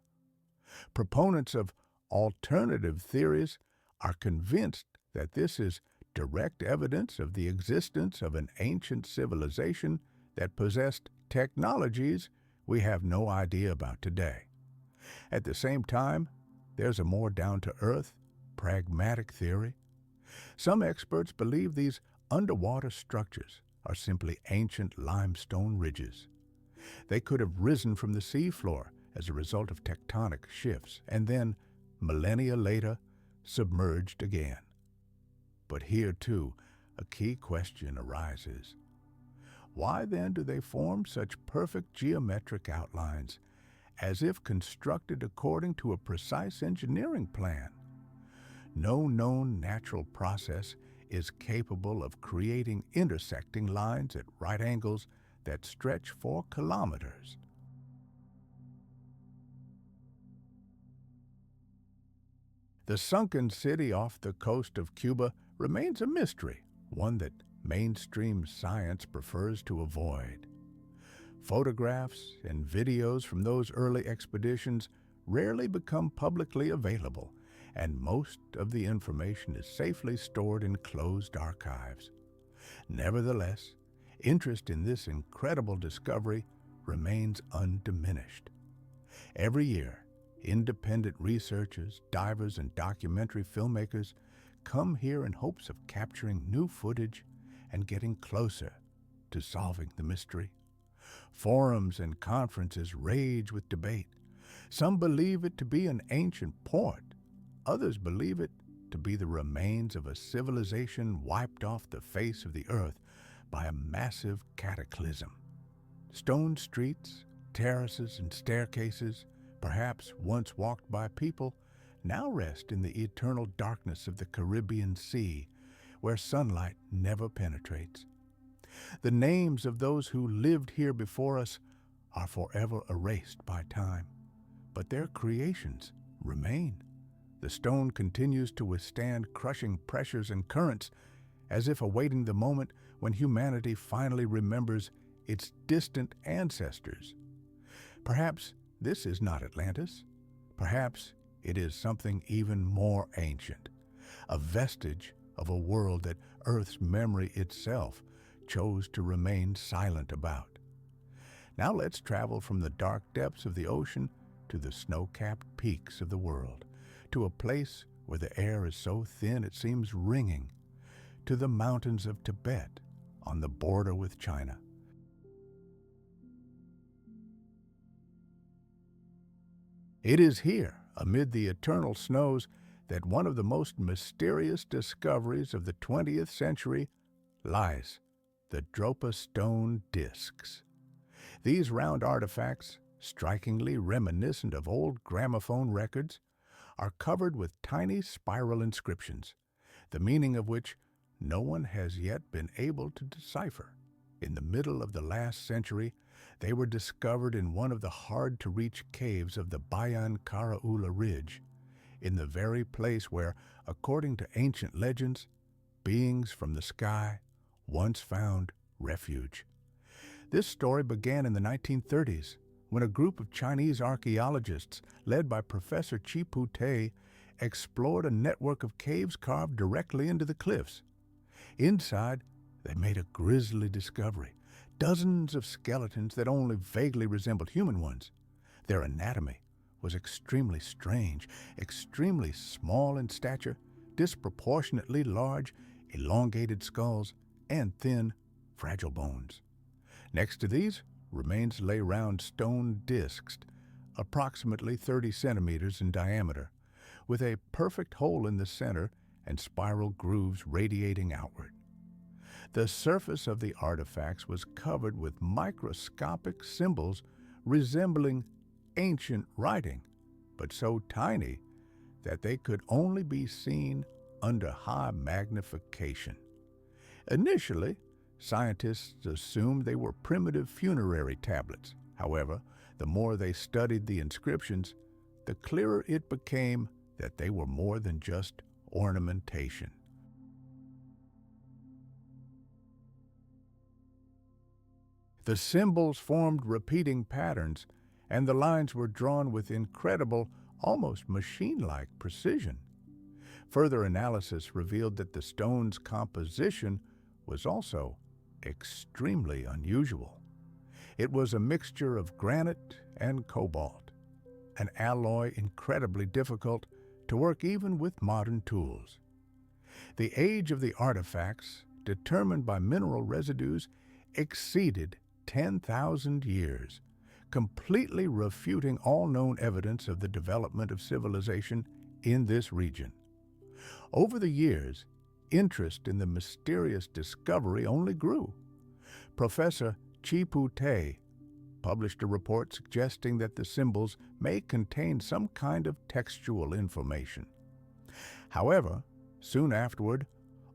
Proponents of alternative theories are convinced that this is direct evidence of the existence of an ancient civilization that possessed technologies we have no idea about today. At the same time, there's a more down-to-earth, pragmatic theory. Some experts believe these underwater structures are simply ancient limestone ridges. They could have risen from the seafloor as a result of tectonic shifts and then, millennia later, submerged again. But here, too, a key question arises. Why then do they form such perfect geometric outlines, as if constructed according to a precise engineering plan? No known natural process is capable of creating intersecting lines at right angles that stretch for kilometers. The sunken city off the coast of Cuba remains a mystery, one that mainstream science prefers to avoid. Photographs and videos from those early expeditions rarely become publicly available, and most of the information is safely stored in closed archives. Nevertheless, interest in this incredible discovery remains undiminished. Every year, independent researchers, divers, and documentary filmmakers come here in hopes of capturing new footage and getting closer to solving the mystery. Forums and conferences rage with debate. Some believe it to be an ancient port. Others believe it to be the remains of a civilization wiped off the face of the earth by a massive cataclysm. Stone streets, terraces, and staircases, perhaps once walked by people, now rest in the eternal darkness of the Caribbean Sea, where sunlight never penetrates. The names of those who lived here before us are forever erased by time, but their creations remain. The stone continues to withstand crushing pressures and currents, as if awaiting the moment when humanity finally remembers its distant ancestors. Perhaps this is not Atlantis. Perhaps it is something even more ancient, a vestige of a world that Earth's memory itself chose to remain silent about. Now let's travel from the dark depths of the ocean to the snow-capped peaks of the world, to a place where the air is so thin it seems ringing, to the mountains of Tibet on the border with China. It is here, amid the eternal snows, that one of the most mysterious discoveries of the 20th century lies: the Dropa stone discs. These round artifacts, strikingly reminiscent of old gramophone records, are covered with tiny spiral inscriptions, the meaning of which no one has yet been able to decipher. In the middle of the last century, they were discovered in one of the hard-to-reach caves of the Bayan Karaula Ridge, in the very place where, according to ancient legends, beings from the sky once found refuge. This story began in the 1930s, when a group of Chinese archaeologists, led by Professor Chipu Te, explored a network of caves carved directly into the cliffs. Inside, they made a grisly discovery: dozens of skeletons that only vaguely resembled human ones. Their anatomy was extremely strange, extremely small in stature, disproportionately large, elongated skulls, and thin, fragile bones. Next to these, remains lay round stone discs, approximately 30 centimeters in diameter, with a perfect hole in the center and spiral grooves radiating outward. The surface of the artifacts was covered with microscopic symbols resembling ancient writing, but so tiny that they could only be seen under high magnification. Initially, scientists assumed they were primitive funerary tablets. However, the more they studied the inscriptions, the clearer it became that they were more than just ornamentation. The symbols formed repeating patterns, and the lines were drawn with incredible, almost machine-like precision. Further analysis revealed that the stone's composition was also extremely unusual. It was a mixture of granite and cobalt, an alloy incredibly difficult to work even with modern tools. The age of the artifacts, determined by mineral residues, exceeded 10,000 years, completely refuting all known evidence of the development of civilization in this region. Over the years, interest in the mysterious discovery only grew. Professor Chipu Te published a report suggesting that the symbols may contain some kind of textual information. However, soon afterward,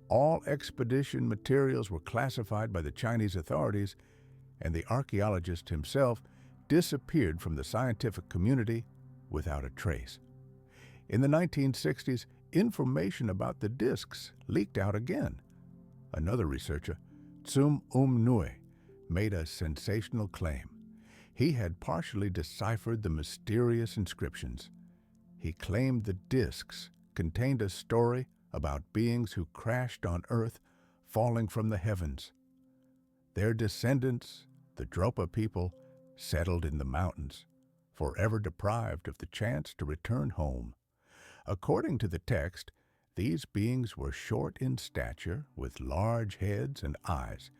all expedition materials were classified by the Chinese authorities, and the archaeologist himself disappeared from the scientific community without a trace. In the 1960s, information about the discs leaked out again. Another researcher, Tsum Nui, made a sensational claim. He had partially deciphered the mysterious inscriptions. He claimed the discs contained a story about beings who crashed on Earth, falling from the heavens. Their descendants, the Dropa people, settled in the mountains, forever deprived of the chance to return home. According to the text, these beings were short in stature, with large heads and eyes,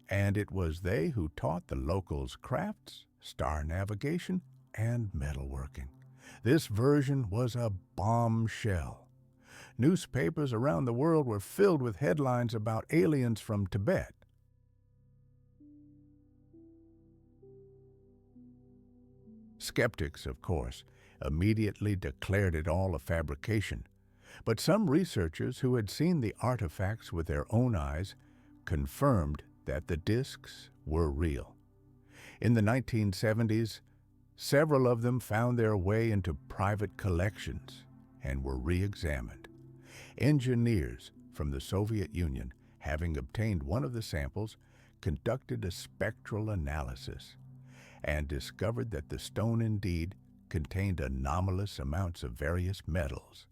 and it was they who taught the locals crafts, star navigation, and metalworking. This version was a bombshell. Newspapers around the world were filled with headlines about aliens from Tibet. Skeptics, of course, immediately declared it all a fabrication, but some researchers who had seen the artifacts with their own eyes confirmed that the discs were real. In the 1970s, several of them found their way into private collections and were re-examined. Engineers from the Soviet Union, having obtained one of the samples, conducted a spectral analysis and discovered that the stone indeed contained anomalous amounts of various metals.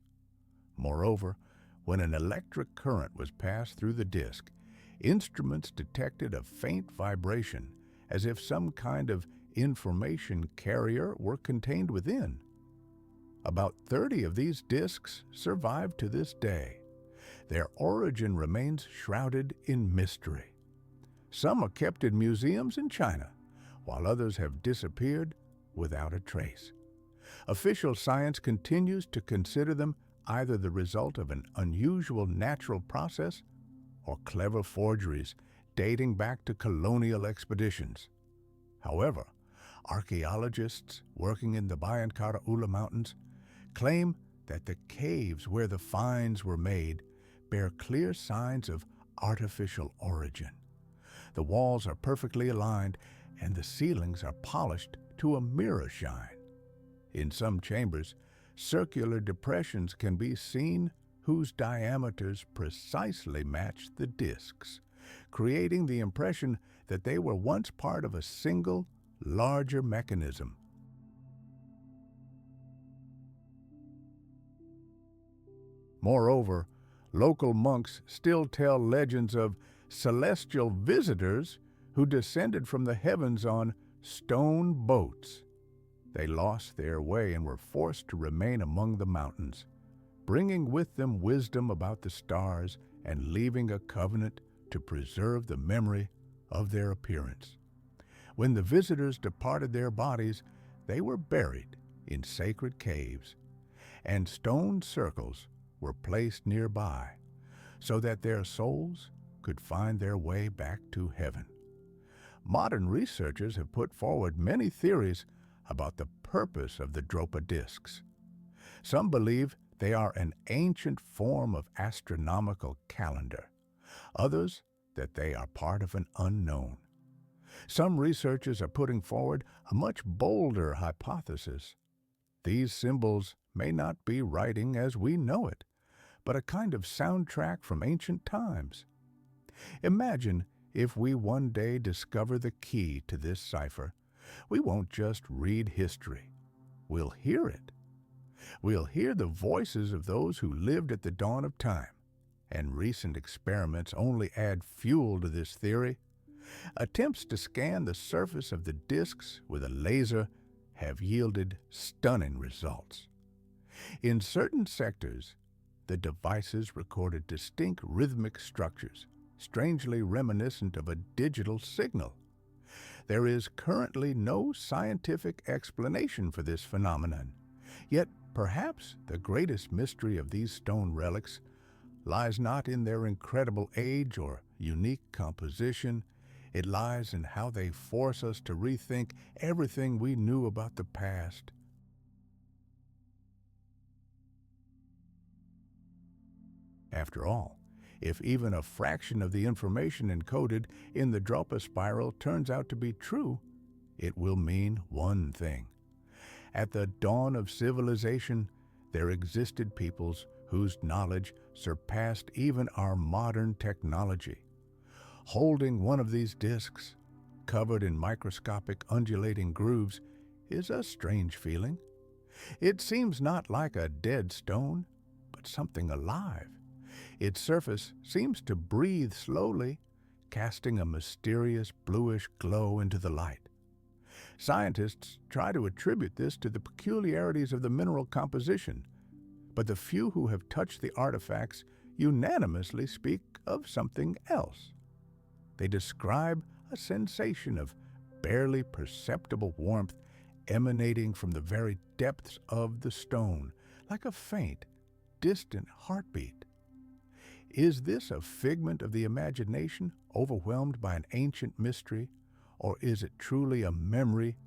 Moreover, when an electric current was passed through the disc, instruments detected a faint vibration as if some kind of information carrier were contained within. About 30 of these discs survive to this day. Their origin remains shrouded in mystery. Some are kept in museums in China, while others have disappeared without a trace. Official science continues to consider them either the result of an unusual natural process or clever forgeries dating back to colonial expeditions. However, archaeologists working in the Bayan-Karaula Mountains claim that the caves where the finds were made bear clear signs of artificial origin. The walls are perfectly aligned and the ceilings are polished to a mirror shine. In some chambers, circular depressions can be seen whose diameters precisely match the discs, creating the impression that they were once part of a single, larger mechanism. Moreover, local monks still tell legends of celestial visitors who descended from the heavens on stone boats. They lost their way and were forced to remain among the mountains, bringing with them wisdom about the stars and leaving a covenant to preserve the memory of their appearance. When the visitors departed their bodies, they were buried in sacred caves, and stone circles were placed nearby so that their souls could find their way back to heaven. Modern researchers have put forward many theories about the purpose of the Dropa discs. Some believe they are an ancient form of astronomical calendar. Others that they are part of an unknown. Some researchers are putting forward a much bolder hypothesis. These symbols may not be writing as we know it, but a kind of soundtrack from ancient times. Imagine if we one day discover the key to this cipher. We won't just read history, we'll hear it. We'll hear the voices of those who lived at the dawn of time, and recent experiments only add fuel to this theory. Attempts to scan the surface of the disks with a laser have yielded stunning results. In certain sectors, the devices recorded distinct rhythmic structures, strangely reminiscent of a digital signal. There is currently no scientific explanation for this phenomenon, yet perhaps the greatest mystery of these stone relics lies not in their incredible age or unique composition. It lies in how they force us to rethink everything we knew about the past. After all, if even a fraction of the information encoded in the Drupa spiral turns out to be true, it will mean one thing. At the dawn of civilization, there existed peoples whose knowledge surpassed even our modern technology. Holding one of these discs, covered in microscopic undulating grooves, is a strange feeling. It seems not like a dead stone, but something alive. Its surface seems to breathe slowly, casting a mysterious bluish glow into the light. Scientists try to attribute this to the peculiarities of the mineral composition, but the few who have touched the artifacts unanimously speak of something else. They describe a sensation of barely perceptible warmth emanating from the very depths of the stone, like a faint, distant heartbeat. Is this a figment of the imagination overwhelmed by an ancient mystery, or is it truly a memory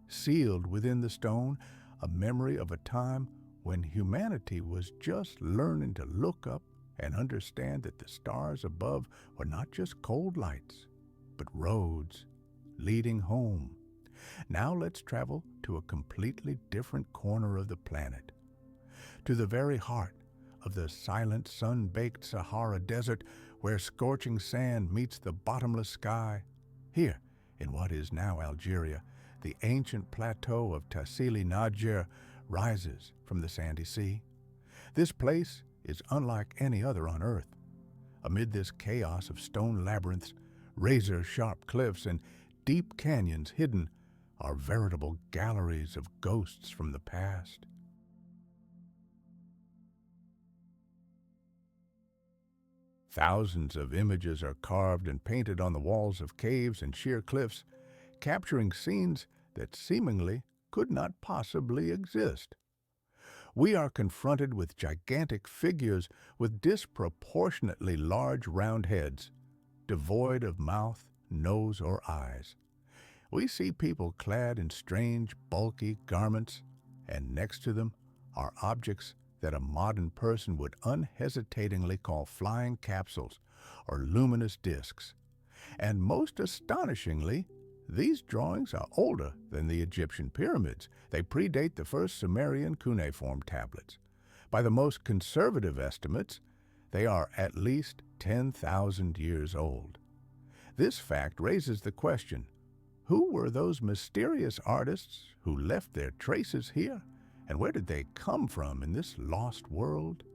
sealed within the stone, a memory of a time when humanity was just learning to look up and understand that the stars above were not just cold lights, but roads leading home? Now let's travel to a completely different corner of the planet, to the very heart of the silent, sun-baked Sahara Desert, where scorching sand meets the bottomless sky. Here, in what is now Algeria, the ancient plateau of Tassili Niger rises from the sandy sea. This place is unlike any other on Earth. Amid this chaos of stone labyrinths, razor-sharp cliffs, and deep canyons hidden are veritable galleries of ghosts from the past. Thousands of images are carved and painted on the walls of caves and sheer cliffs, capturing scenes that seemingly could not possibly exist. We are confronted with gigantic figures with disproportionately large round heads, devoid of mouth, nose, or eyes. We see people clad in strange, bulky garments, and next to them are objects that a modern person would unhesitatingly call flying capsules or luminous discs. And most astonishingly, these drawings are older than the Egyptian pyramids. They predate the first Sumerian cuneiform tablets. By the most conservative estimates, they are at least 10,000 years old. This fact raises the question, who were those mysterious artists who left their traces here? And where did they come from in this lost world?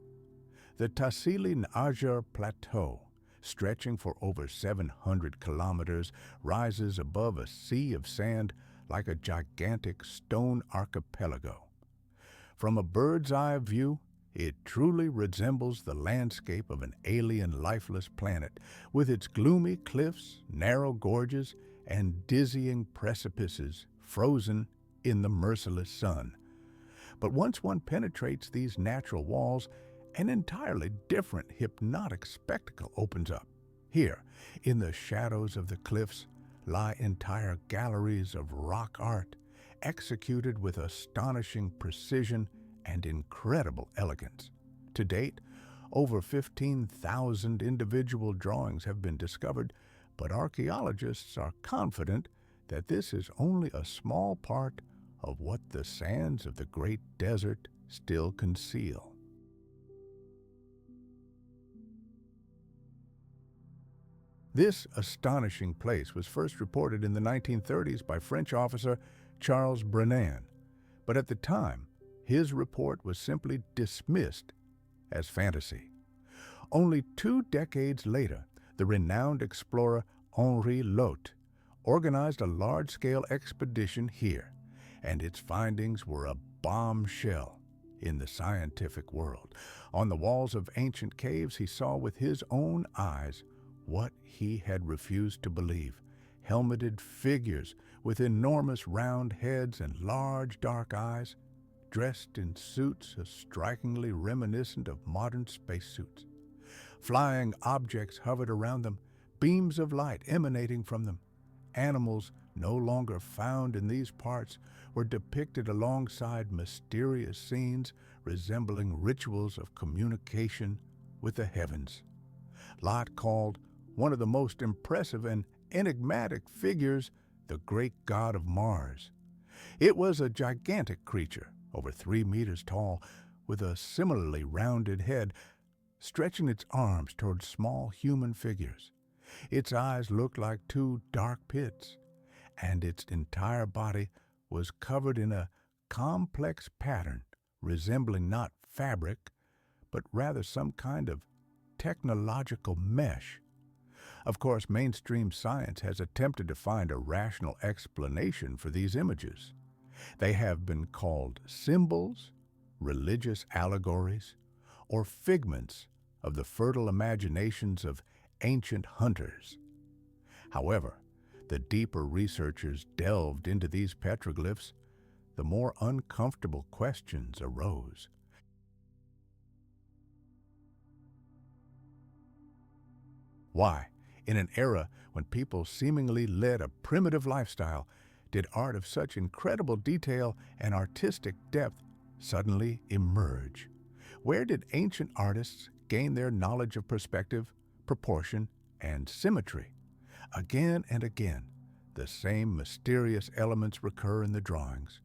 The Tassili Niger Plateau, stretching for over 700 kilometers, rises above a sea of sand like a gigantic stone archipelago. From a bird's-eye view, it truly resembles the landscape of an alien lifeless planet, with its gloomy cliffs, narrow gorges, and dizzying precipices frozen in the merciless sun. But once one penetrates these natural walls, an entirely different hypnotic spectacle opens up. Here, in the shadows of the cliffs, lie entire galleries of rock art, executed with astonishing precision and incredible elegance. To date, over 15,000 individual drawings have been discovered, but archaeologists are confident that this is only a small part of what the sands of the Great Desert still conceal. This astonishing place was first reported in the 1930s by French officer Charles Brenan, but at the time, his report was simply dismissed as fantasy. Only 2 decades later, the renowned explorer Henri Lot organized a large-scale expedition here, and its findings were a bombshell in the scientific world. On the walls of ancient caves, he saw with his own eyes what he had refused to believe: helmeted figures with enormous round heads and large dark eyes, dressed in suits strikingly reminiscent of modern spacesuits. Flying objects hovered around them, beams of light emanating from them. Animals no longer found in these parts were depicted alongside mysterious scenes resembling rituals of communication with the heavens. Lot called one of the most impressive and enigmatic figures the great god of Mars. It was a gigantic creature, over 3 meters tall, with a similarly rounded head, stretching its arms towards small human figures. Its eyes looked like 2 dark pits, and its entire body was covered in a complex pattern resembling not fabric, but rather some kind of technological mesh. Of course, mainstream science has attempted to find a rational explanation for these images. They have been called symbols, religious allegories, or figments of the fertile imaginations of ancient hunters. However, the deeper researchers delved into these petroglyphs, the more uncomfortable questions arose. Why, in an era when people seemingly led a primitive lifestyle, did art of such incredible detail and artistic depth suddenly emerge? Where did ancient artists gain their knowledge of perspective, proportion, and symmetry? Again and again, the same mysterious elements recur in the drawings: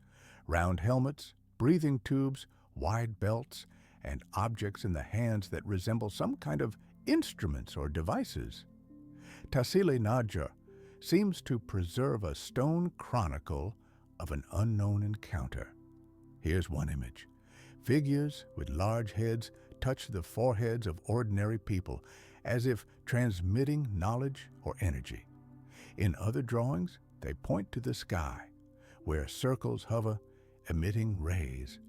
round helmets, breathing tubes, wide belts, and objects in the hands that resemble some kind of instruments or devices. Tassili seems to preserve a stone chronicle of an unknown encounter. Here's one image. Figures with large heads touch the foreheads of ordinary people, as if transmitting knowledge or energy. In other drawings, they point to the sky, where circles hover, emitting rays.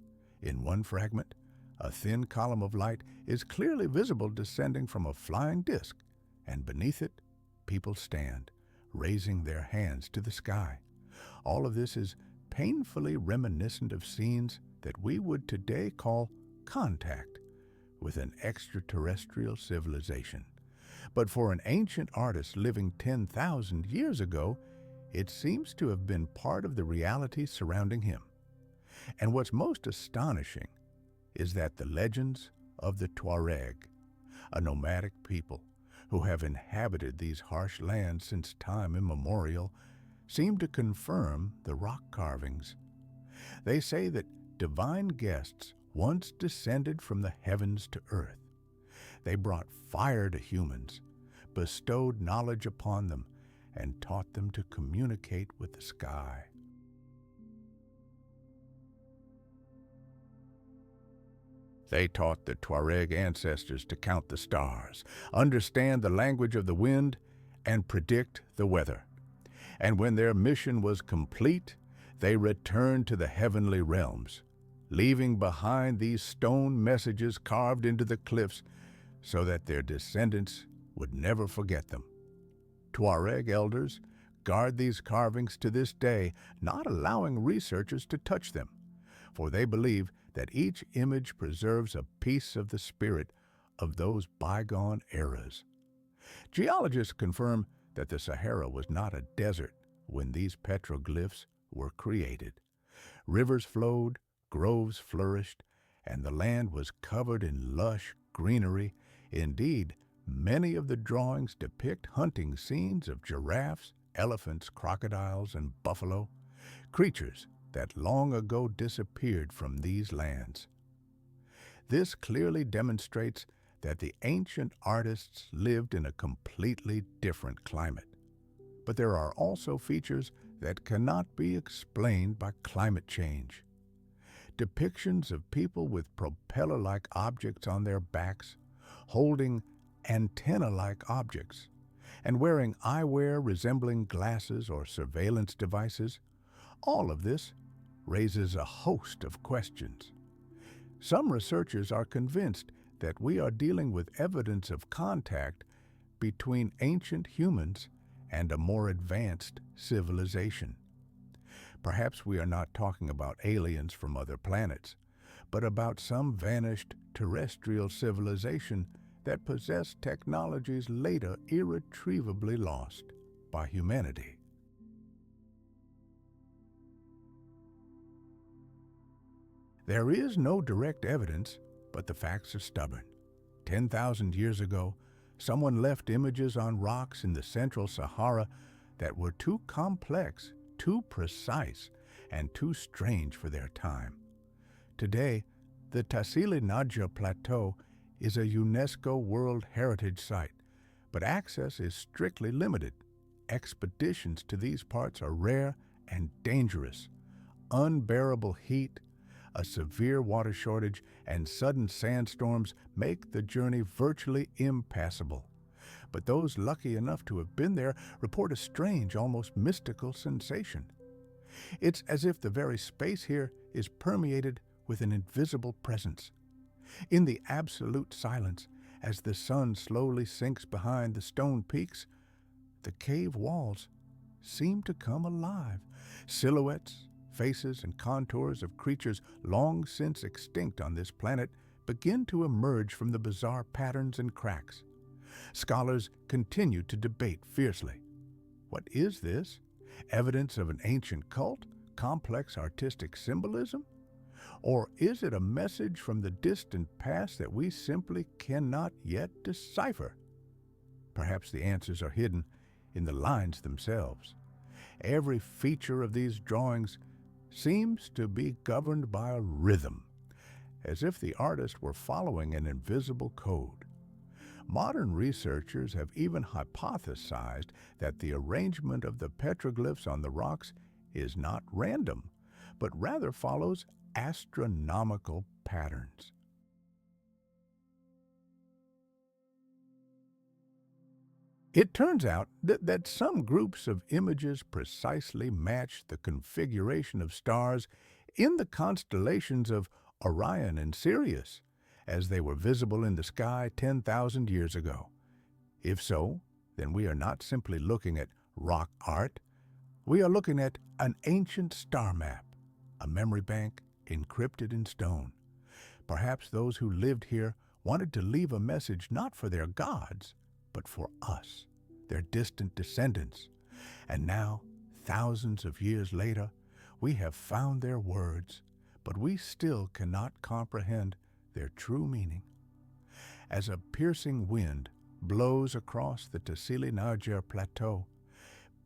In one fragment, a thin column of light is clearly visible descending from a flying disk, and beneath it, people stand, raising their hands to the sky. All of this is painfully reminiscent of scenes that we would today call contact with an extraterrestrial civilization. But for an ancient artist living 10,000 years ago, it seems to have been part of the reality surrounding him. And what's most astonishing is that the legends of the Tuareg, a nomadic people who have inhabited these harsh lands since time immemorial, seem to confirm the rock carvings. They say that divine guests once descended from the heavens to earth. They brought fire to humans, bestowed knowledge upon them, and taught them to communicate with the sky. They taught the Tuareg ancestors to count the stars, understand the language of the wind, and predict the weather. And when their mission was complete, they returned to the heavenly realms, leaving behind these stone messages carved into the cliffs so that their descendants would never forget them. Tuareg elders guard these carvings to this day, not allowing researchers to touch them, for they believe that each image preserves a piece of the spirit of those bygone eras. Geologists confirm that the Sahara was not a desert when these petroglyphs were created. Rivers flowed, groves flourished, and the land was covered in lush greenery. Indeed, many of the drawings depict hunting scenes of giraffes, elephants, crocodiles, and buffalo, creatures that long ago disappeared from these lands. This clearly demonstrates that the ancient artists lived in a completely different climate. But there are also features that cannot be explained by climate change. depictions of people with propeller-like objects on their backs, holding antenna-like objects, and wearing eyewear resembling glasses or surveillance devices. All of this raises a host of questions. Some researchers are convinced that we are dealing with evidence of contact between ancient humans and a more advanced civilization. Perhaps we are not talking about aliens from other planets, but about some vanished terrestrial civilization that possessed technologies later irretrievably lost by humanity. There is no direct evidence, but the facts are stubborn. 10,000 years ago, someone left images on rocks in the central Sahara that were too complex, too precise, and too strange for their time. Today, the Tassili Plateau is a UNESCO World Heritage Site, but access is strictly limited. Expeditions to these parts are rare and dangerous. Unbearable heat, a severe water shortage, and sudden sandstorms make the journey virtually impassable. But those lucky enough to have been there report a strange, almost mystical sensation. It's as if the very space here is permeated with an invisible presence. In the absolute silence, as the sun slowly sinks behind the stone peaks, the cave walls seem to come alive. Silhouettes, faces, and contours of creatures long since extinct on this planet begin to emerge from the bizarre patterns and cracks. Scholars continue to debate fiercely. What is this? Evidence of an ancient cult? Complex artistic symbolism? Or is it a message from the distant past that we simply cannot yet decipher? Perhaps the answers are hidden in the lines themselves. Every feature of these drawings seems to be governed by a rhythm, as if the artist were following an invisible code. Modern researchers have even hypothesized that the arrangement of the petroglyphs on the rocks is not random, but rather follows astronomical patterns. It turns out that some groups of images precisely match the configuration of stars in the constellations of Orion and Sirius, as they were visible in the sky 10,000 years ago. If so, then we are not simply looking at rock art. We are looking at an ancient star map, a memory bank encrypted in stone. Perhaps those who lived here wanted to leave a message not for their gods, but for us, their distant descendants. And now, thousands of years later, we have found their words, but we still cannot comprehend their true meaning. As a piercing wind blows across the Tassili Plateau,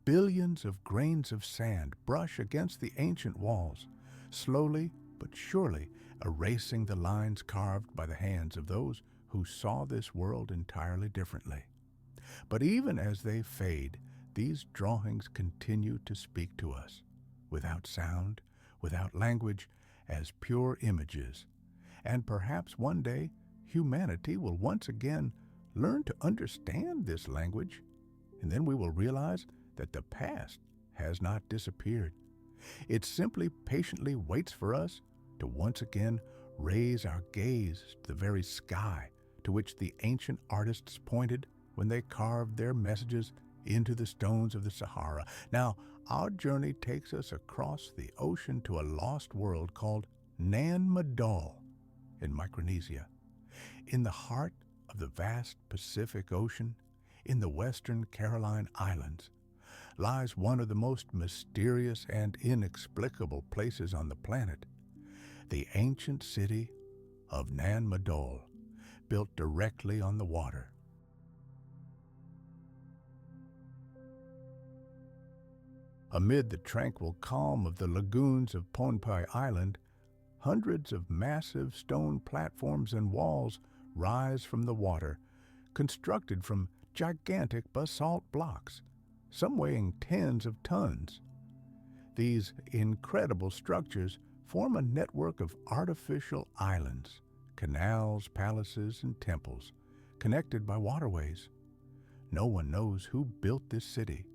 billions of grains of sand brush against the ancient walls, slowly but surely erasing the lines carved by the hands of those who saw this world entirely differently. But even as they fade, these drawings continue to speak to us, without sound, without language, as pure images. And perhaps one day, humanity will once again learn to understand this language, and then we will realize that the past has not disappeared. It simply patiently waits for us to once again raise our gaze to the very sky to which the ancient artists pointed when they carved their messages into the stones of the Sahara. Now, our journey takes us across the ocean to a lost world called Nan Madol in Micronesia. In the heart of the vast Pacific Ocean, in the western Karahan Islands, lies one of the most mysterious and inexplicable places on the planet, the ancient city of Nan Madol, built directly on the water. Amid the tranquil calm of the lagoons of Pohnpei Island, hundreds of massive stone platforms and walls rise from the water, constructed from gigantic basalt blocks, some weighing tens of tons. These incredible structures form a network of artificial islands, canals, palaces, and temples, connected by waterways. No one knows who built this city.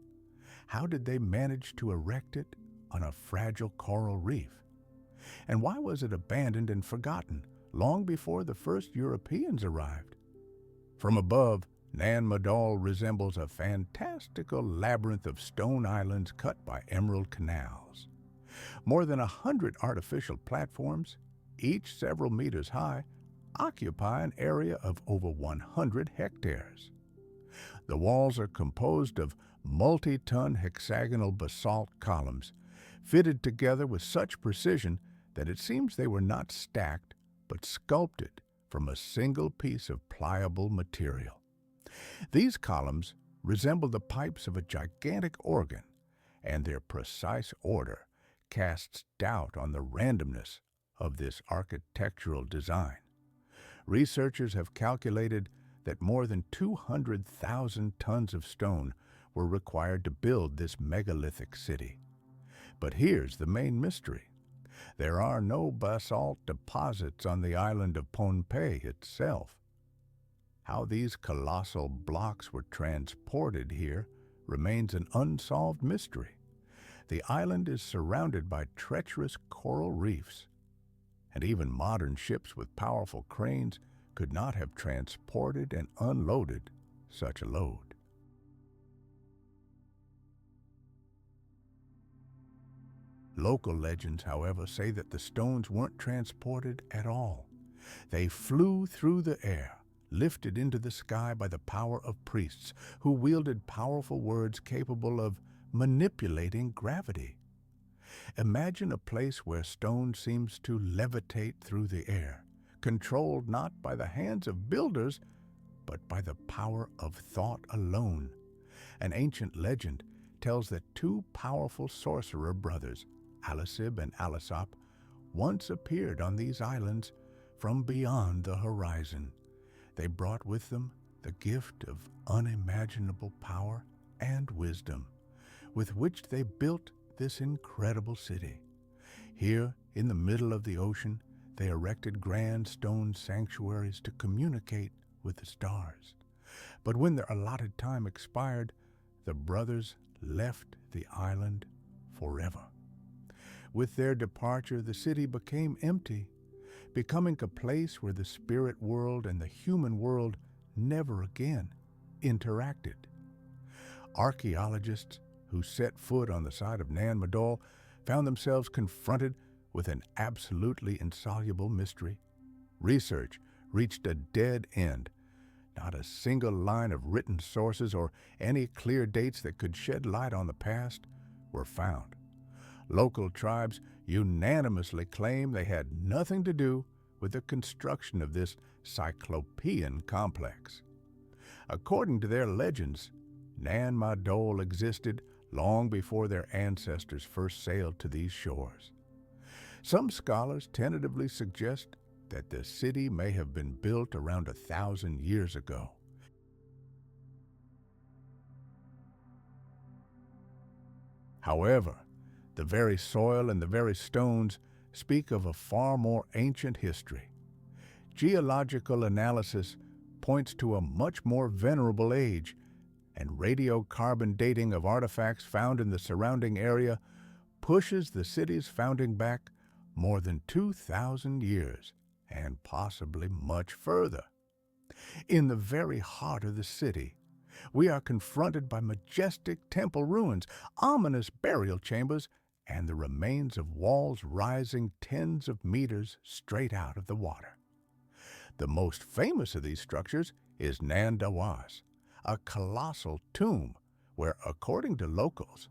How did they manage to erect it on a fragile coral reef? And why was it abandoned and forgotten long before the first Europeans arrived? From above, Nan Madol resembles a fantastical labyrinth of stone islands cut by emerald canals. More than 100 artificial platforms, each several meters high, occupy an area of over 100 hectares. The walls are composed of multi-ton hexagonal basalt columns, fitted together with such precision that it seems they were not stacked, but sculpted from a single piece of pliable material. These columns resemble the pipes of a gigantic organ, and their precise order casts doubt on the randomness of this architectural design. Researchers have calculated that more than 200,000 tons of stone were required to build this megalithic city. But here's the main mystery. There are no basalt deposits on the island of Pohnpei itself. How these colossal blocks were transported here remains an unsolved mystery. The island is surrounded by treacherous coral reefs, and even modern ships with powerful cranes could not have transported and unloaded such a load. Local legends, however, say that the stones weren't transported at all. They flew through the air, lifted into the sky by the power of priests who wielded powerful words capable of manipulating gravity. Imagine a place where stone seems to levitate through the air, controlled not by the hands of builders, but by the power of thought alone. An ancient legend tells that two powerful sorcerer brothers, Alisib and Alisop, once appeared on these islands from beyond the horizon. They brought with them the gift of unimaginable power and wisdom, with which they built this incredible city. Here, in the middle of the ocean, they erected grand stone sanctuaries to communicate with the stars. But when their allotted time expired, the brothers left the island forever. With their departure, the city became empty, becoming a place where the spirit world and the human world never again interacted. Archaeologists who set foot on the site of Nan Madol found themselves confronted with an absolutely insoluble mystery. Research reached a dead end. Not a single line of written sources or any clear dates that could shed light on the past were found. Local tribes unanimously claim they had nothing to do with the construction of this cyclopean complex. According to their legends, Nan Madol existed long before their ancestors first sailed to these shores. Some scholars tentatively suggest that the city may have been built around 1,000 years ago. However, the very soil and the very stones speak of a far more ancient history. Geological analysis points to a much more venerable age, and radiocarbon dating of artifacts found in the surrounding area pushes the city's founding back more than 2,000 years, and possibly much further. In the very heart of the city, we are confronted by majestic temple ruins, ominous burial chambers, and the remains of walls rising tens of meters straight out of the water. The most famous of these structures is Nan Dawas, a colossal tomb where, according to locals,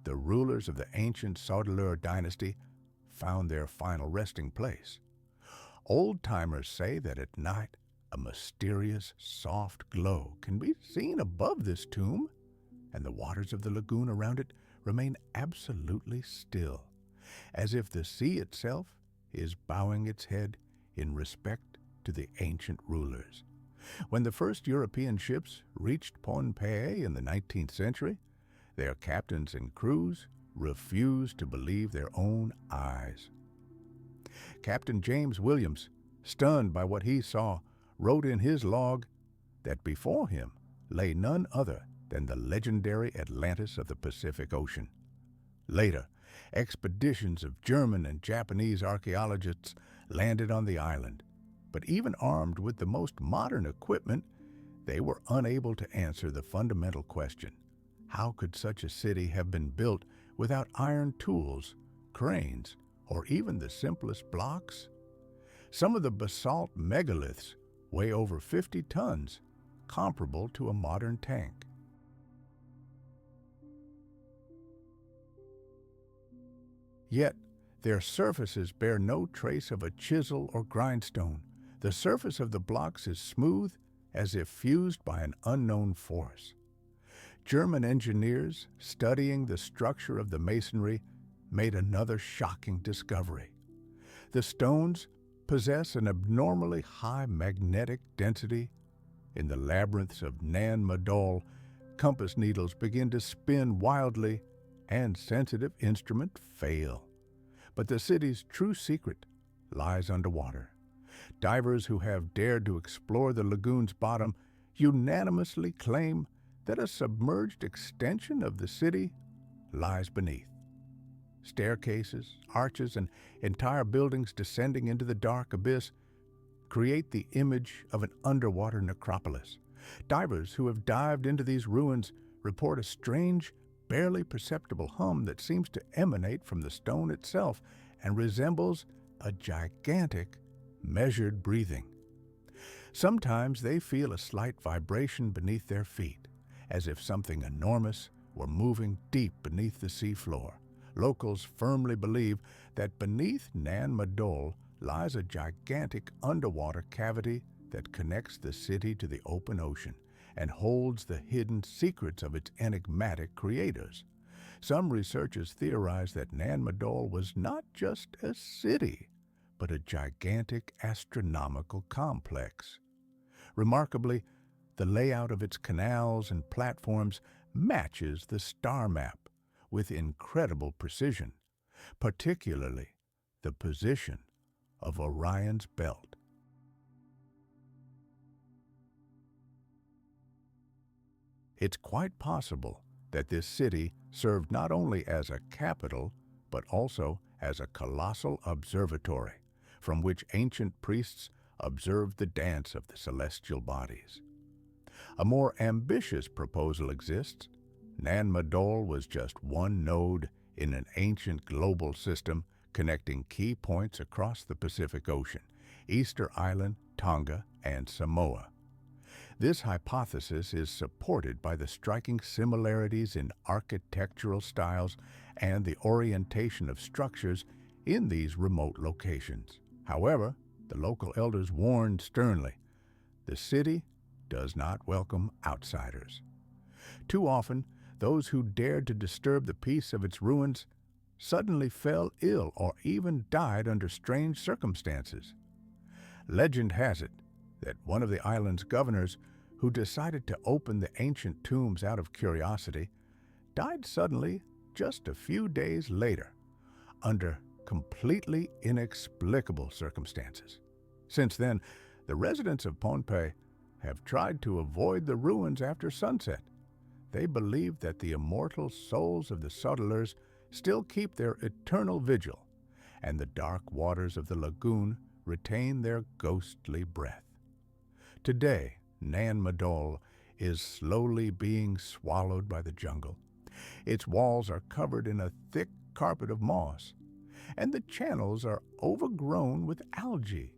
the rulers of the ancient Socotra dynasty found their final resting place. Old-timers say that at night, a mysterious, soft glow can be seen above this tomb, and the waters of the lagoon around it remain absolutely still, as if the sea itself is bowing its head in respect to the ancient rulers. When the first European ships reached Pohnpei in the 19th century, their captains and crews refused to believe their own eyes. Captain James Williams, stunned by what he saw, wrote in his log that before him lay none other than the legendary Atlantis of the Pacific Ocean. Later, expeditions of German and Japanese archaeologists landed on the island, but even armed with the most modern equipment, they were unable to answer the fundamental question: how could such a city have been built without iron tools, cranes, or even the simplest blocks? Some of the basalt megaliths weigh over 50 tons, comparable to a modern tank. Yet, their surfaces bear no trace of a chisel or grindstone. The surface of the blocks is smooth, as if fused by an unknown force. German engineers, studying the structure of the masonry, made another shocking discovery. The stones possess an abnormally high magnetic density. In the labyrinths of Nan Madol, compass needles begin to spin wildly, and sensitive instruments fail. But the city's true secret lies underwater. Divers who have dared to explore the lagoon's bottom unanimously claim that a submerged extension of the city lies beneath. Staircases, arches, and entire buildings descending into the dark abyss create the image of an underwater necropolis. Divers who have dived into these ruins report a strange, barely perceptible hum that seems to emanate from the stone itself and resembles a gigantic, measured breathing. Sometimes they feel a slight vibration beneath their feet, as if something enormous were moving deep beneath the seafloor. Locals firmly believe that beneath Nan Madol lies a gigantic underwater cavity that connects the city to the open ocean and holds the hidden secrets of its enigmatic creators. Some researchers theorize that Nan Madol was not just a city, but a gigantic astronomical complex. Remarkably, the layout of its canals and platforms matches the star map with incredible precision, particularly the position of Orion's belt. It's quite possible that this city served not only as a capital, but also as a colossal observatory from which ancient priests observed the dance of the celestial bodies. A more ambitious proposal exists. Nan Madol was just one node in an ancient global system connecting key points across the Pacific Ocean, Easter Island, Tonga, and Samoa. This hypothesis is supported by the striking similarities in architectural styles and the orientation of structures in these remote locations. However, the local elders warned sternly, the city does not welcome outsiders. Too often, those who dared to disturb the peace of its ruins suddenly fell ill or even died under strange circumstances. Legend has it that one of the island's governors, who decided to open the ancient tombs out of curiosity, died suddenly just a few days later under completely inexplicable circumstances. Since then, the residents of Pohnpei have tried to avoid the ruins after sunset. They believe that the immortal souls of the settlers still keep their eternal vigil, and the dark waters of the lagoon retain their ghostly breath. Today, Nan Madol is slowly being swallowed by the jungle. Its walls are covered in a thick carpet of moss, and the channels are overgrown with algae.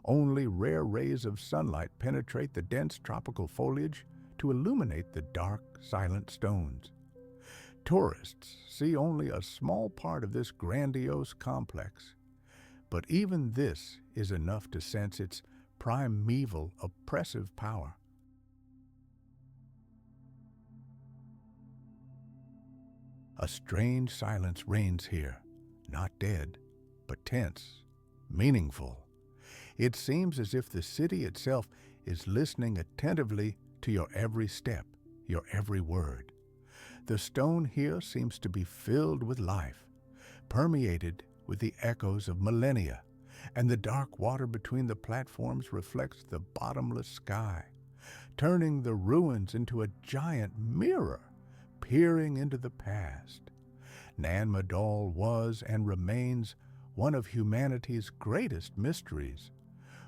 Only rare rays of sunlight penetrate the dense tropical foliage to illuminate the dark, silent stones. Tourists see only a small part of this grandiose complex, but even this is enough to sense its primeval, oppressive power. A strange silence reigns here, not dead, but tense, meaningful. It seems as if the city itself is listening attentively to your every step, your every word. The stone here seems to be filled with life, permeated with the echoes of millennia, and the dark water between the platforms reflects the bottomless sky, turning the ruins into a giant mirror peering into the past. Nan Madol was and remains one of humanity's greatest mysteries.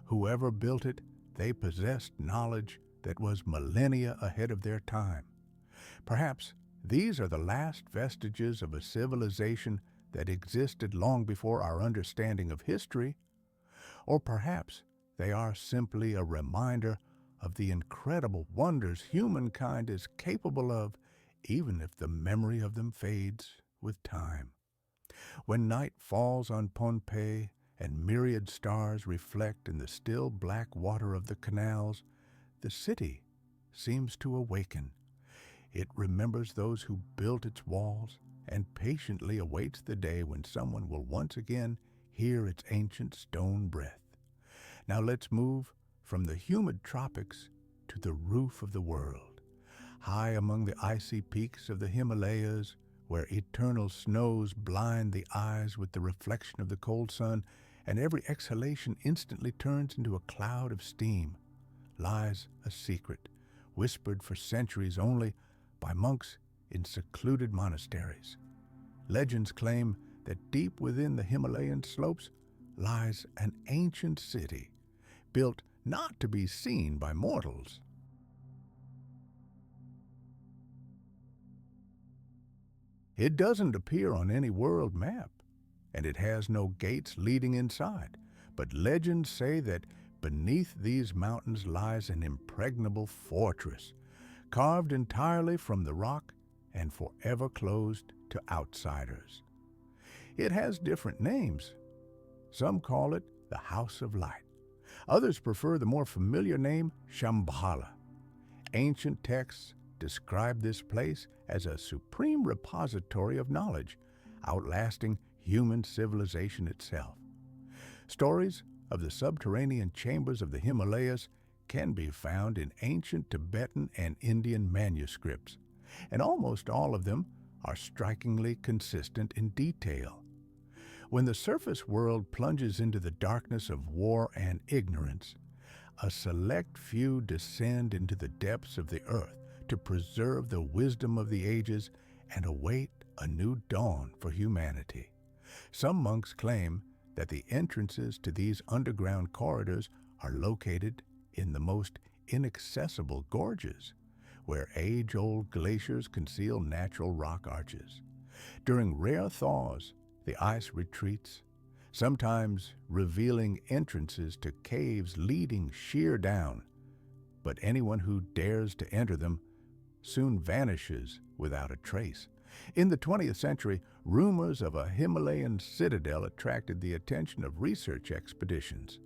Whoever built it, they possessed knowledge that was millennia ahead of their time. Perhaps these are the last vestiges of a civilization that existed long before our understanding of history, or perhaps they are simply a reminder of the incredible wonders humankind is capable of, even if the memory of them fades with time. When night falls on Pompeii and myriad stars reflect in the still black water of the canals, the city seems to awaken. It remembers those who built its walls and patiently awaits the day when someone will once again hear its ancient stone breath. Now let's move from the humid tropics to the roof of the world. High among the icy peaks of the Himalayas, where eternal snows blind the eyes with the reflection of the cold sun, and every exhalation instantly turns into a cloud of steam, lies a secret, whispered for centuries only by monks in secluded monasteries. Legends claim that deep within the Himalayan slopes lies an ancient city, built not to be seen by mortals. It doesn't appear on any world map, and it has no gates leading inside, but legends say that beneath these mountains lies an impregnable fortress, carved entirely from the rock and forever closed to outsiders. It has different names. Some call it the House of Light. Others prefer the more familiar name Shambhala. Ancient texts describe this place as a supreme repository of knowledge, outlasting human civilization itself. Stories of the subterranean chambers of the Himalayas can be found in ancient Tibetan and Indian manuscripts, and almost all of them are strikingly consistent in detail. When the surface world plunges into the darkness of war and ignorance, a select few descend into the depths of the earth to preserve the wisdom of the ages and await a new dawn for humanity. Some monks claim that the entrances to these underground corridors are located in the most inaccessible gorges, where age-old glaciers conceal natural rock arches. During rare thaws, the ice retreats, sometimes revealing entrances to caves leading sheer down, but anyone who dares to enter them soon vanishes without a trace. In the 20th century, rumors of a Himalayan citadel attracted the attention of research expeditions.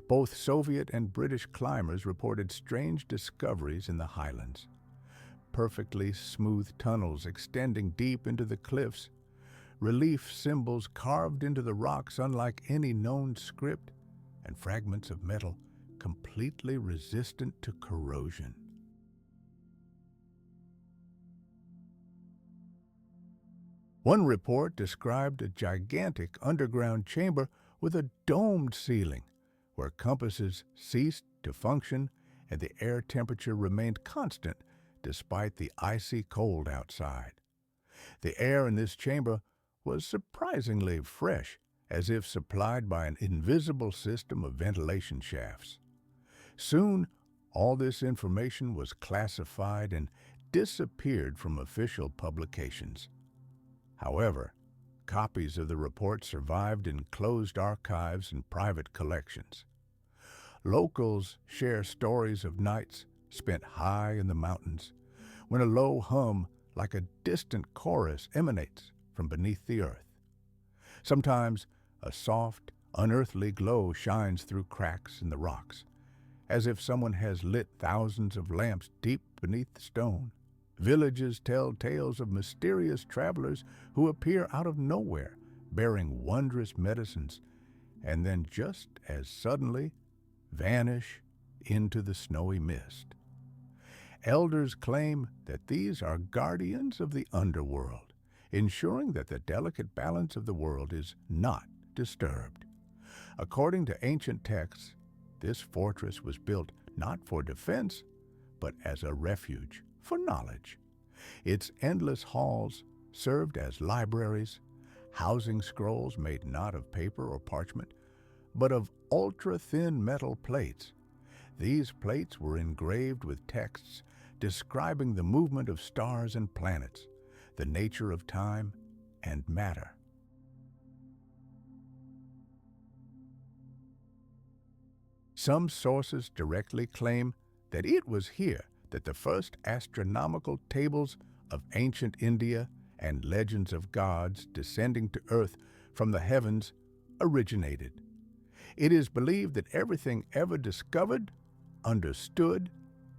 Both Soviet and British climbers reported strange discoveries in the highlands. Perfectly smooth tunnels extending deep into the cliffs, relief symbols carved into the rocks unlike any known script, and fragments of metal completely resistant to corrosion. One report described a gigantic underground chamber with a domed ceiling, where compasses ceased to function and the air temperature remained constant despite the icy cold outside. The air in this chamber was surprisingly fresh, as if supplied by an invisible system of ventilation shafts. Soon, all this information was classified and disappeared from official publications. However, copies of the report survived in closed archives and private collections. Locals share stories of nights spent high in the mountains, when a low hum like a distant chorus emanates from beneath the earth. Sometimes a soft, unearthly glow shines through cracks in the rocks, as if someone has lit thousands of lamps deep beneath the stone. Villages tell tales of mysterious travelers who appear out of nowhere, bearing wondrous medicines, and then just as suddenly vanish into the snowy mist. Elders claim that these are guardians of the underworld, ensuring that the delicate balance of the world is not disturbed. According to ancient texts, this fortress was built not for defense, but as a refuge for knowledge. Its endless halls served as libraries, housing scrolls made not of paper or parchment, but of ultra-thin metal plates. These plates were engraved with texts describing the movement of stars and planets, the nature of time and matter. Some sources directly claim that it was here that the first astronomical tables of ancient India and legends of gods descending to earth from the heavens originated. It is believed that everything ever discovered, understood,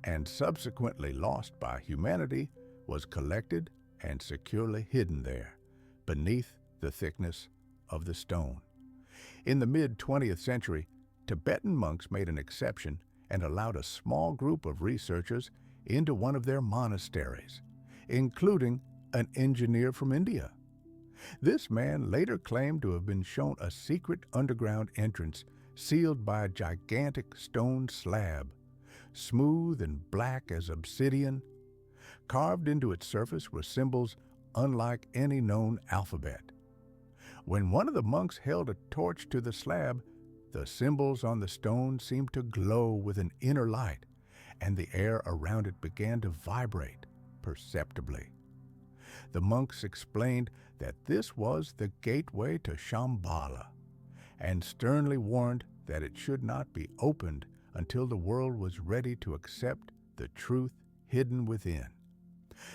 and subsequently lost by humanity was collected and securely hidden there, beneath the thickness of the stone. In the mid-20th century, Tibetan monks made an exception and allowed a small group of researchers into one of their monasteries, including an engineer from India. This man later claimed to have been shown a secret underground entrance sealed by a gigantic stone slab, smooth and black as obsidian. Carved into its surface were symbols unlike any known alphabet. When one of the monks held a torch to the slab, the symbols on the stone seemed to glow with an inner light, and the air around it began to vibrate perceptibly. The monks explained that this was the gateway to Shambhala, and sternly warned that it should not be opened until the world was ready to accept the truth hidden within.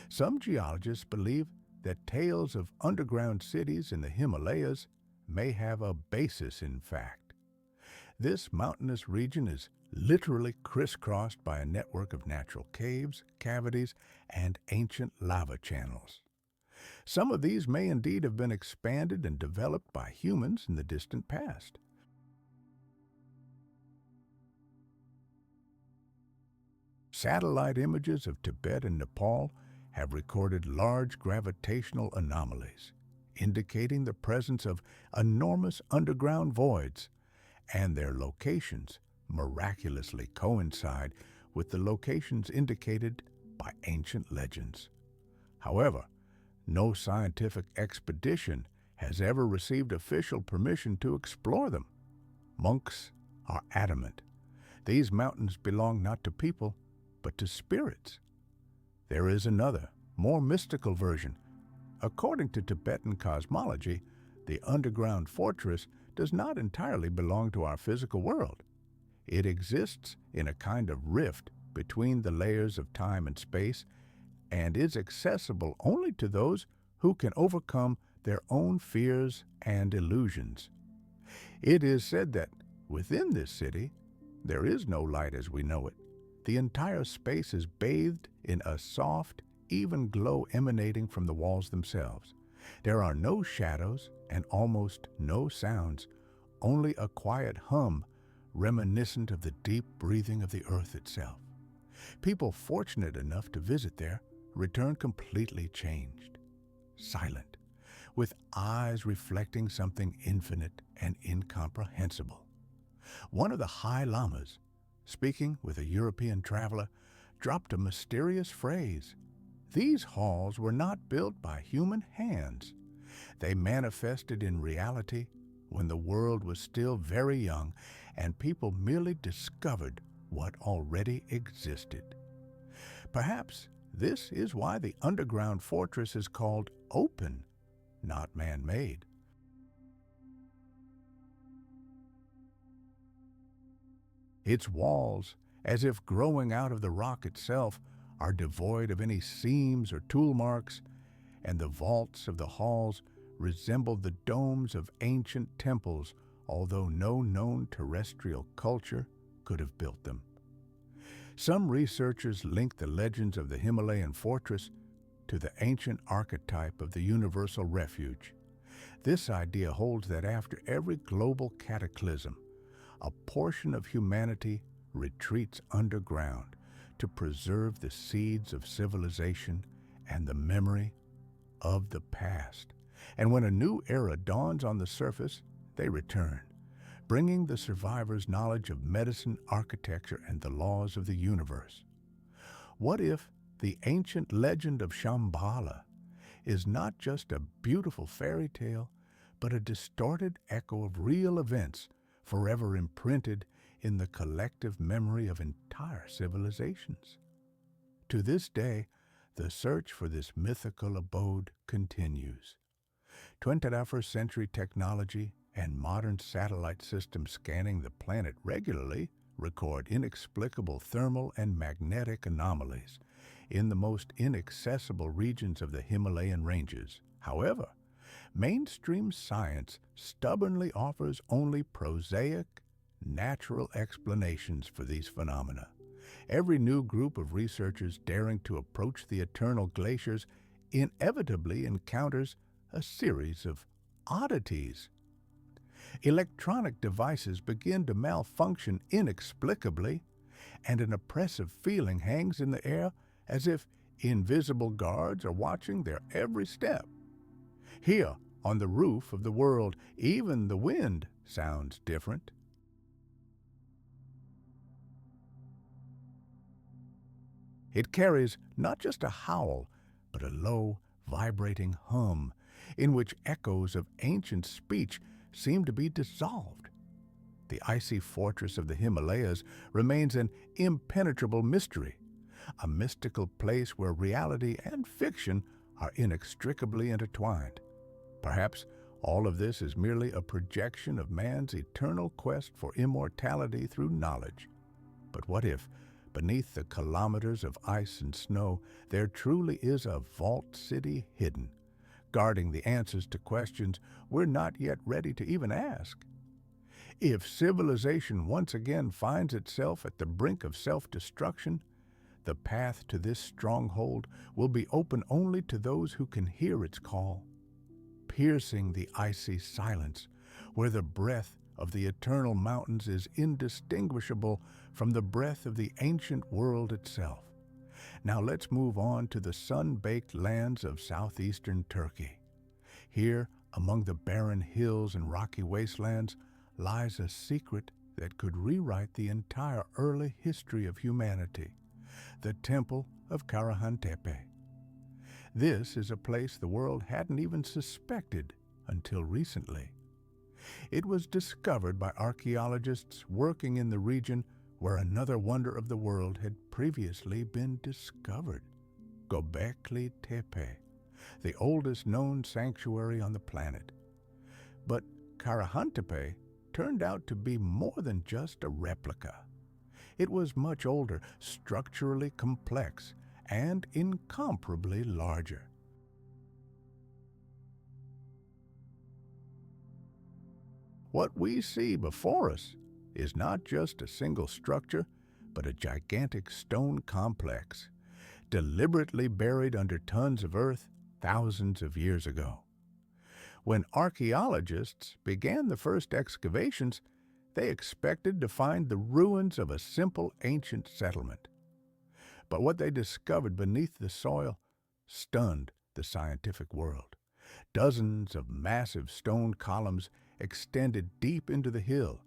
Some geologists believe that tales of underground cities in the Himalayas may have a basis in fact. This mountainous region is literally crisscrossed by a network of natural caves, cavities, and ancient lava channels. Some of these may indeed have been expanded and developed by humans in the distant past. Satellite images of Tibet and Nepal have recorded large gravitational anomalies, indicating the presence of enormous underground voids, and their locations miraculously coincide with the locations indicated by ancient legends. However, no scientific expedition has ever received official permission to explore them. Monks are adamant. These mountains belong not to people, but to spirits. There is another, more mystical version. According to Tibetan cosmology, the underground fortress does not entirely belong to our physical world. It exists in a kind of rift between the layers of time and space, and is accessible only to those who can overcome their own fears and illusions. It is said that within this city, there is no light as we know it. The entire space is bathed in a soft, even glow emanating from the walls themselves. There are no shadows and almost no sounds, only a quiet hum reminiscent of the deep breathing of the earth itself. People fortunate enough to visit there return completely changed, silent, with eyes reflecting something infinite and incomprehensible. One of the High Lamas, speaking with a European traveler, dropped a mysterious phrase. These halls were not built by human hands. They manifested in reality when the world was still very young and people merely discovered what already existed. Perhaps this is why the underground fortress is called open, not man-made. Its walls, as if growing out of the rock itself, are devoid of any seams or tool marks, and the vaults of the halls resemble the domes of ancient temples, although no known terrestrial culture could have built them. Some researchers link the legends of the Himalayan fortress to the ancient archetype of the universal refuge. This idea holds that after every global cataclysm, a portion of humanity retreats underground to preserve the seeds of civilization and the memory of the past. And when a new era dawns on the surface, they return, bringing the survivors knowledge of medicine, architecture, and the laws of the universe. What if the ancient legend of Shambhala is not just a beautiful fairy tale, but a distorted echo of real events forever imprinted in the collective memory of entire civilizations? To this day, the search for this mythical abode continues. 21st century technology and modern satellite systems scanning the planet regularly record inexplicable thermal and magnetic anomalies in the most inaccessible regions of the Himalayan ranges. However, mainstream science stubbornly offers only prosaic, natural explanations for these phenomena. Every new group of researchers daring to approach the eternal glaciers inevitably encounters a series of oddities. Electronic devices begin to malfunction inexplicably, and an oppressive feeling hangs in the air as if invisible guards are watching their every step. Here, on the roof of the world, even the wind sounds different. It carries not just a howl, but a low, vibrating hum, in which echoes of ancient speech seem to be dissolved. The icy fortress of the Himalayas remains an impenetrable mystery, a mystical place where reality and fiction are inextricably intertwined. Perhaps all of this is merely a projection of man's eternal quest for immortality through knowledge. But what if, beneath the kilometers of ice and snow, there truly is a vault city hidden, guarding the answers to questions we're not yet ready to even ask? If civilization once again finds itself at the brink of self-destruction, the path to this stronghold will be open only to those who can hear its call, piercing the icy silence where the breath of the eternal mountains is indistinguishable from the breath of the ancient world itself. Now let's move on to the sun-baked lands of southeastern Turkey. Here, among the barren hills and rocky wastelands, lies a secret that could rewrite the entire early history of humanity: the Temple of Karahan Tepe. This is a place the world hadn't even suspected until recently. It was discovered by archaeologists working in the region where another wonder of the world had previously been discovered: Göbekli Tepe, the oldest known sanctuary on the planet. But Karahan Tepe turned out to be more than just a replica. It was much older, structurally complex, and incomparably larger. What we see before us is not just a single structure, but a gigantic stone complex, deliberately buried under tons of earth thousands of years ago. When archaeologists began the first excavations, they expected to find the ruins of a simple ancient settlement. But what they discovered beneath the soil stunned the scientific world. Dozens of massive stone columns extended deep into the hill,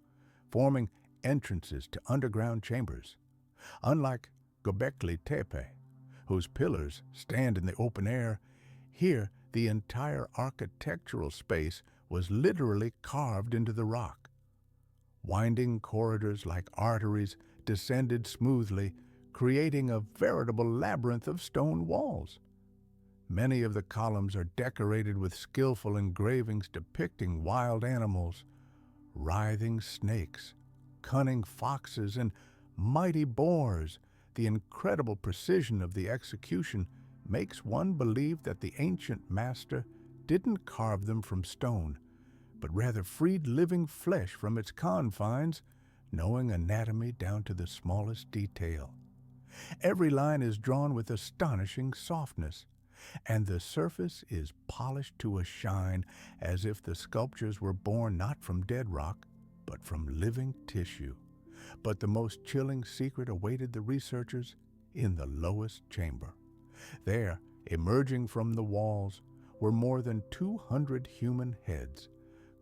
forming entrances to underground chambers. Unlike Göbekli Tepe, whose pillars stand in the open air, here the entire architectural space was literally carved into the rock. Winding corridors like arteries descended smoothly, creating a veritable labyrinth of stone walls. Many of the columns are decorated with skillful engravings depicting wild animals, writhing snakes, cunning foxes, and mighty boars. The incredible precision of the execution makes one believe that the ancient master didn't carve them from stone, but rather freed living flesh from its confines, knowing anatomy down to the smallest detail. Every line is drawn with astonishing softness, and the surface is polished to a shine, as if the sculptures were born not from dead rock, but from living tissue. But the most chilling secret awaited the researchers in the lowest chamber. There, emerging from the walls, were more than 200 human heads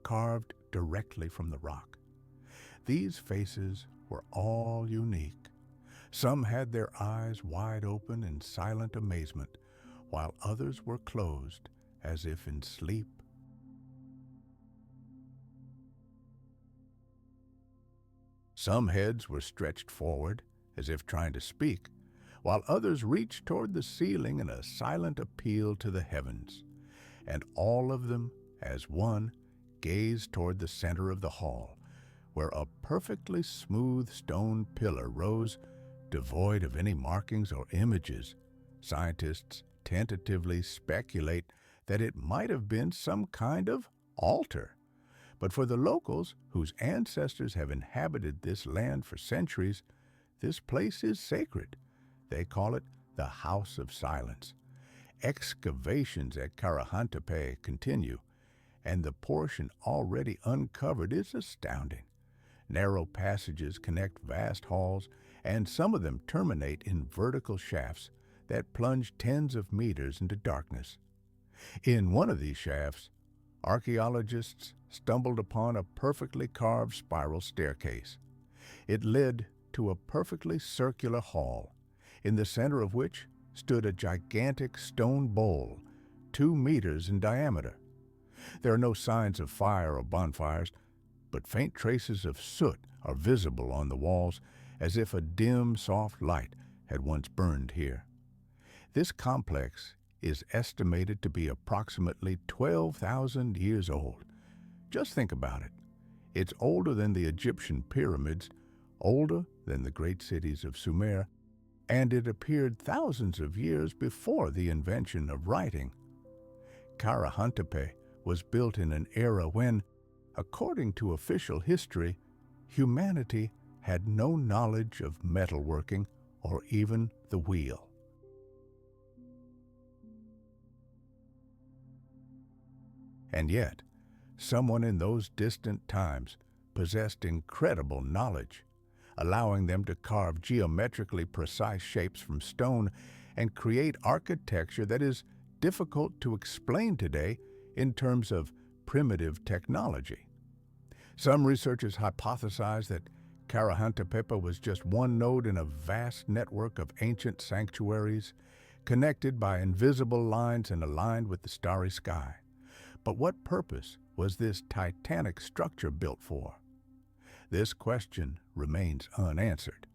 carved directly from the rock. These faces were all unique. Some had their eyes wide open in silent amazement, while others were closed as if in sleep. Some heads were stretched forward, as if trying to speak, while others reached toward the ceiling in a silent appeal to the heavens. And all of them, as one, gazed toward the center of the hall, where a perfectly smooth stone pillar rose, devoid of any markings or images. Scientists tentatively speculate that it might have been some kind of altar. But for the locals, whose ancestors have inhabited this land for centuries, this place is sacred. They call it the House of Silence. Excavations at Karahan Tepe continue, and the portion already uncovered is astounding. Narrow passages connect vast halls, and some of them terminate in vertical shafts that plunge tens of meters into darkness. In one of these shafts, archaeologists stumbled upon a perfectly carved spiral staircase. It led to a perfectly circular hall, in the center of which stood a gigantic stone bowl, 2 meters in diameter. There are no signs of fire or bonfires, but faint traces of soot are visible on the walls, as if a dim, soft light had once burned here. This complex is estimated to be approximately 12,000 years old. Just think about it. It's older than the Egyptian pyramids, older than the great cities of Sumer, and it appeared thousands of years before the invention of writing. Karahan Tepe was built in an era when, according to official history, humanity had no knowledge of metalworking or even the wheel. And yet, someone in those distant times possessed incredible knowledge, allowing them to carve geometrically precise shapes from stone and create architecture that is difficult to explain today in terms of primitive technology. Some researchers hypothesize that Karahan Tepe was just one node in a vast network of ancient sanctuaries, connected by invisible lines and aligned with the starry sky. But what purpose was this titanic structure built for? This question remains unanswered.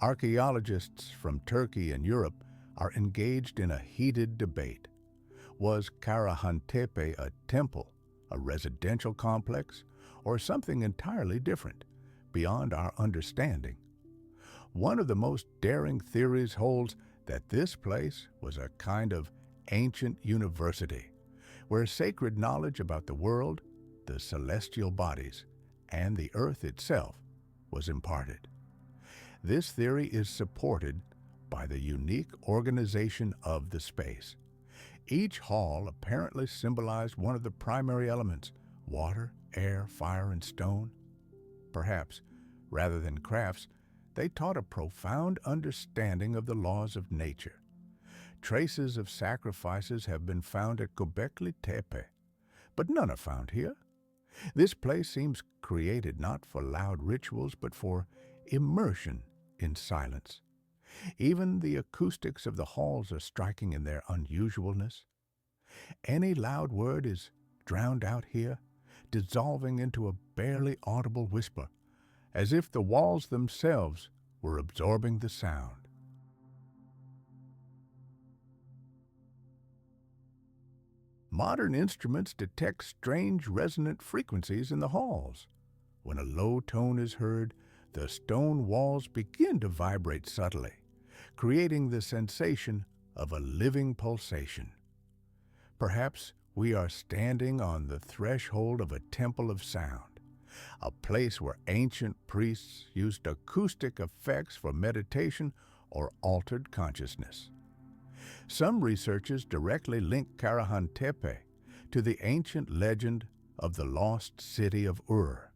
Archaeologists from Turkey and Europe are engaged in a heated debate. Was Karahan Tepe a temple, a residential complex, or something entirely different, beyond our understanding? One of the most daring theories holds that this place was a kind of ancient university, where sacred knowledge about the world, the celestial bodies, and the earth itself was imparted. This theory is supported by the unique organization of the space. Each hall apparently symbolized one of the primary elements: water, air, fire, and stone. Perhaps, rather than crafts, they taught a profound understanding of the laws of nature. Traces of sacrifices have been found at Göbekli Tepe, but none are found here. This place seems created not for loud rituals, but for immersion in silence. Even the acoustics of the halls are striking in their unusualness. Any loud word is drowned out here, dissolving into a barely audible whisper, as if the walls themselves were absorbing the sound. Modern instruments detect strange resonant frequencies in the halls. When a low tone is heard, the stone walls begin to vibrate subtly, creating the sensation of a living pulsation. Perhaps we are standing on the threshold of a temple of sound, a place where ancient priests used acoustic effects for meditation or altered consciousness. Some researchers directly link Karahan Tepe to the ancient legend of the lost city of Ur,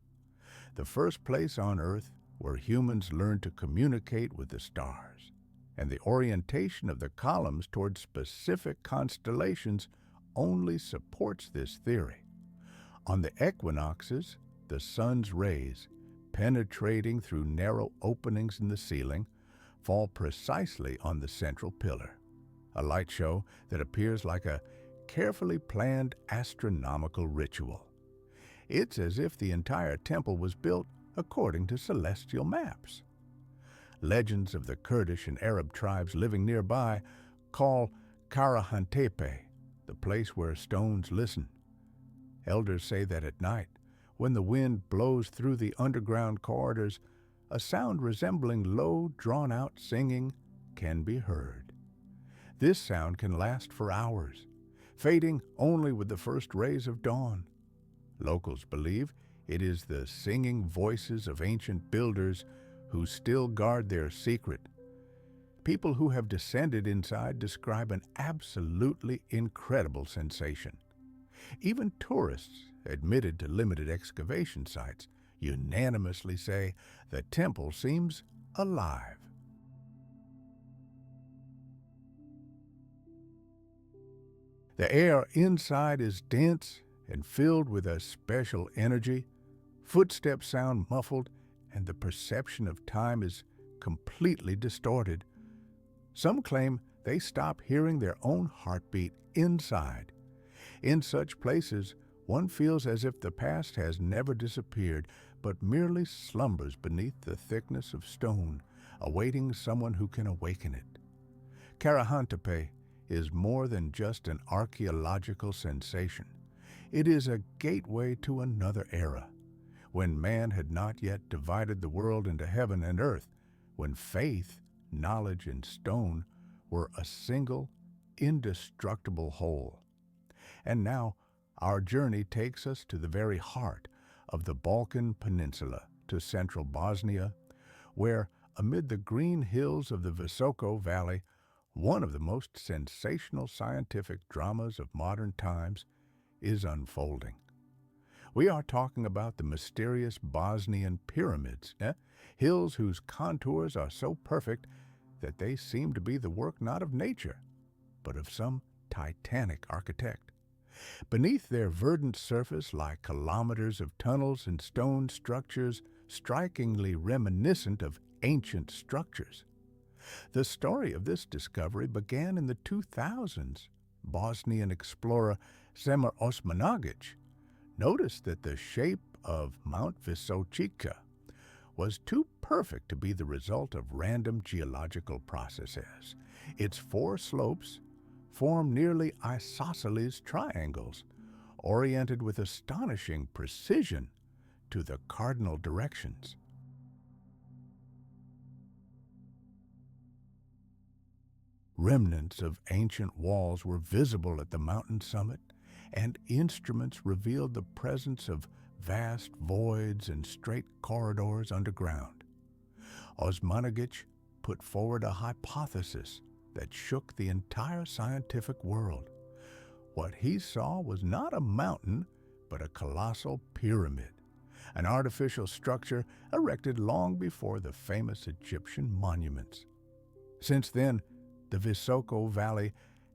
the first place on Earth where humans learned to communicate with the stars, and the orientation of the columns toward specific constellations only supports this theory. On the equinoxes, the sun's rays, penetrating through narrow openings in the ceiling, fall precisely on the central pillar, a light show that appears like a carefully planned astronomical ritual. It's as if the entire temple was built according to celestial maps. Legends of the Kurdish and Arab tribes living nearby call Karahan Tepe the place where stones listen. Elders say that at night, when the wind blows through the underground corridors, a sound resembling low, drawn-out singing can be heard. This sound can last for hours, fading only with the first rays of dawn. Locals believe it is the singing voices of ancient builders who still guard their secret. People who have descended inside describe an absolutely incredible sensation. Even tourists admitted to limited excavation sites unanimously say the temple seems alive. The air inside is dense and filled with a special energy. Footsteps sound muffled, and the perception of time is completely distorted. Some claim they stop hearing their own heartbeat inside. In such places, one feels as if the past has never disappeared, but merely slumbers beneath the thickness of stone, awaiting someone who can awaken it. Karahan Tepe is more than just an archaeological sensation. It is a gateway to another era, when man had not yet divided the world into heaven and earth, when faith, knowledge, and stone were a single, indestructible whole. And now, our journey takes us to the very heart of the Balkan Peninsula, to central Bosnia, where, amid the green hills of the Visoko Valley, one of the most sensational scientific dramas of modern times is unfolding. We are talking about the mysterious Bosnian pyramids, hills whose contours are so perfect that they seem to be the work not of nature, but of some titanic architect. Beneath their verdant surface lie kilometers of tunnels and stone structures strikingly reminiscent of ancient structures. The story of this discovery began in the 2000s. Bosnian explorer Semir Osmanagic noticed that the shape of Mount Visočica was too perfect to be the result of random geological processes. Its four slopes form nearly isosceles triangles, oriented with astonishing precision to the cardinal directions. Remnants of ancient walls were visible at the mountain summit, and instruments revealed the presence of vast voids and straight corridors underground. Osmanagic put forward a hypothesis that shook the entire scientific world. What he saw was not a mountain, but a colossal pyramid, an artificial structure erected long before the famous Egyptian monuments. Since then, the Visoko Valley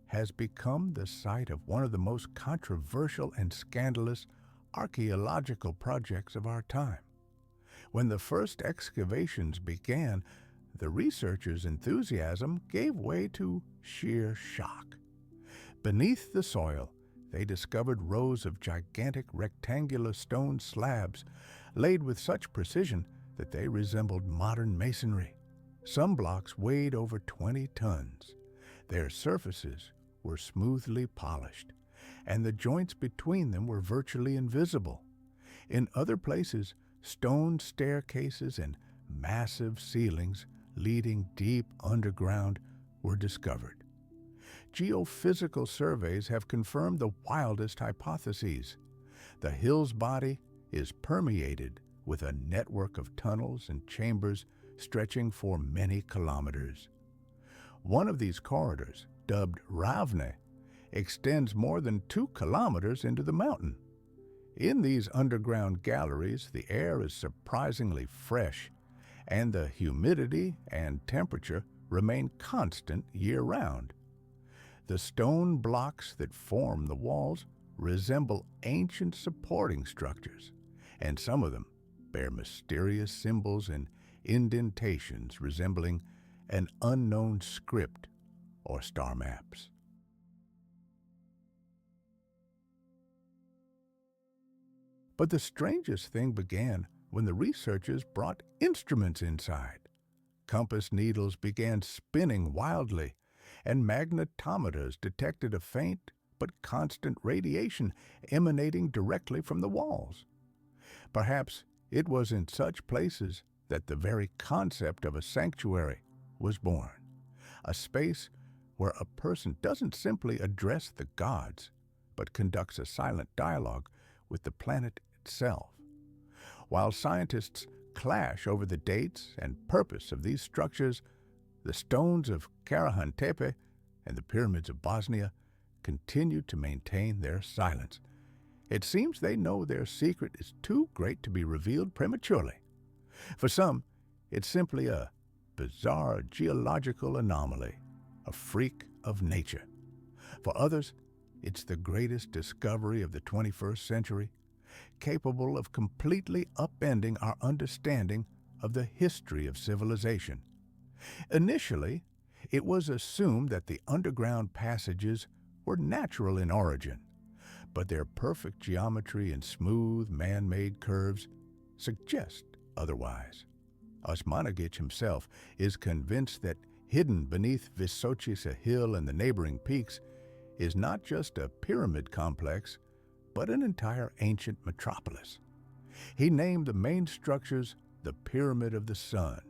has become the site of one of the most controversial and scandalous archaeological projects of our time. When the first excavations began, the researchers' enthusiasm gave way to sheer shock. Beneath the soil, they discovered rows of gigantic rectangular stone slabs laid with such precision that they resembled modern masonry. Some blocks weighed over 20 tons. Their surfaces were smoothly polished, and the joints between them were virtually invisible. In other places, stone staircases and massive ceilings leading deep underground were discovered. Geophysical surveys have confirmed the wildest hypotheses. The hill's body is permeated with a network of tunnels and chambers stretching for many kilometers. One of these corridors, dubbed Ravne, extends more than 2 kilometers into the mountain. In these underground galleries, the air is surprisingly fresh, and the humidity and temperature remain constant year-round. The stone blocks that form the walls resemble ancient supporting structures, and some of them bear mysterious symbols and indentations resembling an unknown script or star maps. But the strangest thing began when the researchers brought instruments inside. Compass needles began spinning wildly, and magnetometers detected a faint but constant radiation emanating directly from the walls. Perhaps it was in such places that the very concept of a sanctuary was born, a space where a person doesn't simply address the gods, but conducts a silent dialogue with the planet itself. While scientists clash over the dates and purpose of these structures, the stones of Karahan Tepe and the pyramids of Bosnia continue to maintain their silence. It seems they know their secret is too great to be revealed prematurely. For some, it's simply a bizarre geological anomaly, a freak of nature. For others, it's the greatest discovery of the 21st century, capable of completely upending our understanding of the history of civilization. Initially, it was assumed that the underground passages were natural in origin, but their perfect geometry and smooth man-made curves suggest otherwise. Osmanagic himself is convinced that hidden beneath Visočice Hill and the neighboring peaks is not just a pyramid complex, but an entire ancient metropolis. He named the main structures the Pyramid of the Sun,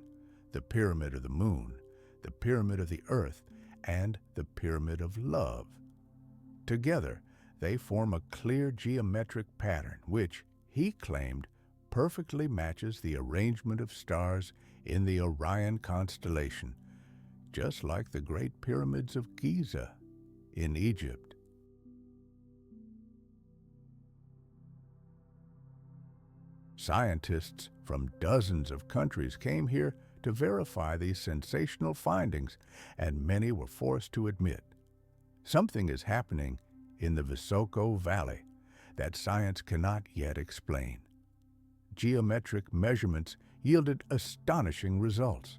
the Pyramid of the Moon, the Pyramid of the Earth, and the Pyramid of Love. Together, they form a clear geometric pattern which, he claimed, perfectly matches the arrangement of stars in the Orion constellation, just like the Great Pyramids of Giza in Egypt. Scientists from dozens of countries came here to verify these sensational findings, and many were forced to admit something is happening in the Visoko Valley that science cannot yet explain. Geometric measurements yielded astonishing results.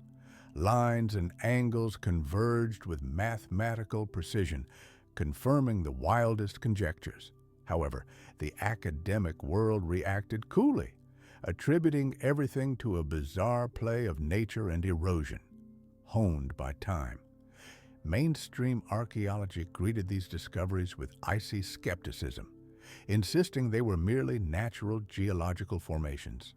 Lines and angles converged with mathematical precision, confirming the wildest conjectures. However, the academic world reacted coolly, attributing everything to a bizarre play of nature and erosion, honed by time. Mainstream archaeology greeted these discoveries with icy skepticism, insisting they were merely natural geological formations.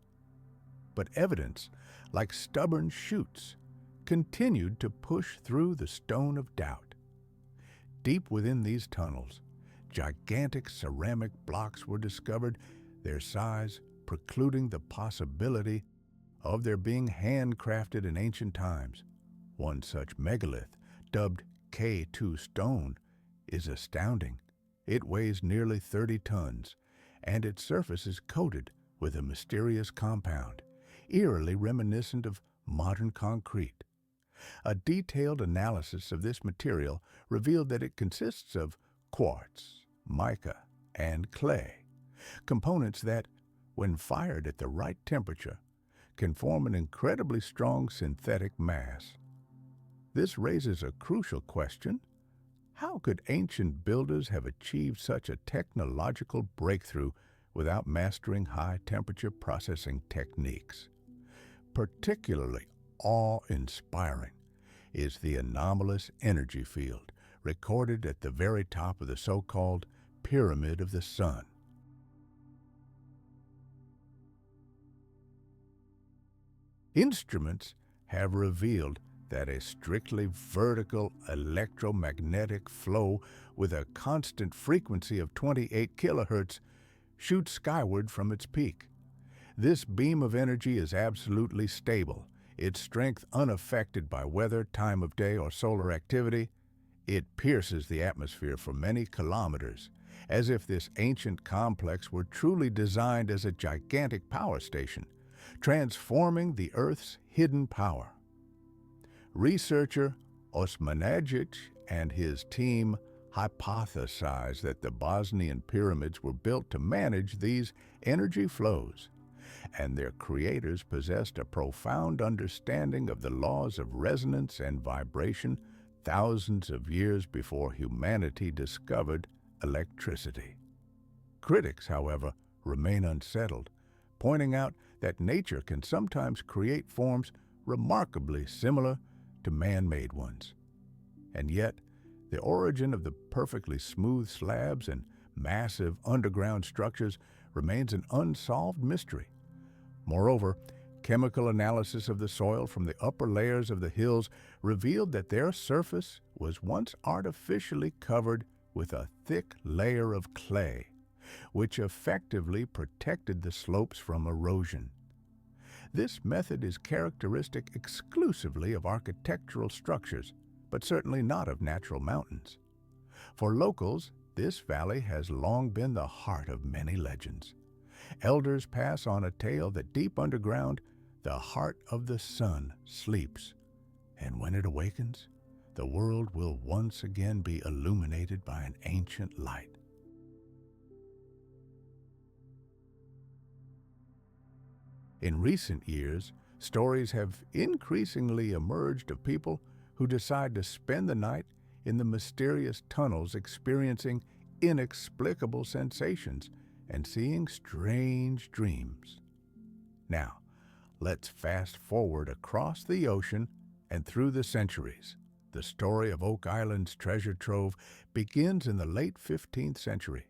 But evidence, like stubborn shoots, continued to push through the stone of doubt. Deep within these tunnels, gigantic ceramic blocks were discovered, their size precluding the possibility of their being handcrafted in ancient times. One such megalith, dubbed K2 stone, is astounding. It weighs nearly 30 tons, and its surface is coated with a mysterious compound, eerily reminiscent of modern concrete. A detailed analysis of this material revealed that it consists of quartz, mica, and clay, components that, when fired at the right temperature, can form an incredibly strong synthetic mass. This raises a crucial question. How could ancient builders have achieved such a technological breakthrough without mastering high-temperature processing techniques? Particularly awe-inspiring is the anomalous energy field recorded at the very top of the so-called Pyramid of the Sun. Instruments have revealed that a strictly vertical electromagnetic flow with a constant frequency of 28 kilohertz shoots skyward from its peak. This beam of energy is absolutely stable, its strength unaffected by weather, time of day, or solar activity. It pierces the atmosphere for many kilometers, as if this ancient complex were truly designed as a gigantic power station, transforming the Earth's hidden power. Researcher Osmanagic and his team hypothesized that the Bosnian pyramids were built to manage these energy flows, and their creators possessed a profound understanding of the laws of resonance and vibration thousands of years before humanity discovered electricity. Critics, however, remain unsettled, pointing out that nature can sometimes create forms remarkably similar to man-made ones. And yet, the origin of the perfectly smooth slabs and massive underground structures remains an unsolved mystery. Moreover, chemical analysis of the soil from the upper layers of the hills revealed that their surface was once artificially covered with a thick layer of clay, which effectively protected the slopes from erosion. This method is characteristic exclusively of architectural structures, but certainly not of natural mountains. For locals, this valley has long been the heart of many legends. Elders pass on a tale that deep underground, the heart of the sun sleeps, and when it awakens, the world will once again be illuminated by an ancient light. In recent years, stories have increasingly emerged of people who decide to spend the night in the mysterious tunnels, experiencing inexplicable sensations and seeing strange dreams. Now, let's fast forward across the ocean and through the centuries. The story of Oak Island's treasure trove begins in the late 15th century.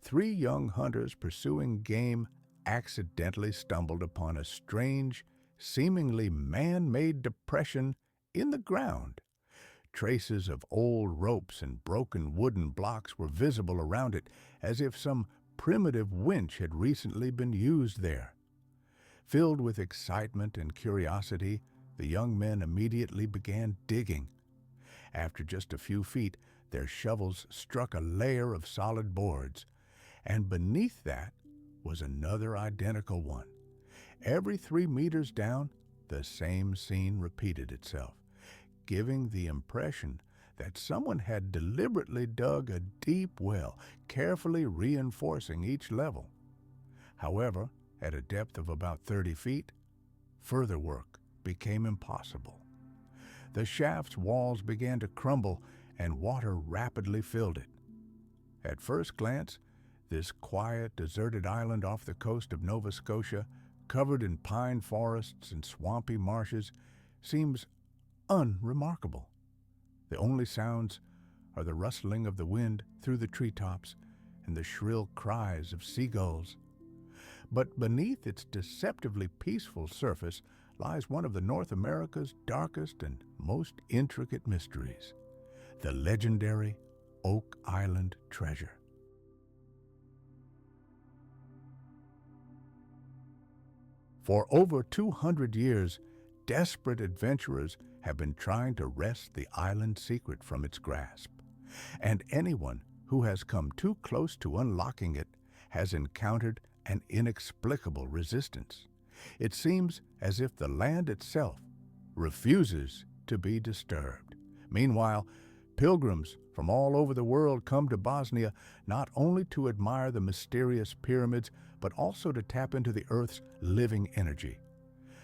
Three young hunters pursuing game accidentally stumbled upon a strange, seemingly man-made depression in the ground. Traces of old ropes and broken wooden blocks were visible around it, as if some primitive winch had recently been used there. Filled with excitement and curiosity, the young men immediately began digging. After just a few feet, their shovels struck a layer of solid boards, and beneath that was another identical one. Every 3 meters down, the same scene repeated itself, giving the impression that someone had deliberately dug a deep well, carefully reinforcing each level. However, at a depth of about 30 feet, further work became impossible. The shaft's walls began to crumble, and water rapidly filled it. At first glance, this quiet, deserted island off the coast of Nova Scotia, covered in pine forests and swampy marshes, seems unremarkable. The only sounds are the rustling of the wind through the treetops and the shrill cries of seagulls. But beneath its deceptively peaceful surface lies one of North America's darkest and most intricate mysteries, the legendary Oak Island treasure. For over 200 years, desperate adventurers have been trying to wrest the island's secret from its grasp, and anyone who has come too close to unlocking it has encountered an inexplicable resistance. It seems as if the land itself refuses to be disturbed. Meanwhile, pilgrims from all over the world come to Bosnia not only to admire the mysterious pyramids, but also to tap into the Earth's living energy.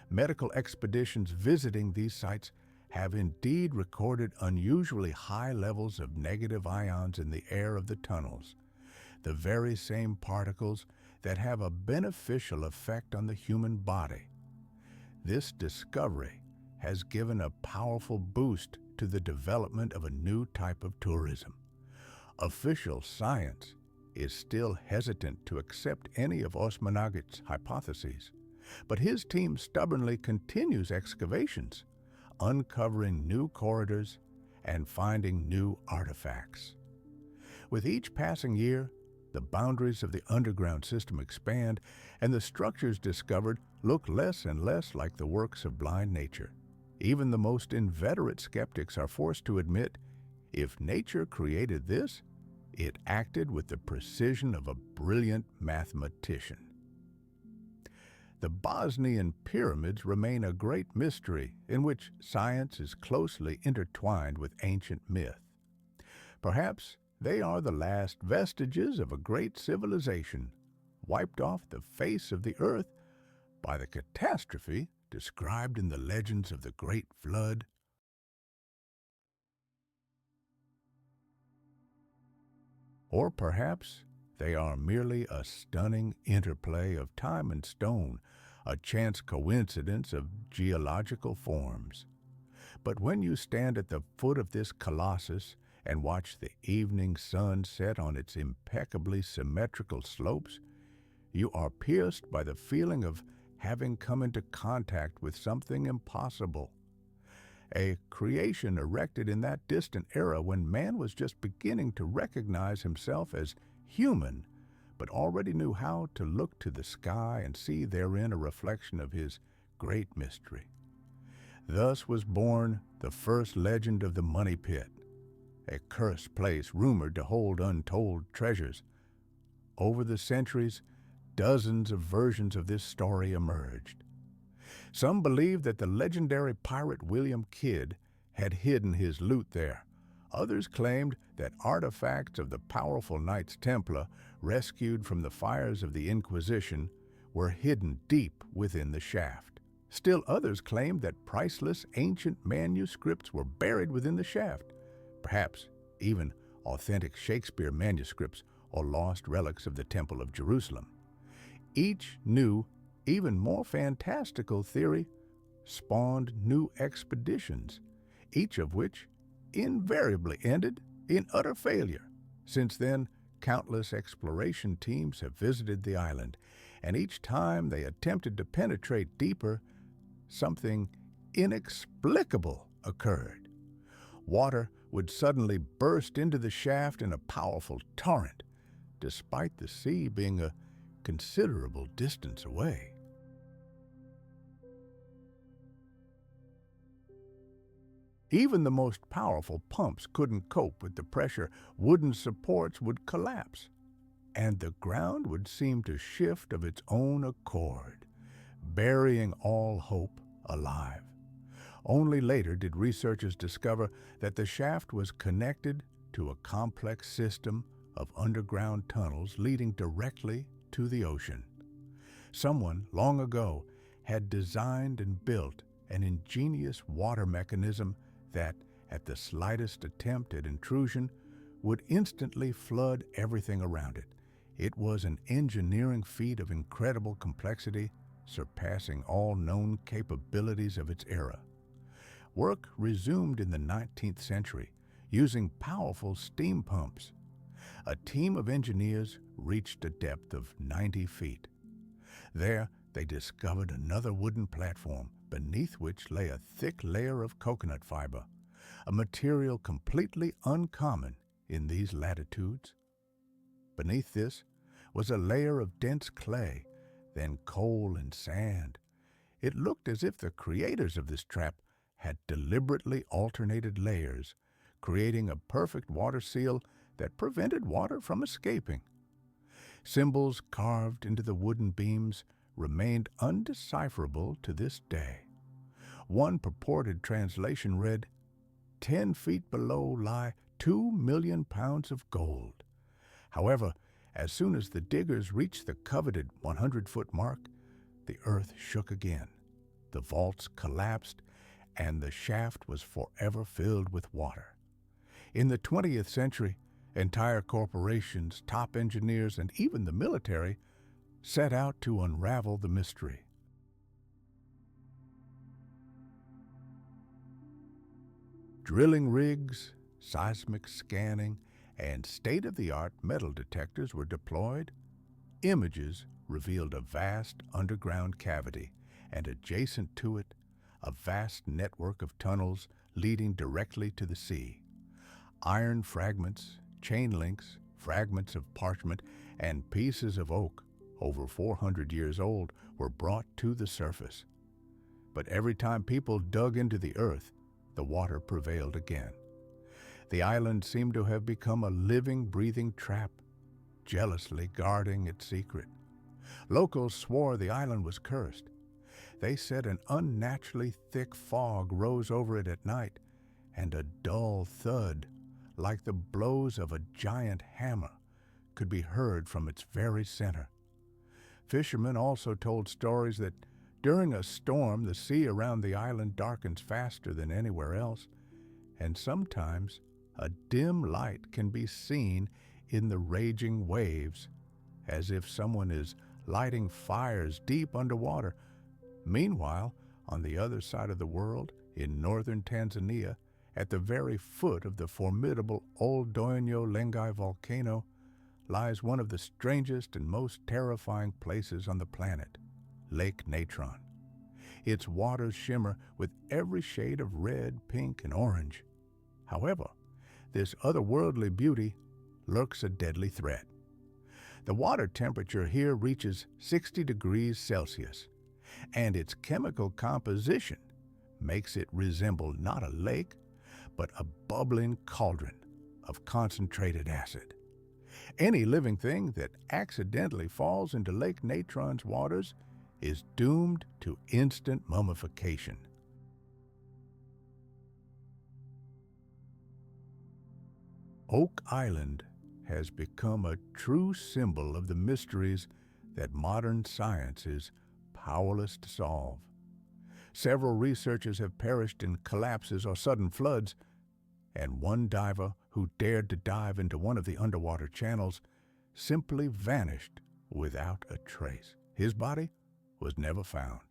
Medical expeditions visiting these sites have indeed recorded unusually high levels of negative ions in the air of the tunnels, the very same particles that have a beneficial effect on the human body. This discovery has given a powerful boost to the development of a new type of tourism. Official science is still hesitant to accept any of Osmanagic's hypotheses, but his team stubbornly continues excavations, uncovering new corridors and finding new artifacts. With each passing year, the boundaries of the underground system expand, and the structures discovered look less and less like the works of blind nature. Even the most inveterate skeptics are forced to admit, if nature created this, it acted with the precision of a brilliant mathematician. The Bosnian pyramids remain a great mystery in which science is closely intertwined with ancient myth. Perhaps they are the last vestiges of a great civilization, wiped off the face of the earth by the catastrophe described in the legends of the Great Flood. Or perhaps they are merely a stunning interplay of time and stone, a chance coincidence of geological forms. But when you stand at the foot of this colossus and watch the evening sun set on its impeccably symmetrical slopes, you are pierced by the feeling of having come into contact with something impossible. A creation erected in that distant era when man was just beginning to recognize himself as human, but already knew how to look to the sky and see therein a reflection of his great mystery. Thus was born the first legend of the Money Pit, a cursed place rumored to hold untold treasures. Over the centuries, dozens of versions of this story emerged. Some believed that the legendary pirate William Kidd had hidden his loot there. Others claimed that artifacts of the powerful Knights Templar, rescued from the fires of the Inquisition, were hidden deep within the shaft. Still others claimed that priceless ancient manuscripts were buried within the shaft, perhaps even authentic Shakespeare manuscripts or lost relics of the Temple of Jerusalem. Each new, even more fantastical theory spawned new expeditions, each of which invariably ended in utter failure. Since then, countless exploration teams have visited the island, and each time they attempted to penetrate deeper, something inexplicable occurred. Water would suddenly burst into the shaft in a powerful torrent, despite the sea being a considerable distance away. Even the most powerful pumps couldn't cope with the pressure. Wooden supports would collapse, and the ground would seem to shift of its own accord, burying all hope alive. Only later did researchers discover that the shaft was connected to a complex system of underground tunnels leading directly to the ocean. Someone, long ago, had designed and built an ingenious water mechanism that, at the slightest attempt at intrusion, would instantly flood everything around it. It was an engineering feat of incredible complexity, surpassing all known capabilities of its era. Work resumed in the 19th century, using powerful steam pumps. A team of engineers reached a depth of 90 feet. There, they discovered another wooden platform, beneath which lay a thick layer of coconut fiber, a material completely uncommon in these latitudes. Beneath this was a layer of dense clay, then coal and sand. It looked as if the creators of this trap had deliberately alternated layers, creating a perfect water seal that prevented water from escaping. Symbols carved into the wooden beams remained undecipherable to this day. One purported translation read, 10 feet below lie 2 million pounds of gold. However, as soon as the diggers reached the coveted 100-foot mark, the earth shook again. The vaults collapsed, and the shaft was forever filled with water. In the 20th century, entire corporations, top engineers, and even the military set out to unravel the mystery. Drilling rigs, seismic scanning, and state-of-the-art metal detectors were deployed. Images revealed a vast underground cavity, and adjacent to it, a vast network of tunnels leading directly to the sea. Iron fragments, chain links, fragments of parchment, and pieces of oak, over 400 years old, were brought to the surface. But every time people dug into the earth, the water prevailed again. The island seemed to have become a living, breathing trap, jealously guarding its secret. Locals swore the island was cursed. They said an unnaturally thick fog rose over it at night, and a dull thud, like the blows of a giant hammer, could be heard from its very center. Fishermen also told stories that during a storm, the sea around the island darkens faster than anywhere else, and sometimes a dim light can be seen in the raging waves, as if someone is lighting fires deep underwater. Meanwhile, on the other side of the world, in northern Tanzania, at the very foot of the formidable Old Doinyo Lengai volcano, lies one of the strangest and most terrifying places on the planet, Lake Natron. Its waters shimmer with every shade of red, pink, and orange. However, this otherworldly beauty lurks a deadly threat. The water temperature here reaches 60 degrees Celsius, and its chemical composition makes it resemble not a lake, but a bubbling cauldron of concentrated acid. Any living thing that accidentally falls into Lake Natron's waters is doomed to instant mummification. Oak Island has become a true symbol of the mysteries that modern science is powerless to solve. Several researchers have perished in collapses or sudden floods, and one diver who dared to dive into one of the underwater channels simply vanished without a trace. His body was never found.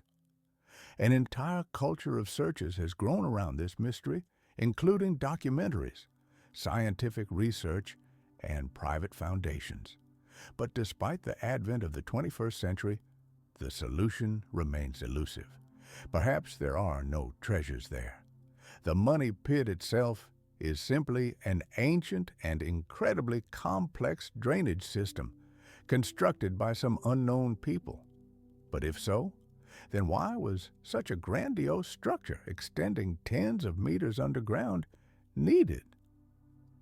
An entire culture of searches has grown around this mystery, including documentaries, scientific research, and private foundations. But despite the advent of the 21st century, the solution remains elusive. Perhaps there are no treasures there. The money pit itself is simply an ancient and incredibly complex drainage system constructed by some unknown people. But if so, then why was such a grandiose structure extending tens of meters underground needed?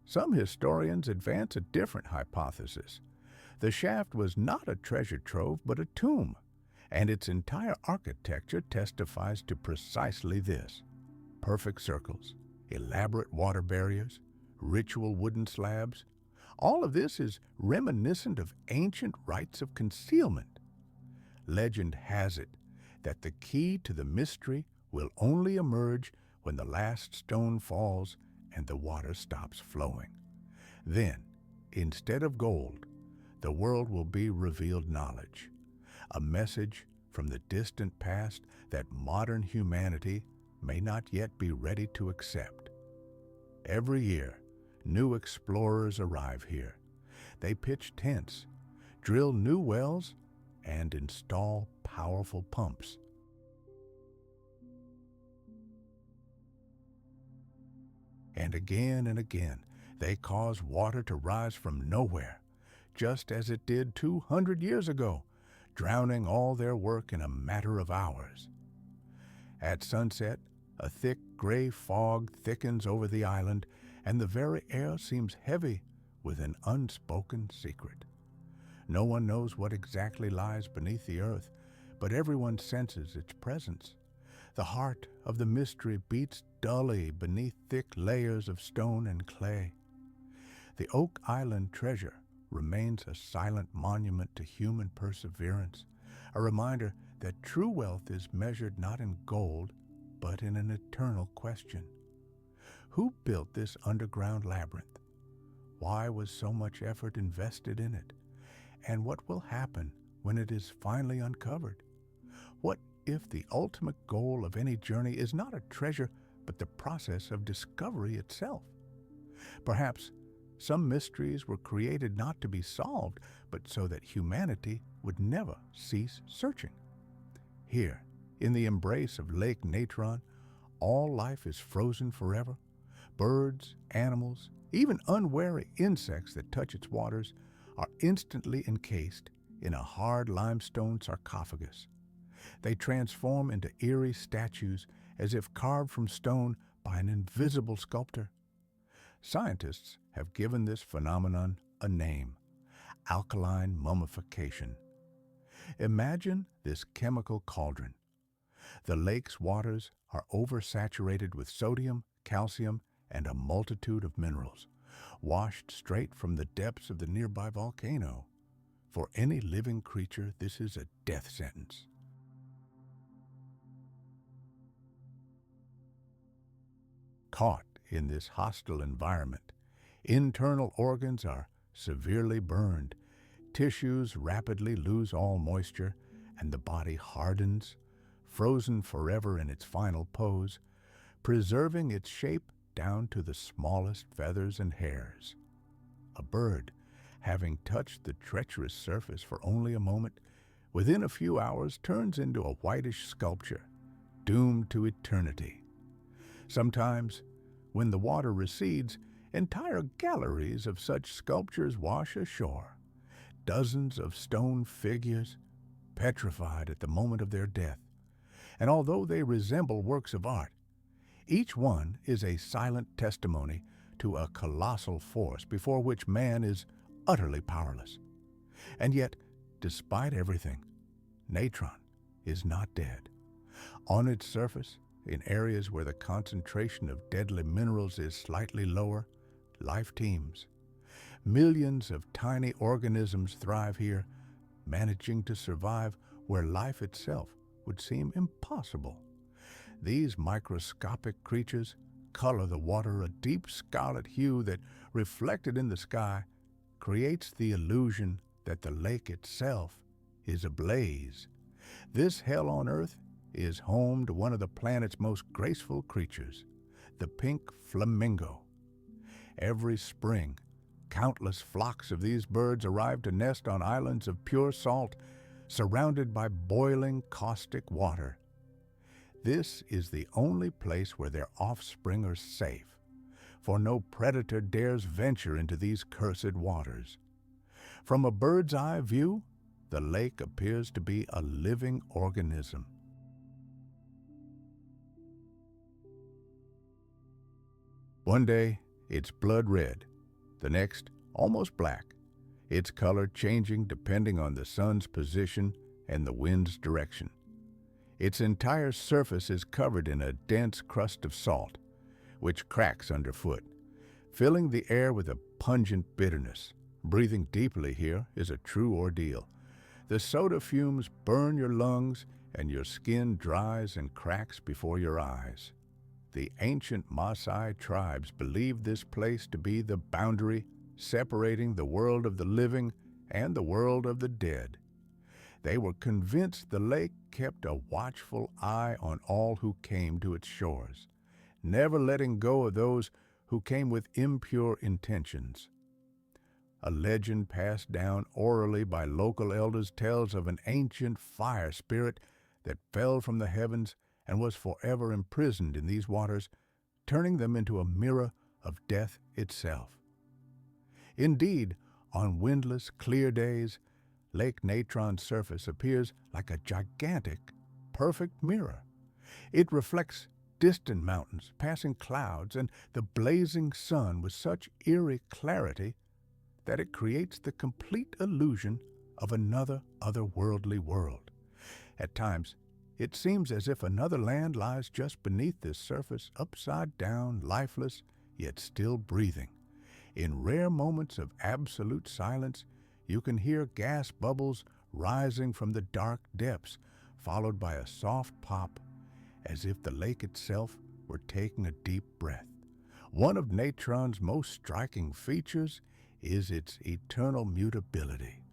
Some historians advance a different hypothesis. The shaft was not a treasure trove, but a tomb, and its entire architecture testifies to precisely this. Perfect circles, elaborate water barriers, ritual wooden slabs. All of this is reminiscent of ancient rites of concealment. Legend has it that the key to the mystery will only emerge when the last stone falls and the water stops flowing. Then, instead of gold, the world will be revealed knowledge, a message from the distant past that modern humanity may not yet be ready to accept. Every year, new explorers arrive here. They pitch tents, drill new wells, and install powerful pumps. And again, they cause water to rise from nowhere, just as it did 200 years ago, drowning all their work in a matter of hours. At sunset, a thick gray fog thickens over the island, and the very air seems heavy with an unspoken secret. No one knows what exactly lies beneath the earth, but everyone senses its presence. The heart of the mystery beats dully beneath thick layers of stone and clay. The Oak Island treasure remains a silent monument to human perseverance, a reminder that true wealth is measured not in gold, but in an eternal question. Who built this underground labyrinth? Why was so much effort invested in it? And what will happen when it is finally uncovered? What if the ultimate goal of any journey is not a treasure, but the process of discovery itself? Perhaps some mysteries were created not to be solved, but so that humanity would never cease searching. Here, in the embrace of Lake Natron, all life is frozen forever. Birds, animals, even unwary insects that touch its waters are instantly encased in a hard limestone sarcophagus. They transform into eerie statues as if carved from stone by an invisible sculptor. Scientists have given this phenomenon a name: alkaline mummification. Imagine this chemical cauldron. The lake's waters are oversaturated with sodium, calcium, and a multitude of minerals. washed straight from the depths of the nearby volcano. For any living creature, this is a death sentence. Caught in this hostile environment, internal organs are severely burned, tissues rapidly lose all moisture, and the body hardens, frozen forever in its final pose, preserving its shape down to the smallest feathers and hairs. A bird, having touched the treacherous surface for only a moment, within a few hours turns into a whitish sculpture, doomed to eternity. Sometimes, when the water recedes, entire galleries of such sculptures wash ashore, dozens of stone figures, petrified at the moment of their death. And although they resemble works of art, each one is a silent testimony to a colossal force before which man is utterly powerless. And yet, despite everything, natron is not dead. On its surface, in areas where the concentration of deadly minerals is slightly lower, life teems. Millions of tiny organisms thrive here, managing to survive where life itself would seem impossible. These microscopic creatures color the water a deep scarlet hue that, reflected in the sky, creates the illusion that the lake itself is ablaze. This hell on earth is home to one of the planet's most graceful creatures, the pink flamingo. Every spring, countless flocks of these birds arrive to nest on islands of pure salt, surrounded by boiling caustic water. This is the only place where their offspring are safe, for no predator dares venture into these cursed waters. From a bird's eye view, the lake appears to be a living organism. One day, it's blood red, the next, almost black, its color changing depending on the sun's position and the wind's direction. Its entire surface is covered in a dense crust of salt, which cracks underfoot, filling the air with a pungent bitterness. Breathing deeply here is a true ordeal. The soda fumes burn your lungs, and your skin dries and cracks before your eyes. The ancient Maasai tribes believed this place to be the boundary separating the world of the living and the world of the dead. They were convinced the lake kept a watchful eye on all who came to its shores, never letting go of those who came with impure intentions. A legend passed down orally by local elders tells of an ancient fire spirit that fell from the heavens and was forever imprisoned in these waters, turning them into a mirror of death itself. Indeed, on windless, clear days, Lake Natron's surface appears like a gigantic, perfect mirror. It reflects distant mountains, passing clouds, and the blazing sun with such eerie clarity that it creates the complete illusion of another otherworldly world. At times, it seems as if another land lies just beneath this surface, upside down, lifeless, yet still breathing. In rare moments of absolute silence, you can hear gas bubbles rising from the dark depths, followed by a soft pop, as if the lake itself were taking a deep breath. One of Natron's most striking features is its eternal mutability.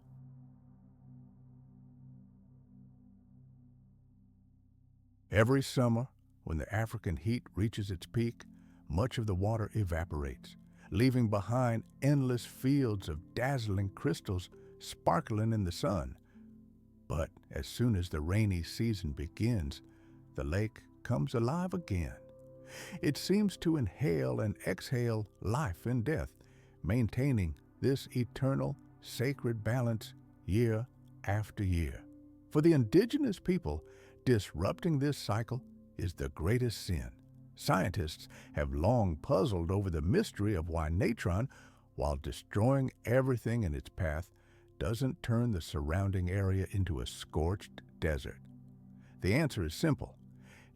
Every summer, when the African heat reaches its peak, much of the water evaporates, leaving behind endless fields of dazzling crystals sparkling in the sun. But as soon as the rainy season begins, the lake comes alive again. It seems to inhale and exhale life and death, maintaining this eternal, sacred balance year after year. For the indigenous people, disrupting this cycle is the greatest sin. Scientists have long puzzled over the mystery of why Natron, while destroying everything in its path, doesn't turn the surrounding area into a scorched desert. The answer is simple.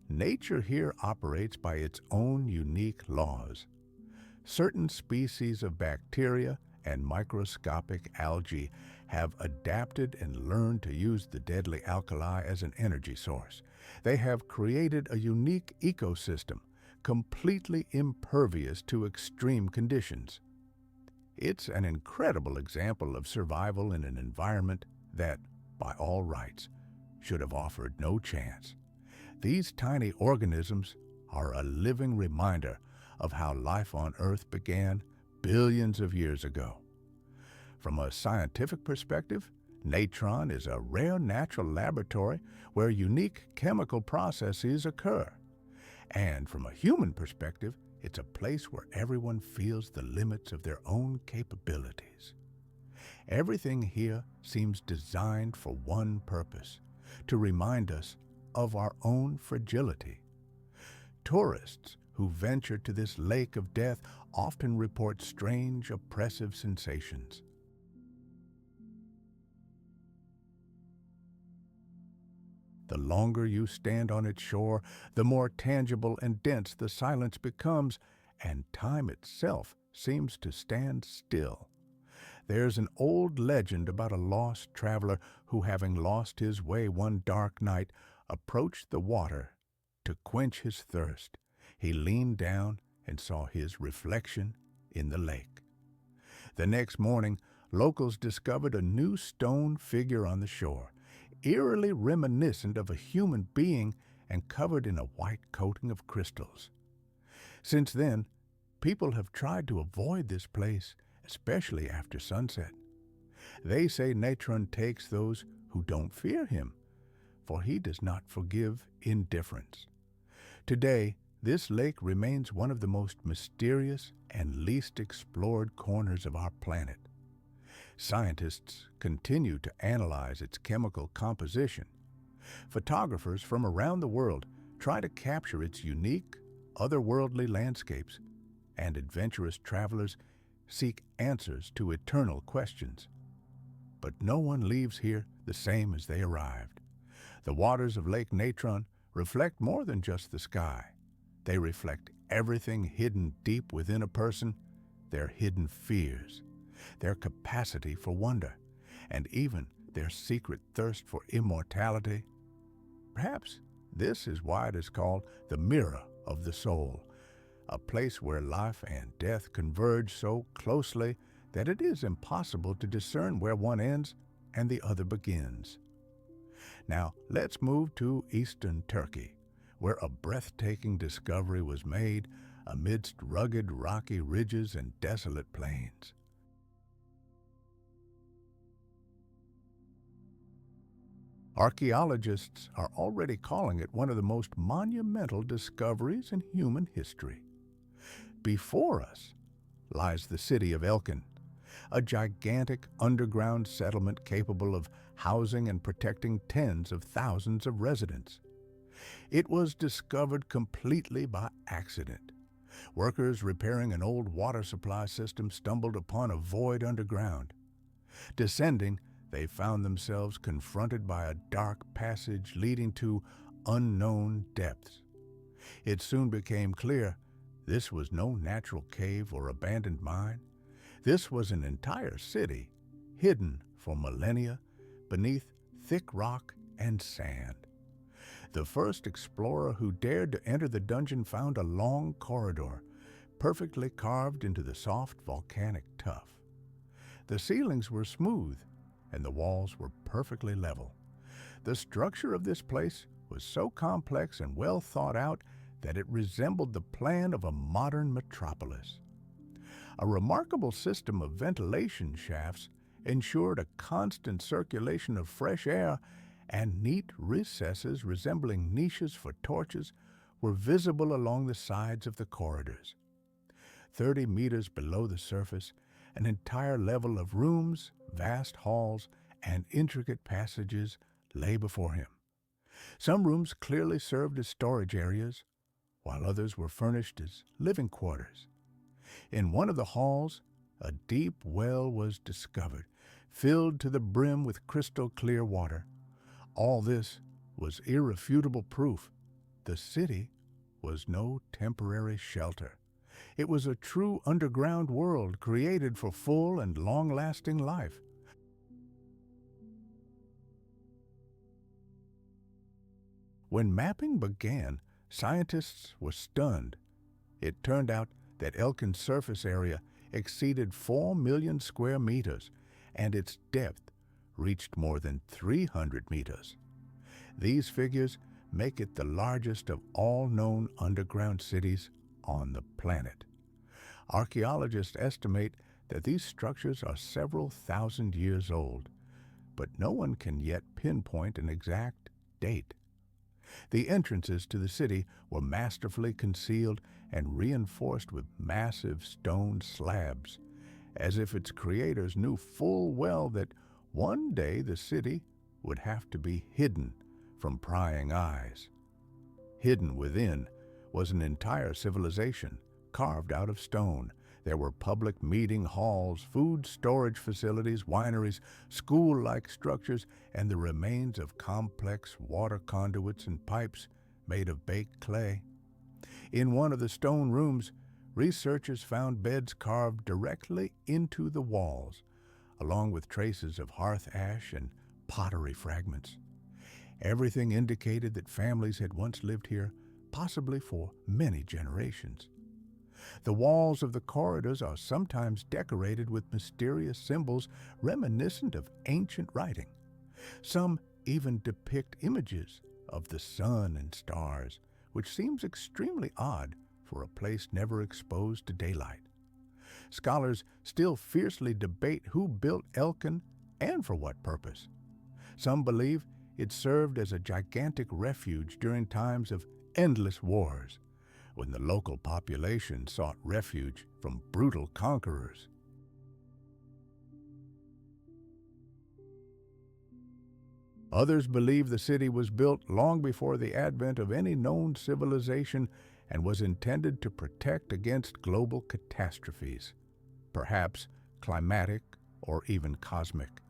Nature here operates by its own unique laws. Certain species of bacteria and microscopic algae have adapted and learned to use the deadly alkali as an energy source. They have created a unique ecosystem, completely impervious to extreme conditions. It's an incredible example of survival in an environment that, by all rights, should have offered no chance. These tiny organisms are a living reminder of how life on Earth began billions of years ago. From a scientific perspective, Natron is a rare natural laboratory where unique chemical processes occur. And from a human perspective, it's a place where everyone feels the limits of their own capabilities. Everything here seems designed for one purpose: to remind us of our own fragility. Tourists who venture to this lake of death often report strange, oppressive sensations. The longer you stand on its shore, the more tangible and dense the silence becomes, and time itself seems to stand still. There's an old legend about a lost traveler who, having lost his way one dark night, approached the water to quench his thirst. He leaned down and saw his reflection in the lake. The next morning, locals discovered a new stone figure on the shore, eerily reminiscent of a human being and covered in a white coating of crystals. Since then, people have tried to avoid this place, especially after sunset. They say Natron takes those who don't fear him, for he does not forgive indifference. Today, this lake remains one of the most mysterious and least explored corners of our planet. Scientists continue to analyze its chemical composition. Photographers from around the world try to capture its unique, otherworldly landscapes, and adventurous travelers seek answers to eternal questions. But no one leaves here the same as they arrived. The waters of Lake Natron reflect more than just the sky. They reflect everything hidden deep within a person, their hidden fears, their capacity for wonder, and even their secret thirst for immortality. Perhaps this is why it is called the mirror of the soul, a place where life and death converge so closely that it is impossible to discern where one ends and the other begins. Now, let's move to eastern Turkey, where a breathtaking discovery was made amidst rugged rocky ridges and desolate plains. Archaeologists are already calling it one of the most monumental discoveries in human history. Before us lies the city of Elkin, a gigantic underground settlement capable of housing and protecting tens of thousands of residents. It was discovered completely by accident. Workers repairing an old water supply system stumbled upon a void underground. Descending, they found themselves confronted by a dark passage leading to unknown depths. It soon became clear this was no natural cave or abandoned mine. This was an entire city, hidden for millennia beneath thick rock and sand. The first explorer who dared to enter the dungeon found a long corridor, perfectly carved into the soft volcanic tuff. The ceilings were smooth, and the walls were perfectly level. The structure of this place was so complex and well thought out that it resembled the plan of a modern metropolis. A remarkable system of ventilation shafts ensured a constant circulation of fresh air, and neat recesses resembling niches for torches were visible along the sides of the corridors. 30 meters below the surface, an entire level of rooms, vast halls, and intricate passages lay before him. Some rooms clearly served as storage areas, while others were furnished as living quarters. In one of the halls, a deep well was discovered, filled to the brim with crystal clear water. All this was irrefutable proof the city was no temporary shelter. It was a true underground world created for full and long-lasting life. When mapping began, scientists were stunned. It turned out that Elkin's surface area exceeded 4 million square meters, and its depth reached more than 300 meters. These figures make it the largest of all known underground cities on the planet. Archaeologists estimate that these structures are several thousand years old, but no one can yet pinpoint an exact date. The entrances to the city were masterfully concealed and reinforced with massive stone slabs, as if its creators knew full well that one day the city would have to be hidden from prying eyes. Hidden within was an entire civilization carved out of stone. There were public meeting halls, food storage facilities, wineries, school-like structures, and the remains of complex water conduits and pipes made of baked clay. In one of the stone rooms, researchers found beds carved directly into the walls, along with traces of hearth ash and pottery fragments. Everything indicated that families had once lived here, possibly for many generations. The walls of the corridors are sometimes decorated with mysterious symbols reminiscent of ancient writing. Some even depict images of the sun and stars, which seems extremely odd for a place never exposed to daylight. Scholars still fiercely debate who built Elkin and for what purpose. Some believe it served as a gigantic refuge during times of endless wars, when the local population sought refuge from brutal conquerors. Others believe the city was built long before the advent of any known civilization and was intended to protect against global catastrophes, perhaps climatic or even cosmic.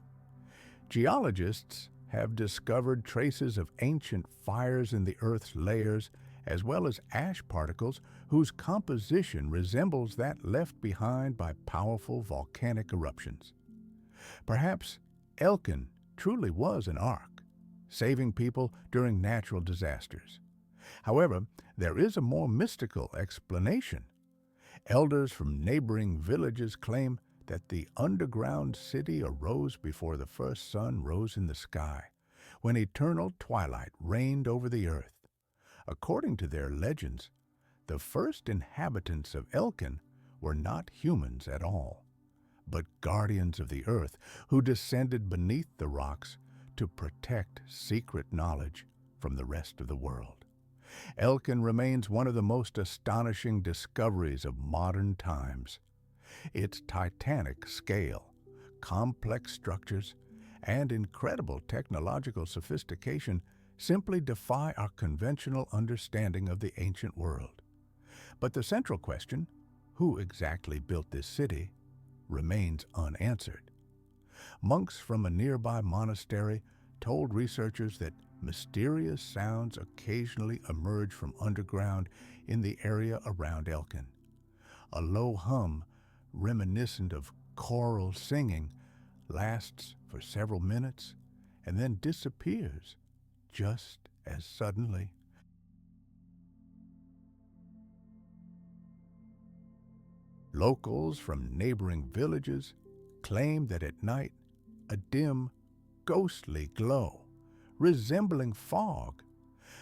Geologists have discovered traces of ancient fires in the Earth's layers, as well as ash particles whose composition resembles that left behind by powerful volcanic eruptions. Perhaps Elkin truly was an ark, saving people during natural disasters. However, there is a more mystical explanation. Elders from neighboring villages claim that the underground city arose before the first sun rose in the sky, when eternal twilight reigned over the earth. According to their legends, the first inhabitants of Elkin were not humans at all, but guardians of the earth who descended beneath the rocks to protect secret knowledge from the rest of the world. Elkin remains one of the most astonishing discoveries of modern times. Its titanic scale, complex structures, and incredible technological sophistication simply defy our conventional understanding of the ancient world. But the central question, who exactly built this city, remains unanswered. Monks from a nearby monastery told researchers that mysterious sounds occasionally emerge from underground in the area around Elkin. A low hum, reminiscent of choral singing, lasts for several minutes and then disappears just as suddenly. Locals from neighboring villages claim that at night a dim, ghostly glow, resembling fog,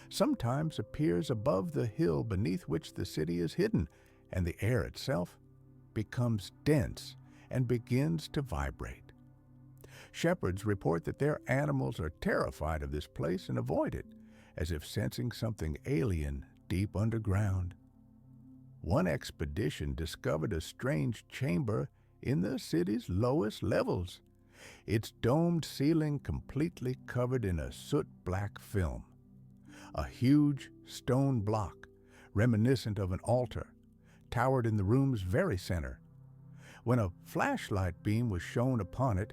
sometimes appears above the hill beneath which the city is hidden, and the air itself becomes dense and begins to vibrate. Shepherds report that their animals are terrified of this place and avoid it, as if sensing something alien deep underground. One expedition discovered a strange chamber in the city's lowest levels, its domed ceiling completely covered in a soot-black film. A huge stone block, reminiscent of an altar, towered in the room's very center. When a flashlight beam was shone upon it,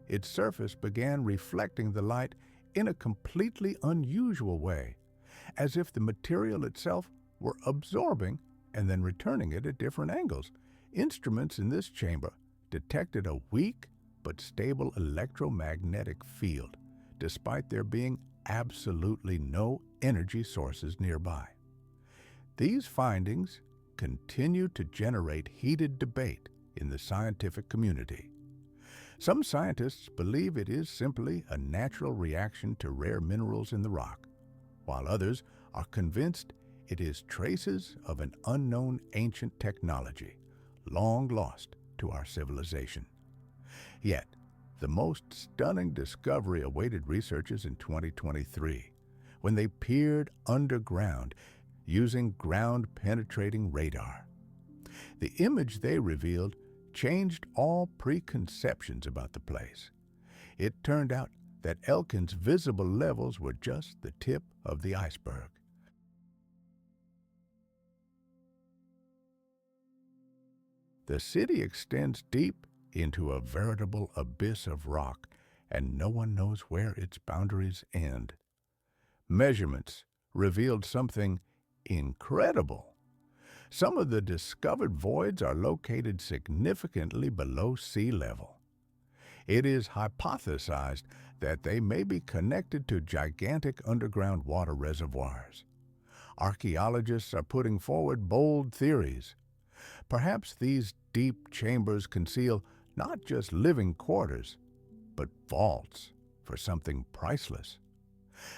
its surface began reflecting the light in a completely unusual way, as if the material itself were absorbing and then returning it at different angles. Instruments in this chamber detected a weak but stable electromagnetic field, despite there being absolutely no energy sources nearby. These findings continue to generate heated debate in the scientific community. Some scientists believe it is simply a natural reaction to rare minerals in the rock, while others are convinced it is traces of an unknown ancient technology, long lost to our civilization. Yet, the most stunning discovery awaited researchers in 2023, when they peered underground using ground-penetrating radar. The image they revealed changed all preconceptions about the place. It turned out that Elkin's visible levels were just the tip of the iceberg. The city extends deep into a veritable abyss of rock, and no one knows where its boundaries end. Measurements revealed something incredible. Some of the discovered voids are located significantly below sea level. It is hypothesized that they may be connected to gigantic underground water reservoirs. Archaeologists are putting forward bold theories. Perhaps these deep chambers conceal not just living quarters, but vaults for something priceless.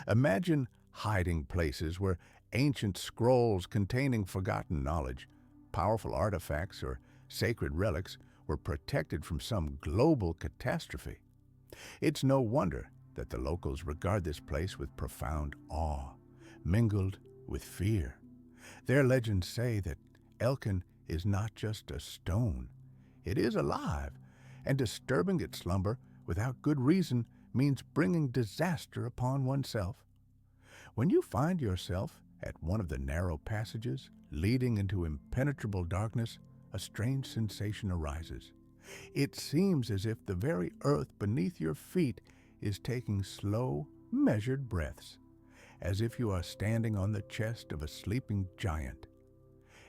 Imagine hiding places where ancient scrolls containing forgotten knowledge, powerful artifacts, or sacred relics were protected from some global catastrophe. It's no wonder that the locals regard this place with profound awe, mingled with fear. Their legends say that Elkin is not just a stone, it is alive, and disturbing its slumber without good reason means bringing disaster upon oneself. When you find yourself at one of the narrow passages leading into impenetrable darkness, a strange sensation arises. It seems as if the very earth beneath your feet is taking slow, measured breaths, as if you are standing on the chest of a sleeping giant.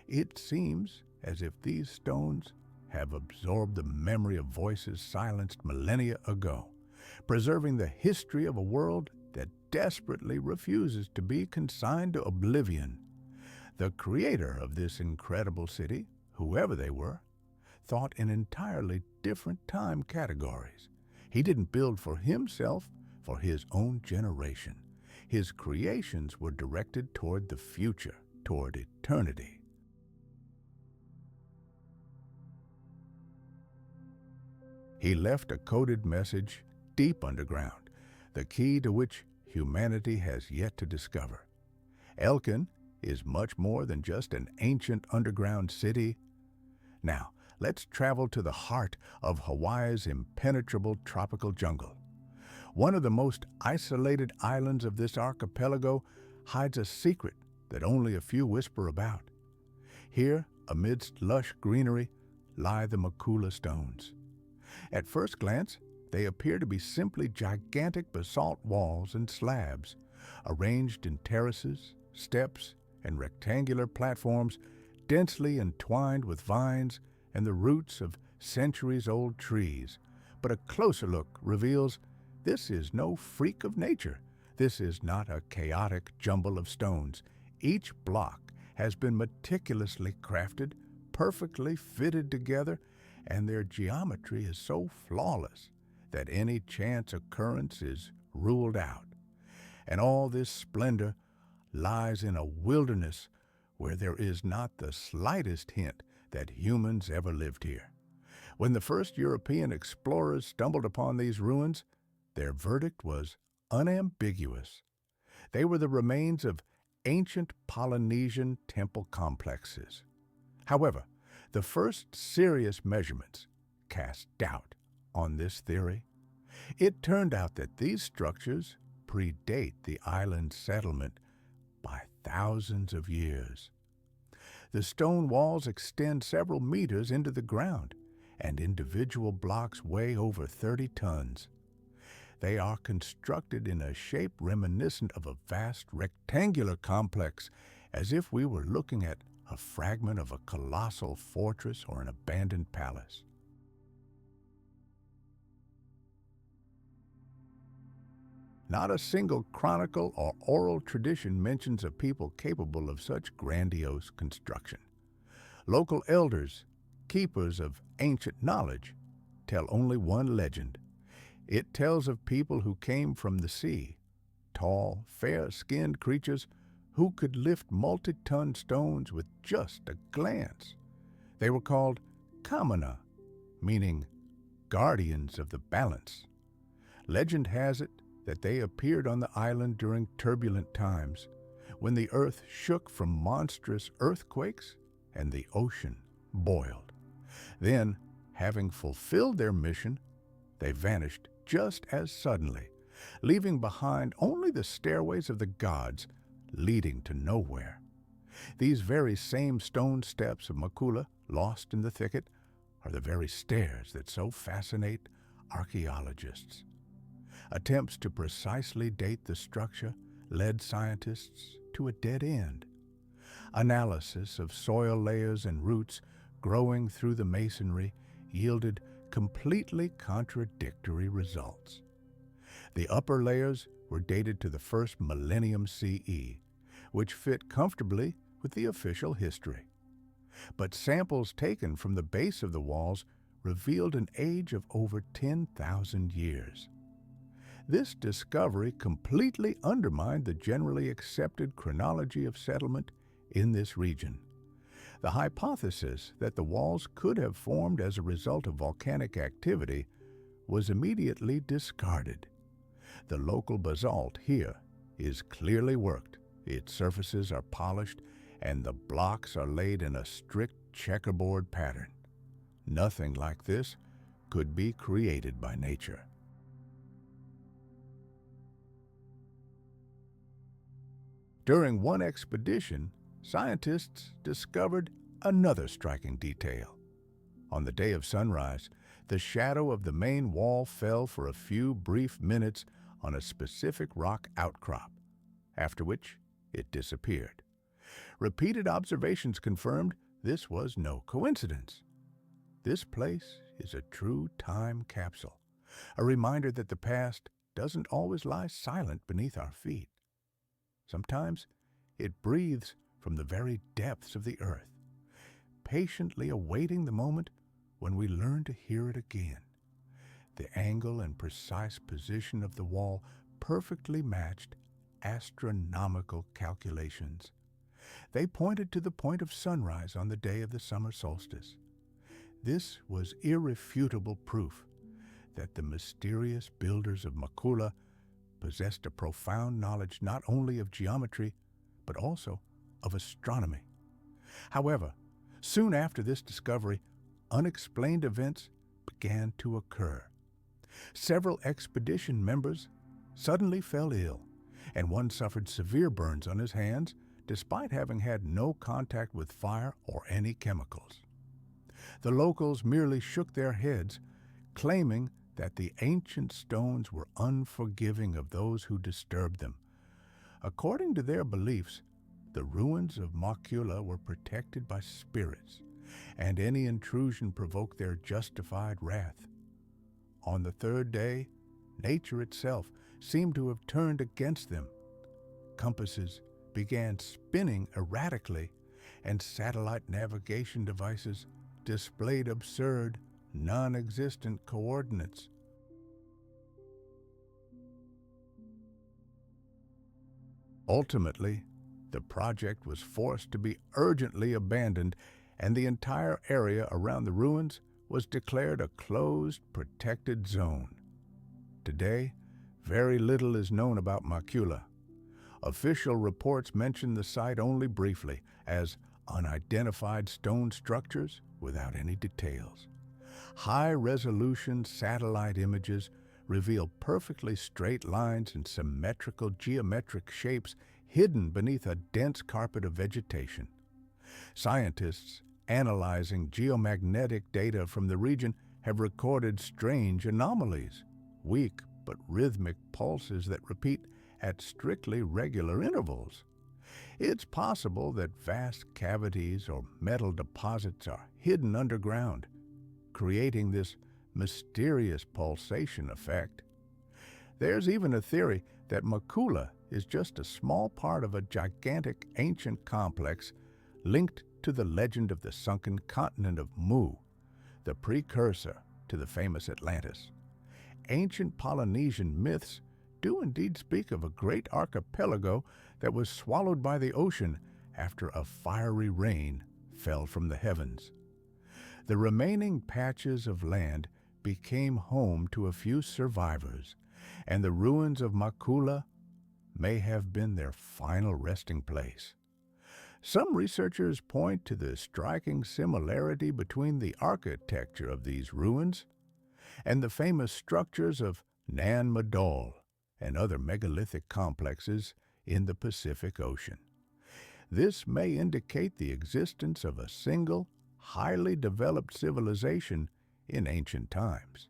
It seems as if these stones have absorbed the memory of voices silenced millennia ago, preserving the history of a world that desperately refuses to be consigned to oblivion. The creator of this incredible city, whoever they were, thought in entirely different time categories. He didn't build for himself, for his own generation. His creations were directed toward the future, toward eternity. He left a coded message deep underground, the key to which humanity has yet to discover. Elkin is much more than just an ancient underground city. Now, let's travel to the heart of Hawaii's impenetrable tropical jungle. One of the most isolated islands of this archipelago hides a secret that only a few whisper about. Here, amidst lush greenery, lie the Makula stones. At first glance, they appear to be simply gigantic basalt walls and slabs, arranged in terraces, steps, and rectangular platforms densely entwined with vines and the roots of centuries-old trees. But a closer look reveals this is no freak of nature. This is not a chaotic jumble of stones. Each block has been meticulously crafted, perfectly fitted together, and their geometry is so flawless that any chance occurrence is ruled out. And all this splendor lies in a wilderness where there is not the slightest hint that humans ever lived here. When the first European explorers stumbled upon these ruins, their verdict was unambiguous. They were the remains of ancient Polynesian temple complexes. However, the first serious measurements cast doubt on this theory. It turned out that these structures predate the island's settlement by thousands of years. The stone walls extend several meters into the ground, and individual blocks weigh over 30 tons. They are constructed in a shape reminiscent of a vast rectangular complex, as if we were looking at a fragment of a colossal fortress or an abandoned palace. Not a single chronicle or oral tradition mentions a people capable of such grandiose construction. Local elders, keepers of ancient knowledge, tell only one legend. It tells of people who came from the sea, tall, fair-skinned creatures who could lift multi-ton stones with just a glance. They were called kamana, meaning guardians of the balance. Legend has it that they appeared on the island during turbulent times, when the earth shook from monstrous earthquakes and the ocean boiled. Then, having fulfilled their mission, they vanished just as suddenly, leaving behind only the stairways of the gods leading to nowhere. These very same stone steps of Makula, lost in the thicket, are the very stairs that so fascinate archaeologists. Attempts to precisely date the structure led scientists to a dead end. Analysis of soil layers and roots growing through the masonry yielded completely contradictory results. The upper layers were dated to the first millennium CE, which fit comfortably with the official history. But samples taken from the base of the walls revealed an age of over 10,000 years. This discovery completely undermined the generally accepted chronology of settlement in this region. The hypothesis that the walls could have formed as a result of volcanic activity was immediately discarded. The local basalt here is clearly worked, its surfaces are polished, and the blocks are laid in a strict checkerboard pattern. Nothing like this could be created by nature. During one expedition, scientists discovered another striking detail. On the day of sunrise, the shadow of the main wall fell for a few brief minutes on a specific rock outcrop, after which it disappeared. Repeated observations confirmed this was no coincidence. This place is a true time capsule, a reminder that the past doesn't always lie silent beneath our feet. Sometimes it breathes from the very depths of the earth, patiently awaiting the moment when we learn to hear it again. The angle and precise position of the wall perfectly matched astronomical calculations. They pointed to the point of sunrise on the day of the summer solstice. This was irrefutable proof that the mysterious builders of Makula possessed a profound knowledge not only of geometry, but also of astronomy. However, soon after this discovery, unexplained events began to occur. Several expedition members suddenly fell ill, and one suffered severe burns on his hands despite having had no contact with fire or any chemicals. The locals merely shook their heads, claiming that the ancient stones were unforgiving of those who disturbed them. According to their beliefs, the ruins of Makula were protected by spirits, and any intrusion provoked their justified wrath. On the third day, nature itself seemed to have turned against them. Compasses began spinning erratically, and satellite navigation devices displayed absurd, non-existent coordinates. Ultimately, the project was forced to be urgently abandoned, and the entire area around the ruins was declared a closed, protected zone. Today, very little is known about Makula. Official reports mention the site only briefly as unidentified stone structures without any details. High-resolution satellite images reveal perfectly straight lines and symmetrical geometric shapes hidden beneath a dense carpet of vegetation. Scientists analyzing geomagnetic data from the region have recorded strange anomalies, weak but rhythmic pulses that repeat at strictly regular intervals. It's possible that vast cavities or metal deposits are hidden underground, creating this mysterious pulsation effect. There's even a theory that Makula is just a small part of a gigantic ancient complex linked to the legend of the sunken continent of Mu, the precursor to the famous Atlantis. Ancient Polynesian myths do indeed speak of a great archipelago that was swallowed by the ocean after a fiery rain fell from the heavens. The remaining patches of land became home to a few survivors, and the ruins of Makula may have been their final resting place. Some researchers point to the striking similarity between the architecture of these ruins and the famous structures of Nan Madol and other megalithic complexes in the Pacific Ocean. This may indicate the existence of a single, highly developed civilization in ancient times.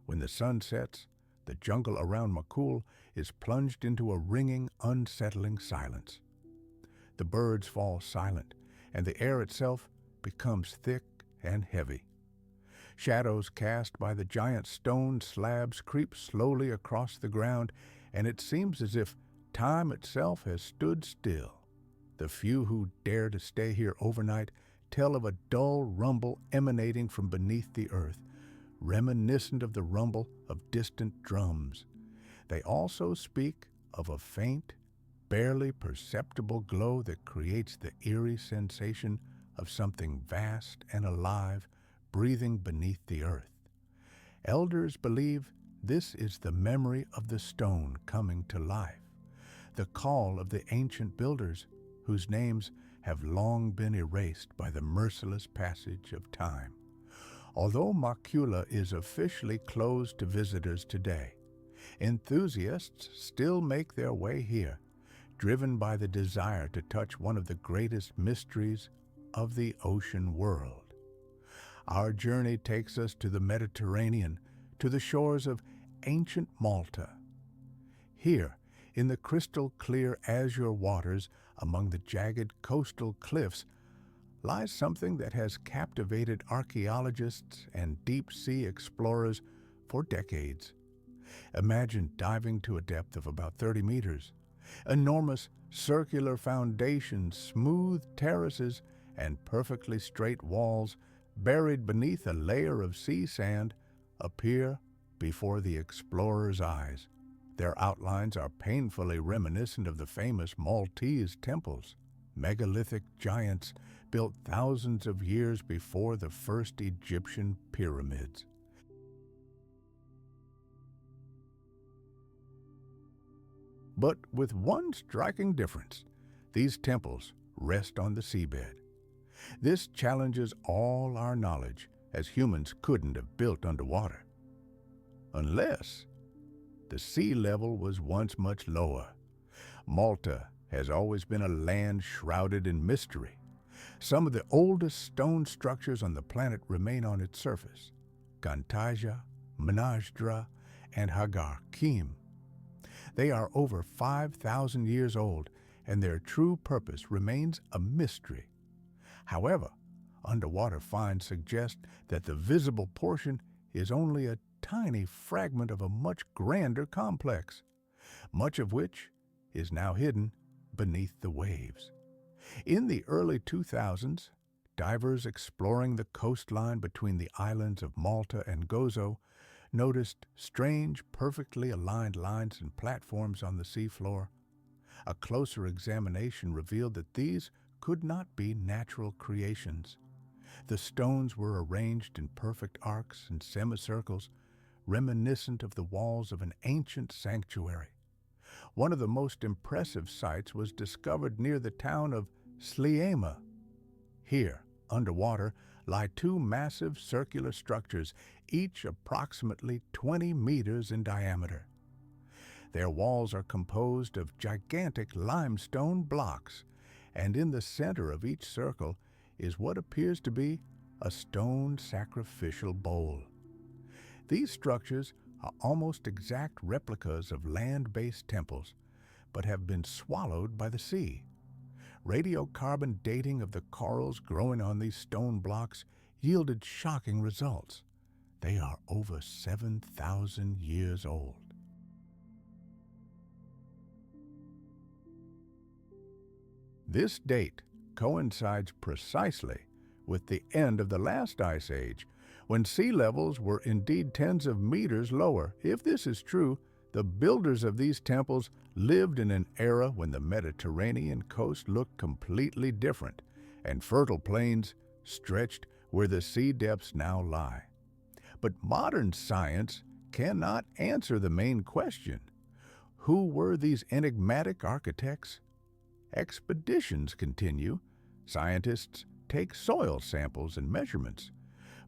When the sun sets, the jungle around Makul is plunged into a ringing, unsettling silence. The birds fall silent, and the air itself becomes thick and heavy. Shadows cast by the giant stone slabs creep slowly across the ground, and it seems as if time itself has stood still. The few who dare to stay here overnight tell of a dull rumble emanating from beneath the earth, reminiscent of the rumble of distant drums. They also speak of a faint, barely perceptible glow that creates the eerie sensation of something vast and alive breathing beneath the earth. Elders believe this is the memory of the stone coming to life, the call of the ancient builders whose names have long been erased by the merciless passage of time. Although Makula is officially closed to visitors today, enthusiasts still make their way here, driven by the desire to touch one of the greatest mysteries of the ocean world. Our journey takes us to the Mediterranean, to the shores of ancient Malta. Here, in the crystal-clear azure waters among the jagged coastal cliffs, lies something that has captivated archaeologists and deep-sea explorers for decades. Imagine diving to a depth of about 30 meters. Enormous circular foundations, smooth terraces, and perfectly straight walls buried beneath a layer of sea sand appear before the explorer's eyes. Their outlines are painfully reminiscent of the famous Maltese temples, megalithic giants built thousands of years before the first Egyptian pyramids. But with one striking difference, these temples rest on the seabed. This challenges all our knowledge, as humans couldn't have built underwater. Unless the sea level was once much lower. Malta has always been a land shrouded in mystery. Some of the oldest stone structures on the planet remain on its surface: Gantaja, Menajdra, and Hagar Kim. They are over 5,000 years old, and their true purpose remains a mystery. However, underwater finds suggest that the visible portion is only a tiny fragment of a much grander complex, much of which is now hidden beneath the waves. In the early 2000s, divers exploring the coastline between the islands of Malta and Gozo noticed strange, perfectly aligned lines and platforms on the seafloor. A closer examination revealed that these could not be natural creations. The stones were arranged in perfect arcs and semicircles, reminiscent of the walls of an ancient sanctuary. One of the most impressive sites was discovered near the town of Sliema. Here, underwater, lie two massive circular structures, each approximately 20 meters in diameter. Their walls are composed of gigantic limestone blocks, and in the center of each circle is what appears to be a stone sacrificial bowl. These structures are almost exact replicas of land-based temples, but have been swallowed by the sea. Radiocarbon dating of the corals growing on these stone blocks yielded shocking results. They are over 7,000 years old. This date coincides precisely with the end of the last ice age, when sea levels were indeed tens of meters lower. If this is true, the builders of these temples lived in an era when the Mediterranean coast looked completely different, and fertile plains stretched where the sea depths now lie. But modern science cannot answer the main question: who were these enigmatic architects? Expeditions continue. Scientists take soil samples and measurements,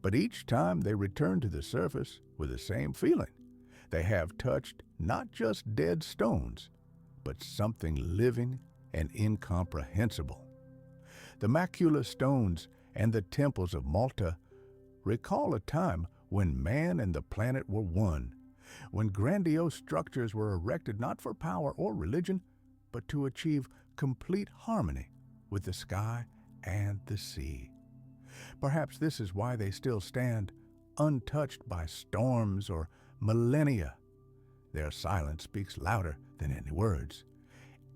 but each time they return to the surface with the same feeling. They have touched not just dead stones, but something living and incomprehensible. The macula stones and the temples of Malta recall a time when man and the planet were one, when grandiose structures were erected not for power or religion, but to achieve complete harmony with the sky and the sea. Perhaps this is why they still stand untouched by storms or millennia. Their silence speaks louder than any words.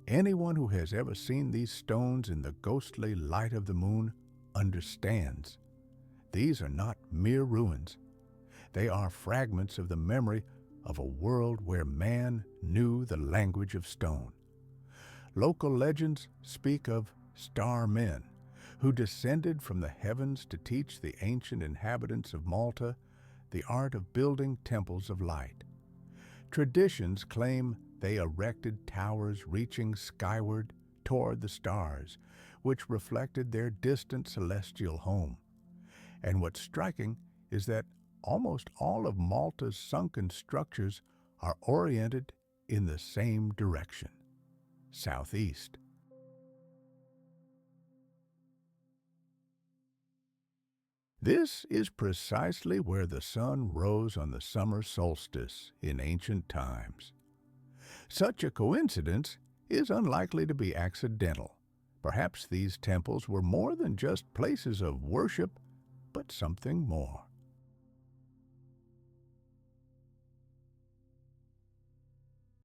Anyone who has ever seen these stones in the ghostly light of the moon understands. These are not mere ruins. They are fragments of the memory of a world where man knew the language of stone. Local legends speak of star men who descended from the heavens to teach the ancient inhabitants of Malta the art of building temples of light. Traditions claim they erected towers reaching skyward toward the stars, which reflected their distant celestial home. And what's striking is that almost all of Malta's sunken structures are oriented in the same direction, southeast. This is precisely where the sun rose on the summer solstice in ancient times. Such a coincidence is unlikely to be accidental. Perhaps these temples were more than just places of worship, but something more.